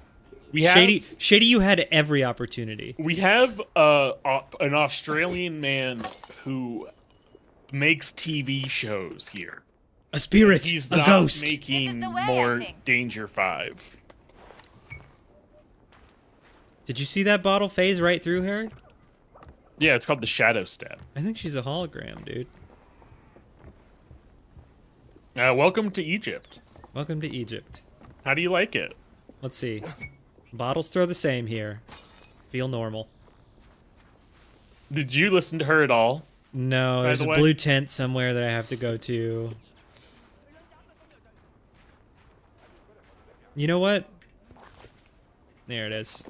We have Shady, you had every opportunity. we have an Australian man who makes TV shows here. A spirit, He's a not ghost. making This is the way, I more think. Danger 5. Did you see that bottle phase right through her? Yeah, it's called the Shadow Step. I think she's a hologram, dude. Welcome to Egypt. Welcome to Egypt. How do you like it? Let's see. Bottles throw the same here. Feel normal. Did you listen to her at all? No, By there's the a way- blue tent somewhere that I have to go to. You know what? There it is.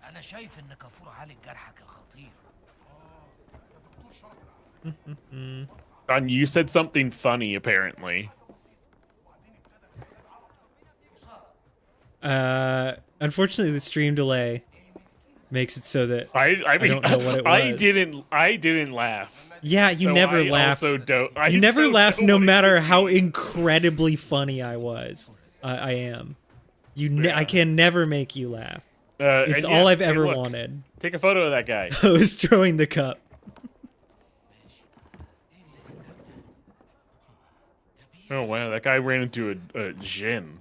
أنا شايف إن كافور عالج جرحك الخطير. Don, you said something funny, apparently. Unfortunately, the stream delay makes it so that I mean, don't know what it was. I didn't laugh. Yeah, you So never I laugh. also don't. I You never don't laugh, know no what it matter would how be. incredibly funny I was. I am. I can never make you laugh. It's And all yeah, I've hey, ever look, wanted. Take a photo of that guy. I was throwing the cup. Oh wow, that guy ran into a gin.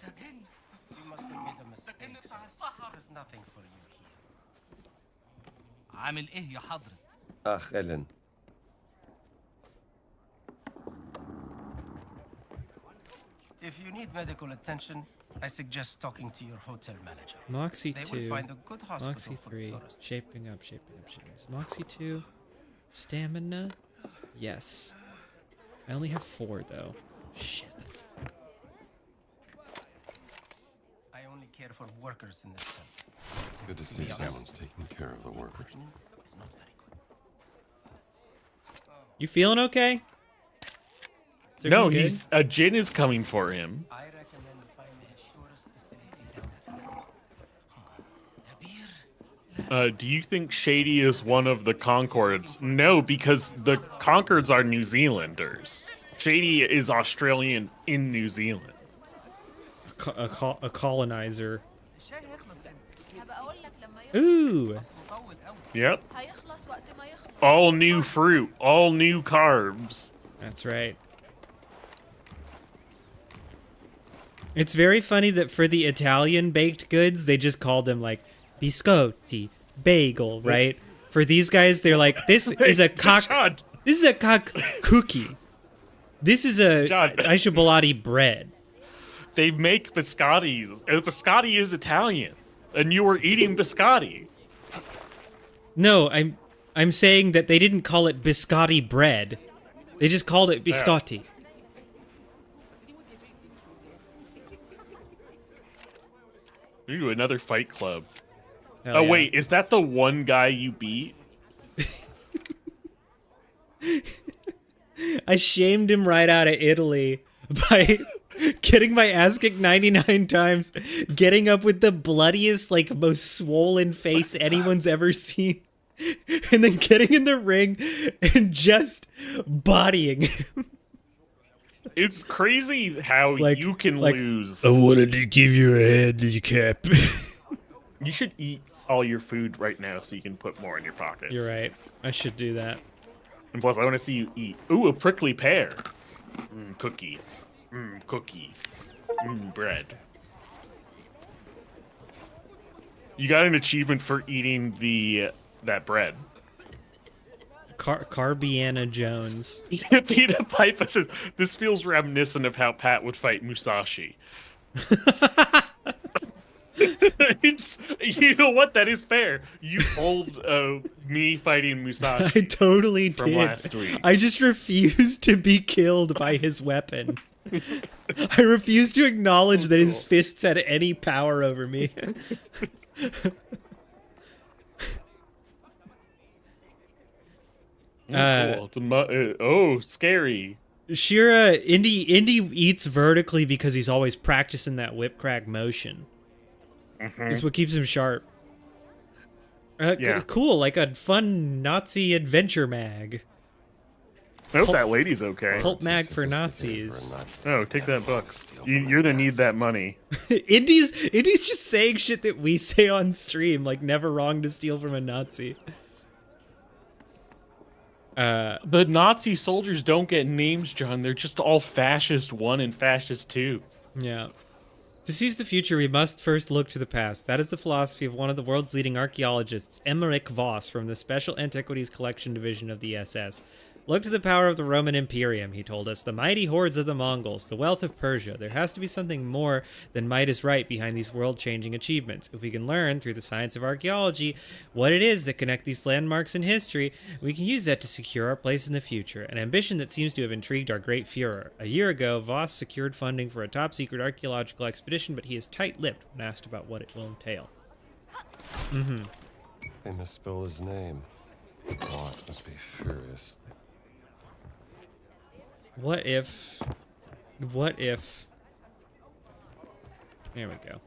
عامل ايه يا حضرة؟ أهلاً. If you need medical attention, I suggest talking to your hotel manager. Moxie They 2. will find a good hospital Moxie for 3. tourists. Shaping up. Moxie 2. Stamina. Yes. I only have 4 though. Shit. I only care for workers in this center. Good to see someone's taking care of the workers. It's not very good. You feeling okay? Is No, everything good? a gin is coming for him. I recommend finding a tourist facility downtown. Do you think Shady is one of the Concords? No, because the Concords are New Zealanders. Shady is Australian in New Zealand. A colonizer. هبقى اقول لك لما Ooh. Yep. هيخلص وقت ما يخلص. All new fruit, all new carbs. That's right. It's very funny that for the Italian baked goods, they just called them like biscotti, bagel, right? For these guys, they're like, this is a cock. This is a cock cookie. This is a Aishabalati bread. They make biscottis. Biscotti is Italian, and you were eating biscotti. No, I'm saying that they didn't call it biscotti bread. They just called it biscotti. Ooh, another Fight Club. Hell Oh yeah. wait, is that the one guy you beat? I shamed him right out of Italy by getting my ass kicked 99 times, getting up with the bloodiest, like, most swollen face anyone's ever seen, and then getting in the ring and just bodying him. It's crazy how you can lose. I wanted to give you a handicap. You should eat all your food right now so you can put more in your pockets. You're right. I should do that. And plus, I want to see you eat. Ooh, a prickly pear. Cookie. Cookie. Bread. You got an achievement for eating that bread. Carbiana Jones. Peter Piper says, this feels reminiscent of how Pat would fight Musashi. You know what? That is fair. You told me fighting Musashi. I totally from did. last week. I just refused to be killed by his weapon. I refused to acknowledge that his fists had any power over me. Cool. It's scary. Shira, Indy eats vertically because he's always practicing that whip crack motion. It's what keeps him sharp. Yeah. Cool, like a fun Nazi adventure mag. I hope that lady's okay. Pulp mag for Nazis. Oh, take that bucks. You're gonna need that money. Indy's just saying shit that we say on stream, like never wrong to steal from a Nazi. The Nazi soldiers don't get names, John. They're just all Fascist 1 and Fascist 2. Yeah. To seize the future, we must first look to the past. That is the philosophy of one of the world's leading archaeologists, Emmerich Voss, from the Special Antiquities Collection Division of the SS. Look to the power of the Roman Imperium, he told us, the mighty hordes of the Mongols, the wealth of Persia. There has to be something more than might is right behind these world-changing achievements. If we can learn, through the science of archaeology, what it is that connect these landmarks in history, we can use that to secure our place in the future, an ambition that seems to have intrigued our great Führer. A year ago, Voss secured funding for a top-secret archaeological expedition, but he is tight-lipped when asked about what it will entail. They misspell his name. Boss must be furious. What if... There we go.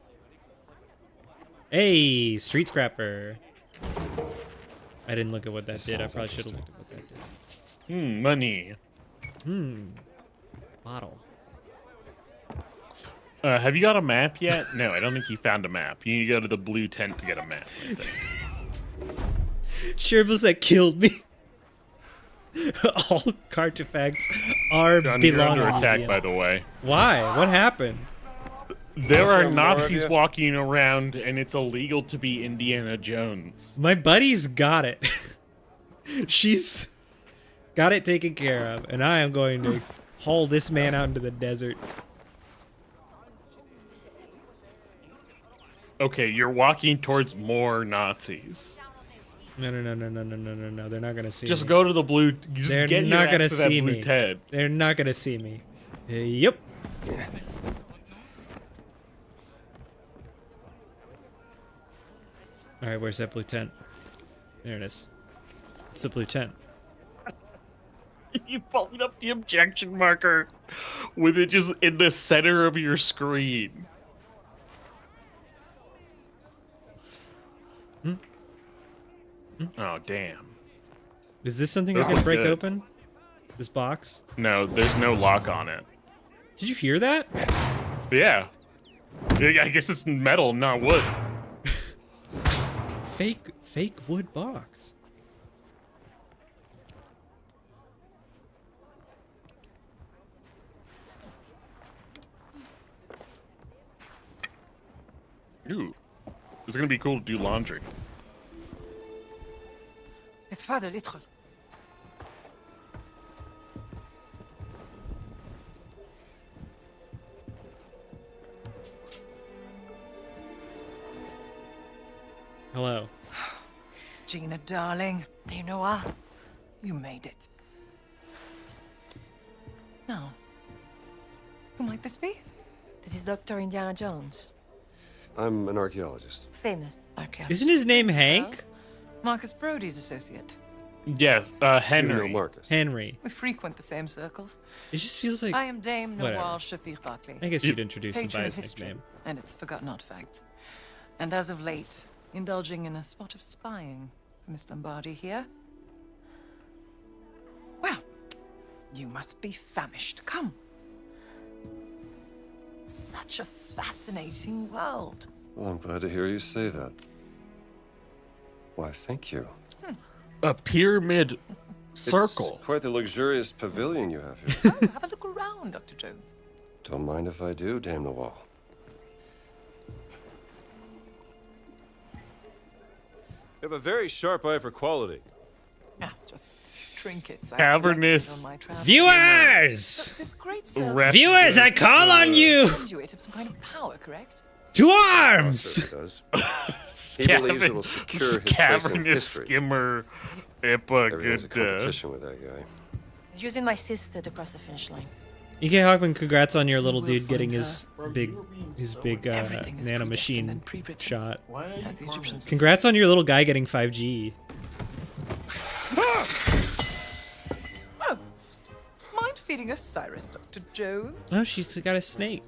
Hey, Street Scrapper. I didn't look at what that did. I probably should have looked at what that did. Money. Bottle. Have you got a map yet? No, I don't think you found a map. You need to go to the blue tent to get a map. I think. Sherbals that killed me. All cartefacts are John, you're belong under to attack, museum. by the way. Why? What happened? There are More of Nazis you? walking around, and it's illegal to be Indiana Jones. My buddy's got it. She's got it taken care of, and I am going to haul this man out into the desert. Okay, you're walking towards more Nazis. No. They're not gonna see me. Just go to the blue. Just They're get not your gonna ass to that see blue me. tent. They're not gonna see me. Yep. All right, where's that blue tent? There it is. It's the blue tent. You followed up the objection marker with it just in the center of your screen. Oh, damn. Is this something Those I can look break good. open? This box? No, there's no lock on it. Did you hear that? Yeah. I guess it's metal, not wood. Fake wood box. Ooh. It's gonna be cool to do laundry. اتفضل ادخل. Hello. Gina, darling. Do you know what? You made it. Now, who might this be? This is Dr. Indiana Jones. I'm an archaeologist. Famous archaeologist. Isn't his name Hank? Marcus Brody's associate. Yes, Henry. Marcus. Henry. We frequent the same circles. It just feels like. I am Dame whatever. Nawal Shafiq Barkley. I guess you'd introduce him patron by of his history, nickname. and its forgotten artifacts. And as of late, indulging in a spot of spying for Miss Lombardi here. Well, you must be famished. Come. Such a fascinating world. Well, I'm glad to hear you say that. Why, thank you. A pyramid circle. It's quite the luxurious pavilion you have here. Oh, have a look around, Dr. Jones. Don't mind if I do, Dame Nawal. You have a very sharp eye for quality. Ah, just trinkets. I Cavernous collected on my travels. Viewers! Look, this great circle. Viewers, I call on you! Conduit of some kind of power, correct? To arms! He believes it will secure his place in Cavernous history. skimmer. Everyone's a competition with that guy. He's using my sister to cross the finish line. EK Hawkman, congrats on your little will dude getting find his big Everything is nano predestined machine and pre-written. shot. As the Egyptians. Congrats on your little guy getting 5G. Oh, mind feeding Osiris, Dr. Jones? Oh, she's got a snake.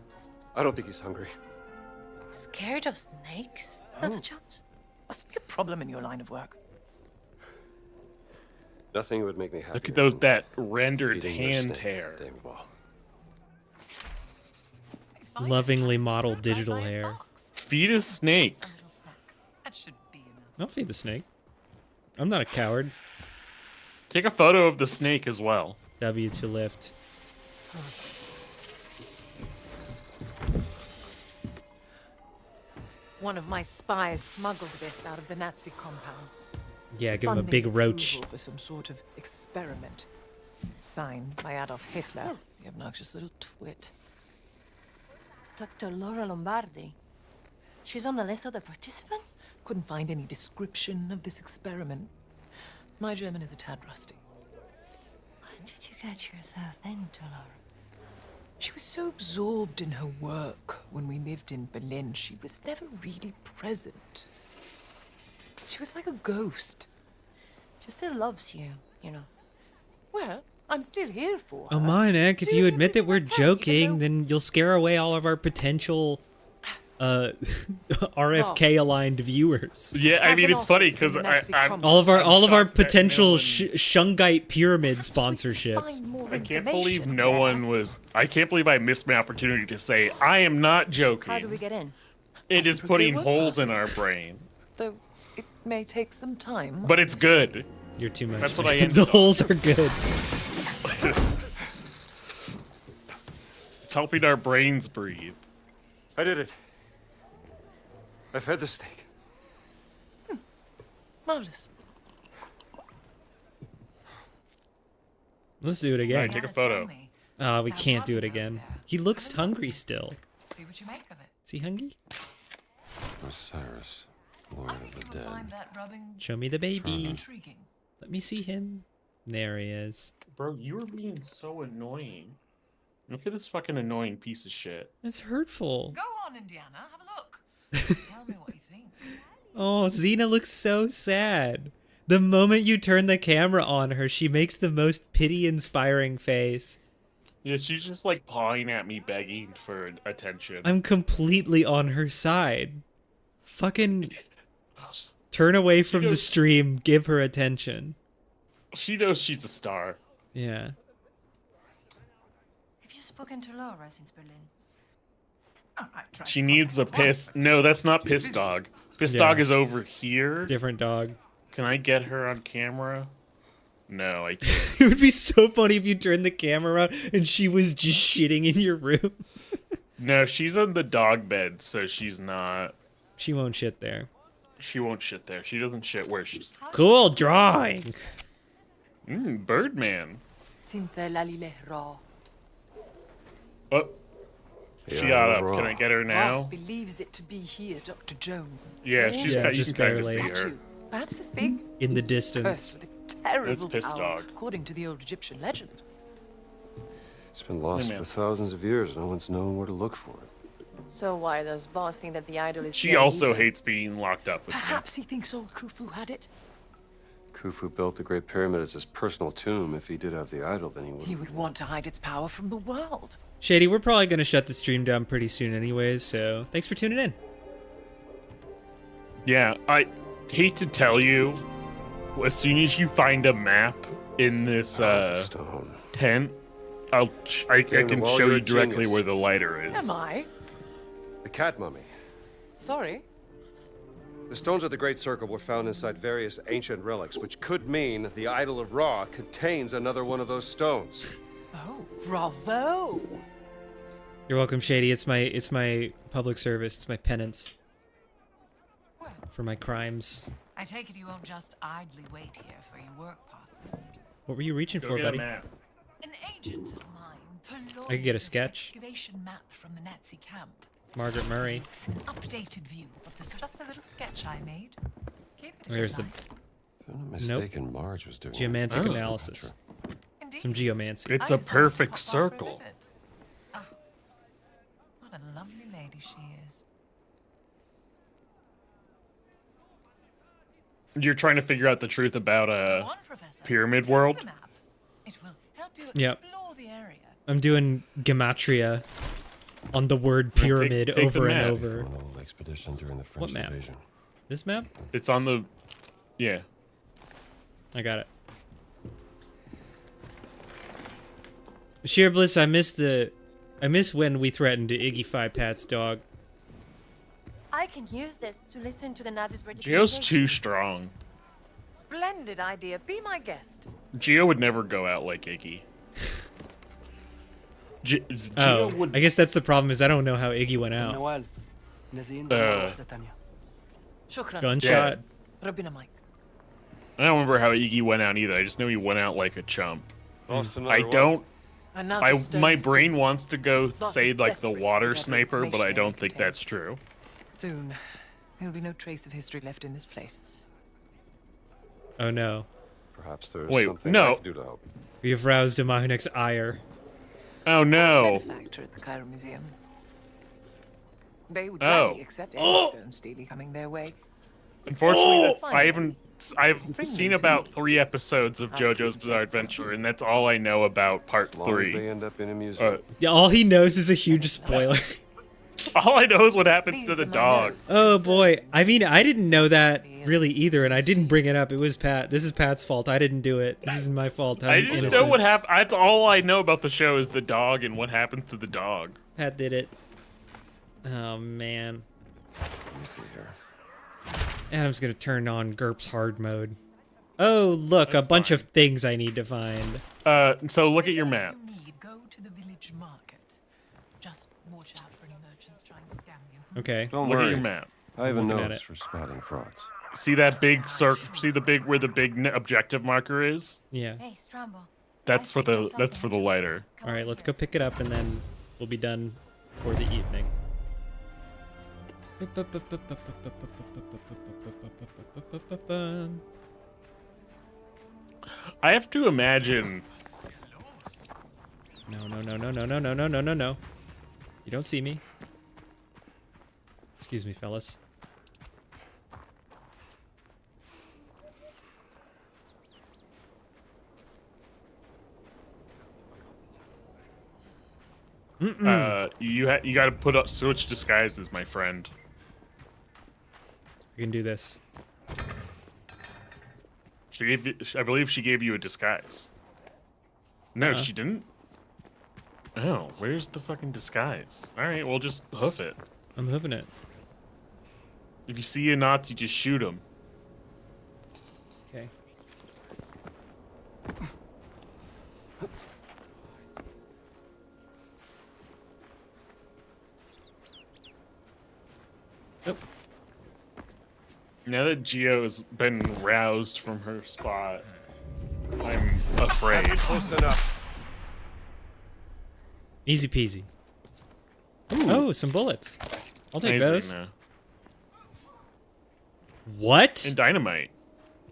I don't think he's hungry. Scared of snakes? Dr. Jones? Must be a problem in your line of work. Nothing would make me happy. Look at those that rendered Feeding your hand snake, hair. Dame Nawal. Lovingly modeled digital hair. Feed a snake. That should be enough. I'll feed the snake. I'm not a coward. Take a photo of the snake as well. W to lift. One of my spies smuggled this out of the Nazi compound. Yeah, give him a Funding big roach. approval for some sort of experiment. Signed by Adolf Hitler, the obnoxious little twit. Dr. Laura Lombardi. She's on the list of the participants? Couldn't find any description of this experiment. My German is a tad rusty. What did you get yourself into, Laura? She was so absorbed in her work when we lived in Berlin, she was never really present. She was like a ghost. She still loves you, you know. Well, I'm still here for Oh her. my, Nick, if you admit that we're joking, then you'll scare away all of our potential RFK aligned viewers. Yeah, I mean it's funny because I'm all of our shocked that potential no one- Shungite pyramid sponsorships. I can't believe no one was. I can't believe I missed my opportunity to say I am not joking. How do we get in? It is Appropriate putting work holes in process. our brain, Though it may take some time. but it's good. You're too much. That's what I ended The on. holes are good. It's helping our brains breathe. I did it. I've had the steak. Marvelous. Let's do it again. Alright, take a photo. We can't do it again. He looks hungry still. See what you make of it. Is he hungry? Osiris, Lord of the Dead. Find that rubbing Show me the baby. intriguing. Let me see him. There he is. Bro, you were being so annoying. Look at this fucking annoying piece of shit. That's hurtful. Go on, Indiana. Have a look. Tell me what you think. Oh, Xena looks so sad. The moment you turn the camera on her, she makes the most pity-inspiring face. Yeah, she's just like pawing at me, begging for attention. I'm completely on her side. Fucking turn away from the stream, give her attention. She knows she's a star. Yeah. Have you spoken to Laura since Berlin? She needs a piss. No, that's not Piss Dog. Piss Yeah. Dog is over here. Different dog. Can I get her on camera? No, I can't. It would be so funny if you turned the camera around and she was just shitting in your room. No, she's on the dog bed, so she's not. She won't shit there. She won't shit there. She doesn't shit where she's. Cool drawing. Birdman. Simthelalile raw. Oh. She got up. Can I get her now? Voss believes it to be here, Dr. Jones. Yeah, she's Yeah, got, you just can kind of barely. see her. Statue. Perhaps this big? In the Cursed distance. with a terrible That's Piss power, Dog. according to the old Egyptian legend. It's been lost man. for thousands of years. No one's known where to look for it. So why does Boss think that the idol is She there also either? hates being locked up with me. Perhaps he thinks old Khufu had it. Khufu built the Great Pyramid as his personal tomb. If he did have the idol, then he would. He would want to hide its power from the world. Shady, we're probably going to shut the stream down pretty soon anyways, so thanks for tuning in. Yeah, I hate to tell you, as soon as you find a map in this Stone. tent, I Damn, can well, show you're you a directly genius. where the lighter is. Am I? The cat mummy. Sorry. The stones of the Great Circle were found inside various ancient relics, which could mean the Idol of Ra contains another one of those stones. Oh, bravo! You're welcome, Shady. It's my public service. It's my penance for my crimes. I take it you won't just idly wait here for your work passes. What were you reaching Go for, get a buddy? map. An agent of mine I could get a purloined sketch. this excavation map from the Nazi camp. Margaret Murray. An updated view of the just a little sketch I made. Keep it if There's you the like. If I'm not mistaken, Marge was doing geomantic it. analysis. Indeed. Some geomancy. It's I a decided to perfect pop by for a circle. visit. Ah, what a lovely lady she is. You're trying to figure out the truth about Go on, Professor. Pyramid Take World? the map. It will help you Yep. explore the area. I'm doing gematria on the word pyramid take the over and map. over. An old expedition during the French What map? invasion. This map? It's on the. Yeah. I got it. Sheer Bliss, I miss when we threatened to Iggy Pat's dog. I can use this to listen to the Nazis' Geo's too strong. Splendid idea. Be my guest. Geo would never go out like Iggy. Geo Oh, would. I guess that's the problem is I don't know how Iggy went out. Shukran. Gunshot. Rabina Mike. I don't remember how Iggy went out either. I just know he went out like a chump. Lost I another one. don't. Another stone My stick. brain wants to go Boss say is like the desperate water for whatever sniper, but I information don't it think contains. that's true. Soon, there will be no trace of history left in this place. Oh no. Perhaps there's Wait, something no. I can do to help. We have roused Amahunek's ire. Oh no. Benefactor at the Cairo Museum. They would Oh. gladly accept any stone stealing coming their way. Unfortunately, Oh! that's, I've seen about 3 episodes of JoJo's Bizarre Adventure, and that's all I know about part As long as they 3. end up in a museum. Yeah, all he knows is a huge spoiler. All I know is what happens to the dog. Oh boy. I mean, I didn't know that really either, and I didn't bring it up. It was Pat. This is Pat's fault. I didn't do it. This is my fault. I'm I didn't innocent. know what happened. That's all I know about the show is the dog and what happens to the dog. Pat did it. Oh man. Adam's gonna turn on GURPS hard mode. Oh look, a bunch of things I need to find. So look at your map. Go to the village market. Just watch out for any merchants trying to scam you. Okay. Don't Look worry. at your map. I have a Looking at nose it. for spotting frauds. See that big circle? See the big where the big objective marker is? Yeah. Hey, Strambo. That's for the lighter. All right, let's go pick it up, and then we'll be done for the evening. I have to imagine. No, no, no, no, no, no, no, no, no, no, no. You don't see me. Excuse me, fellas. You got to put up switch disguises, my friend. We can do this. I believe she gave you a disguise. No, Uh-huh. she didn't. Oh, where's the fucking disguise? All right, well just hoof it. I'm hoofing it. If you see a Nazi, just shoot him. Okay. Nope. Now that Gio's been roused from her spot, I'm afraid. Close enough. Easy peasy. Oh, some bullets. I'll take Amazing, those. What? And dynamite.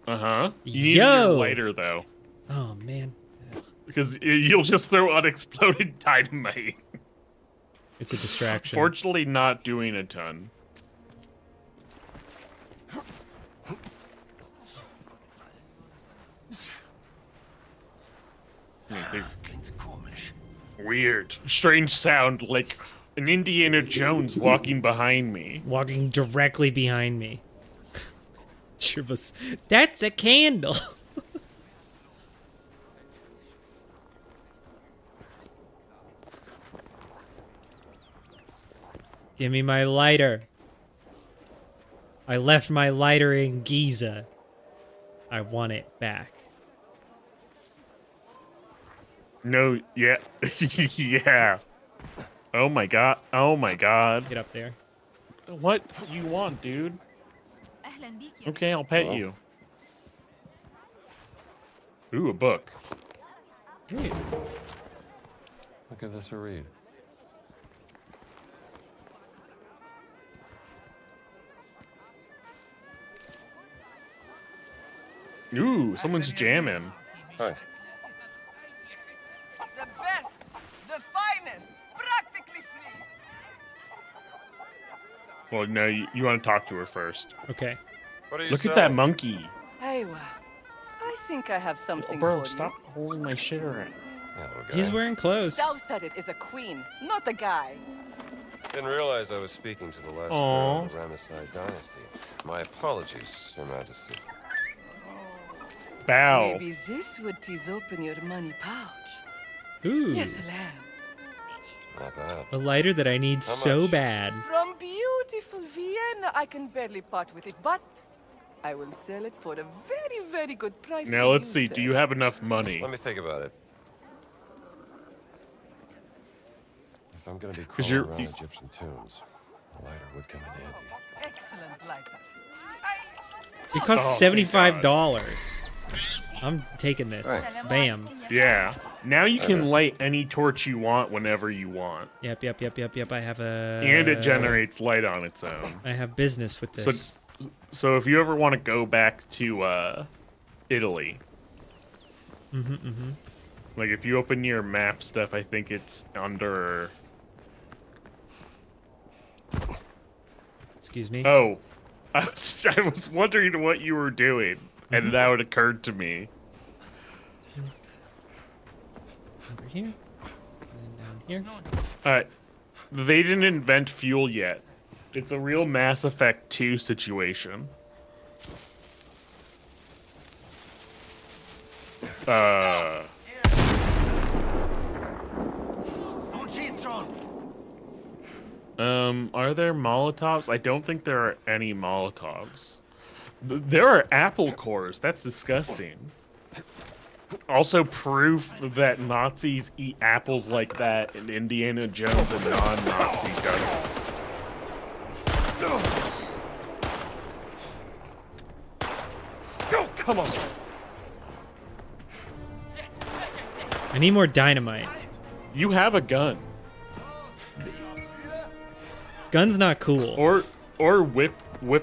Uh-huh. You need Yo! your lighter, though. Oh, man. Because you'll just throw unexploded dynamite. It's a distraction. Fortunately, not doing a ton. Weird. Strange sound, like an Indiana Jones walking behind me. Walking directly behind me. Shivas. That's a candle. Give me my lighter. I left my lighter in Giza. I want it back. No, yeah. Yeah. Oh my god. Oh my god. Get up there. What you want, dude? Okay, I'll pet you. Ooh, a book. Look at this to read. Ooh, someone's jamming. Hi. The best, the finest, practically free. Well, no, you want to talk to her first. Okay. What are you Look at that monkey. Aywa, I think I have something Bro, for stop holding my shit around. He's wearing clothes. you. Dowsarit is a queen, not a guy. Didn't realize I was speaking to the last Aw. pharaoh of the Ramesside dynasty. My apologies, Your Majesty. Bow. Maybe this would tease open your money pouch. Ooh. Yes, lamb. Not bad. A lighter that I need so bad. From beautiful Vienna, I can barely part with it, but I will sell it for a very, very good price. Now to let's you, see. sir. Do you have enough money? Let me think about it. If I'm gonna be 'Cause crawling you're- around Egyptian tombs, a lighter would come in handy. Excellent lighter. It costs $75. I'm taking this. Thanks. Bam. Yeah. Now you can Okay. light any torch you want whenever you want. Yep, yep, yep, yep, yep. I have a... And it generates light on its own. I have business with this. So if you ever want to go back to Italy, like if you open your map stuff, I think it's under. Excuse me. Oh, I was wondering what you were doing, and now it occurred to me. Over here. And then down here. All right, They didn't invent fuel yet. It's a real Mass Effect 2 situation. Are there Molotovs? I don't think there are any Molotovs. There are apple cores. That's disgusting. Also proof that Nazis eat apples like that and Indiana Jones, a non-Nazi, doesn't. Go, come on. I need more dynamite. You have a gun. Gun's not cool. Or whip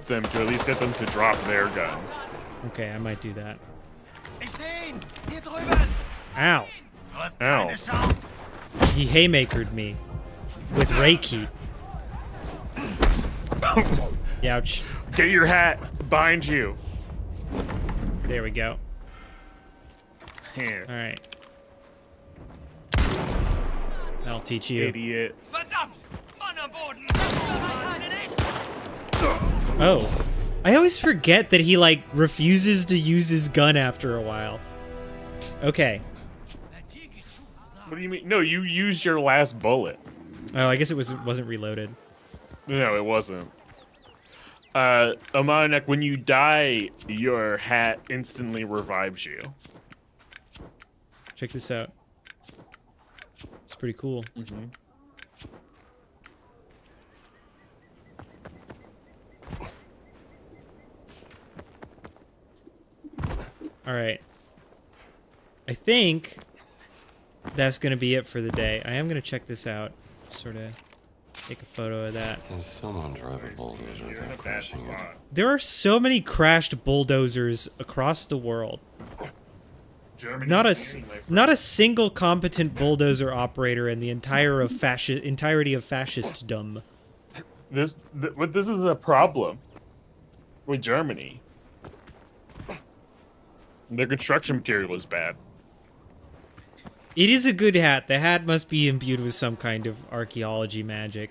them to at least get them to drop their gun. Okay, I might do that. Ich seh ihn! Hier drüben! Ow. Du hast Ow. keine Chance! He haymakered me with Reiki. Ouch. Get your hat behind you. There we go. Here. All right. That'll teach you. Idiot. Verdammt! Mann am Boden! Oh. I always forget that he, like, refuses to use his gun after a while. Okay. What do you mean? No, you used your last bullet. Oh, I guess it wasn't reloaded. No, it wasn't. Amanek, when you die, your hat instantly revives you. Check this out. It's pretty cool. Mm-hmm. All right. I think that's going to be it for the day. I am going to check this out. Sort of take a photo of that. Can someone drive a bulldozer without crashing it? There are so many crashed bulldozers across the world. Not a single competent bulldozer operator in the entirety of fascistdom. This is a problem with Germany. Their construction material is bad. It is a good hat. The hat must be imbued with some kind of archaeology magic.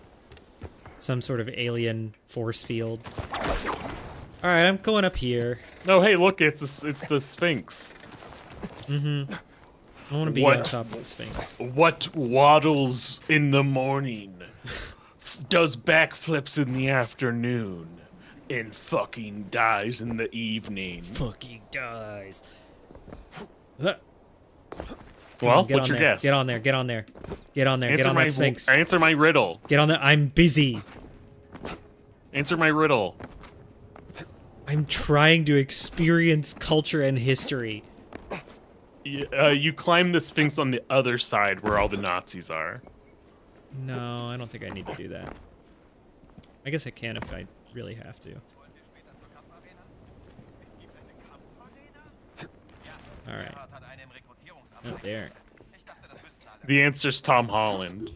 Some sort of alien force field. Alright, I'm going up here. No, hey, look, it's the Sphinx. Mm-hmm. I want to be on top of the Sphinx. What waddles in the morning, does backflips in the afternoon, and fucking dies in the evening. Fucking dies. Well, Get what's on your there. guess? Get on there, get on there. Get on there, Answer get on my, that Sphinx. Answer my riddle. Get on there, I'm busy. Answer my riddle. I'm trying to experience culture and history. You climb the Sphinx on the other side where all the Nazis are. No, I don't think I need to do that. I guess I can if I really have to. Alright. Oh, there. The answer's Tom Holland.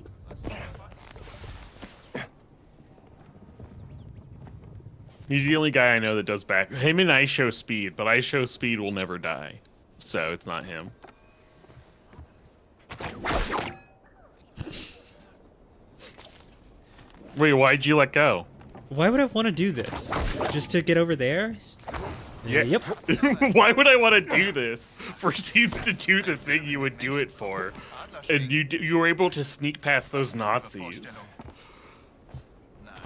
He's the only guy I know that does back. Him and I Show Speed, but I Show Speed will never die. So it's not him. Wait, why'd you let go? Why would I want to do this? Just to get over there? Yeah. Yep. Why would I want to do this? Proceeds to do the thing you would do it for, and you were able to sneak past those Nazis.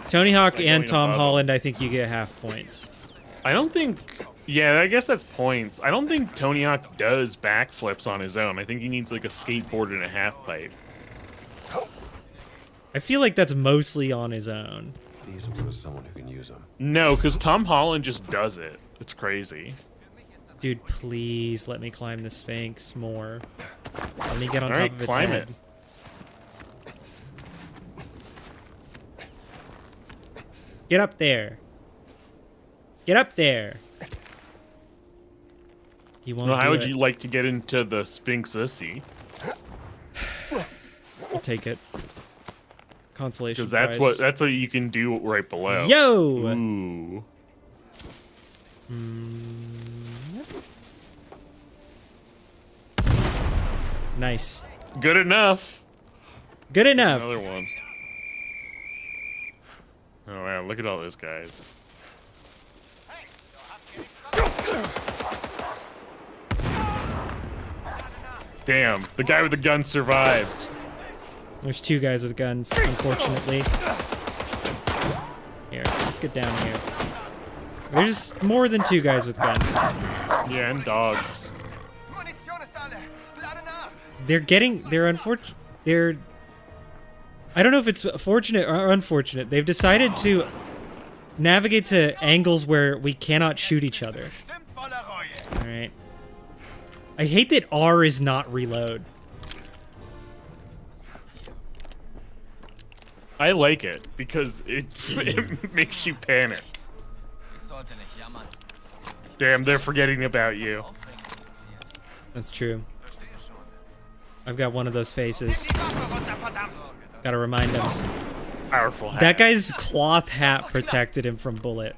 Tony Hawk Like and going Tom above Holland, I think you get half points. I don't think. Yeah, I guess that's points. I don't think Tony Hawk does backflips on his own. I think he needs like a skateboard and a half pipe. I feel like that's mostly on his own. These will go to someone who can use them. No, because Tom Holland just does it. It's crazy. Dude, please let me climb the Sphinx more. Let me get on top Alright, of its climb head. it. Get up there. Get up there. You won't Well, how do would it. you like to get into the Sphinx Ussy? I'll take it. Consolation Because prize. that's what you can do right below. Yo! Ooh. Nice. Good enough. Good enough. Another one. Oh wow, look at all those guys. Damn, the guy with the gun survived. There's 2 guys with guns, unfortunately. Here, let's get down here. There's more than 2 guys with guns. Yeah, and dogs. They're I don't know if it's fortunate or unfortunate. They've decided to navigate to angles where we cannot shoot each other. Alright. I hate that R is not reload. I like it because it makes you panic. Damn, they're forgetting about you. That's true. I've got one of those faces. Gotta remind him. Powerful hat. That guy's cloth hat protected him from bullet.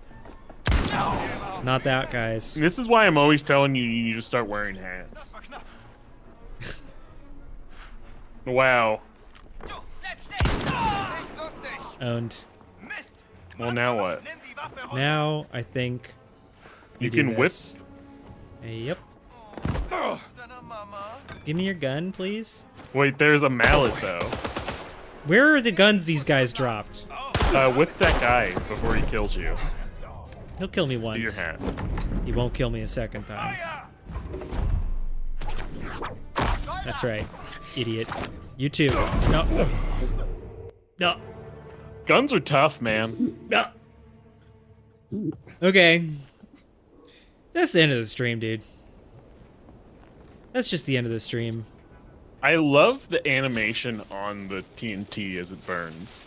Not that guy's. This is why I'm always telling you you need to start wearing hats. Wow. Owned. Well, now what? Now, I think... You can whip? Yep. Give me your gun, please. Wait, there's a mallet, though. Where are the guns these guys dropped? Whip that guy before he kills you. He'll kill me once. Do your hat. He won't kill me a second time. That's right, idiot. You too. No. No. Guns are tough, man. No. Okay. That's the end of the stream, dude. That's just the end of the stream. I love the animation on the TNT as it burns.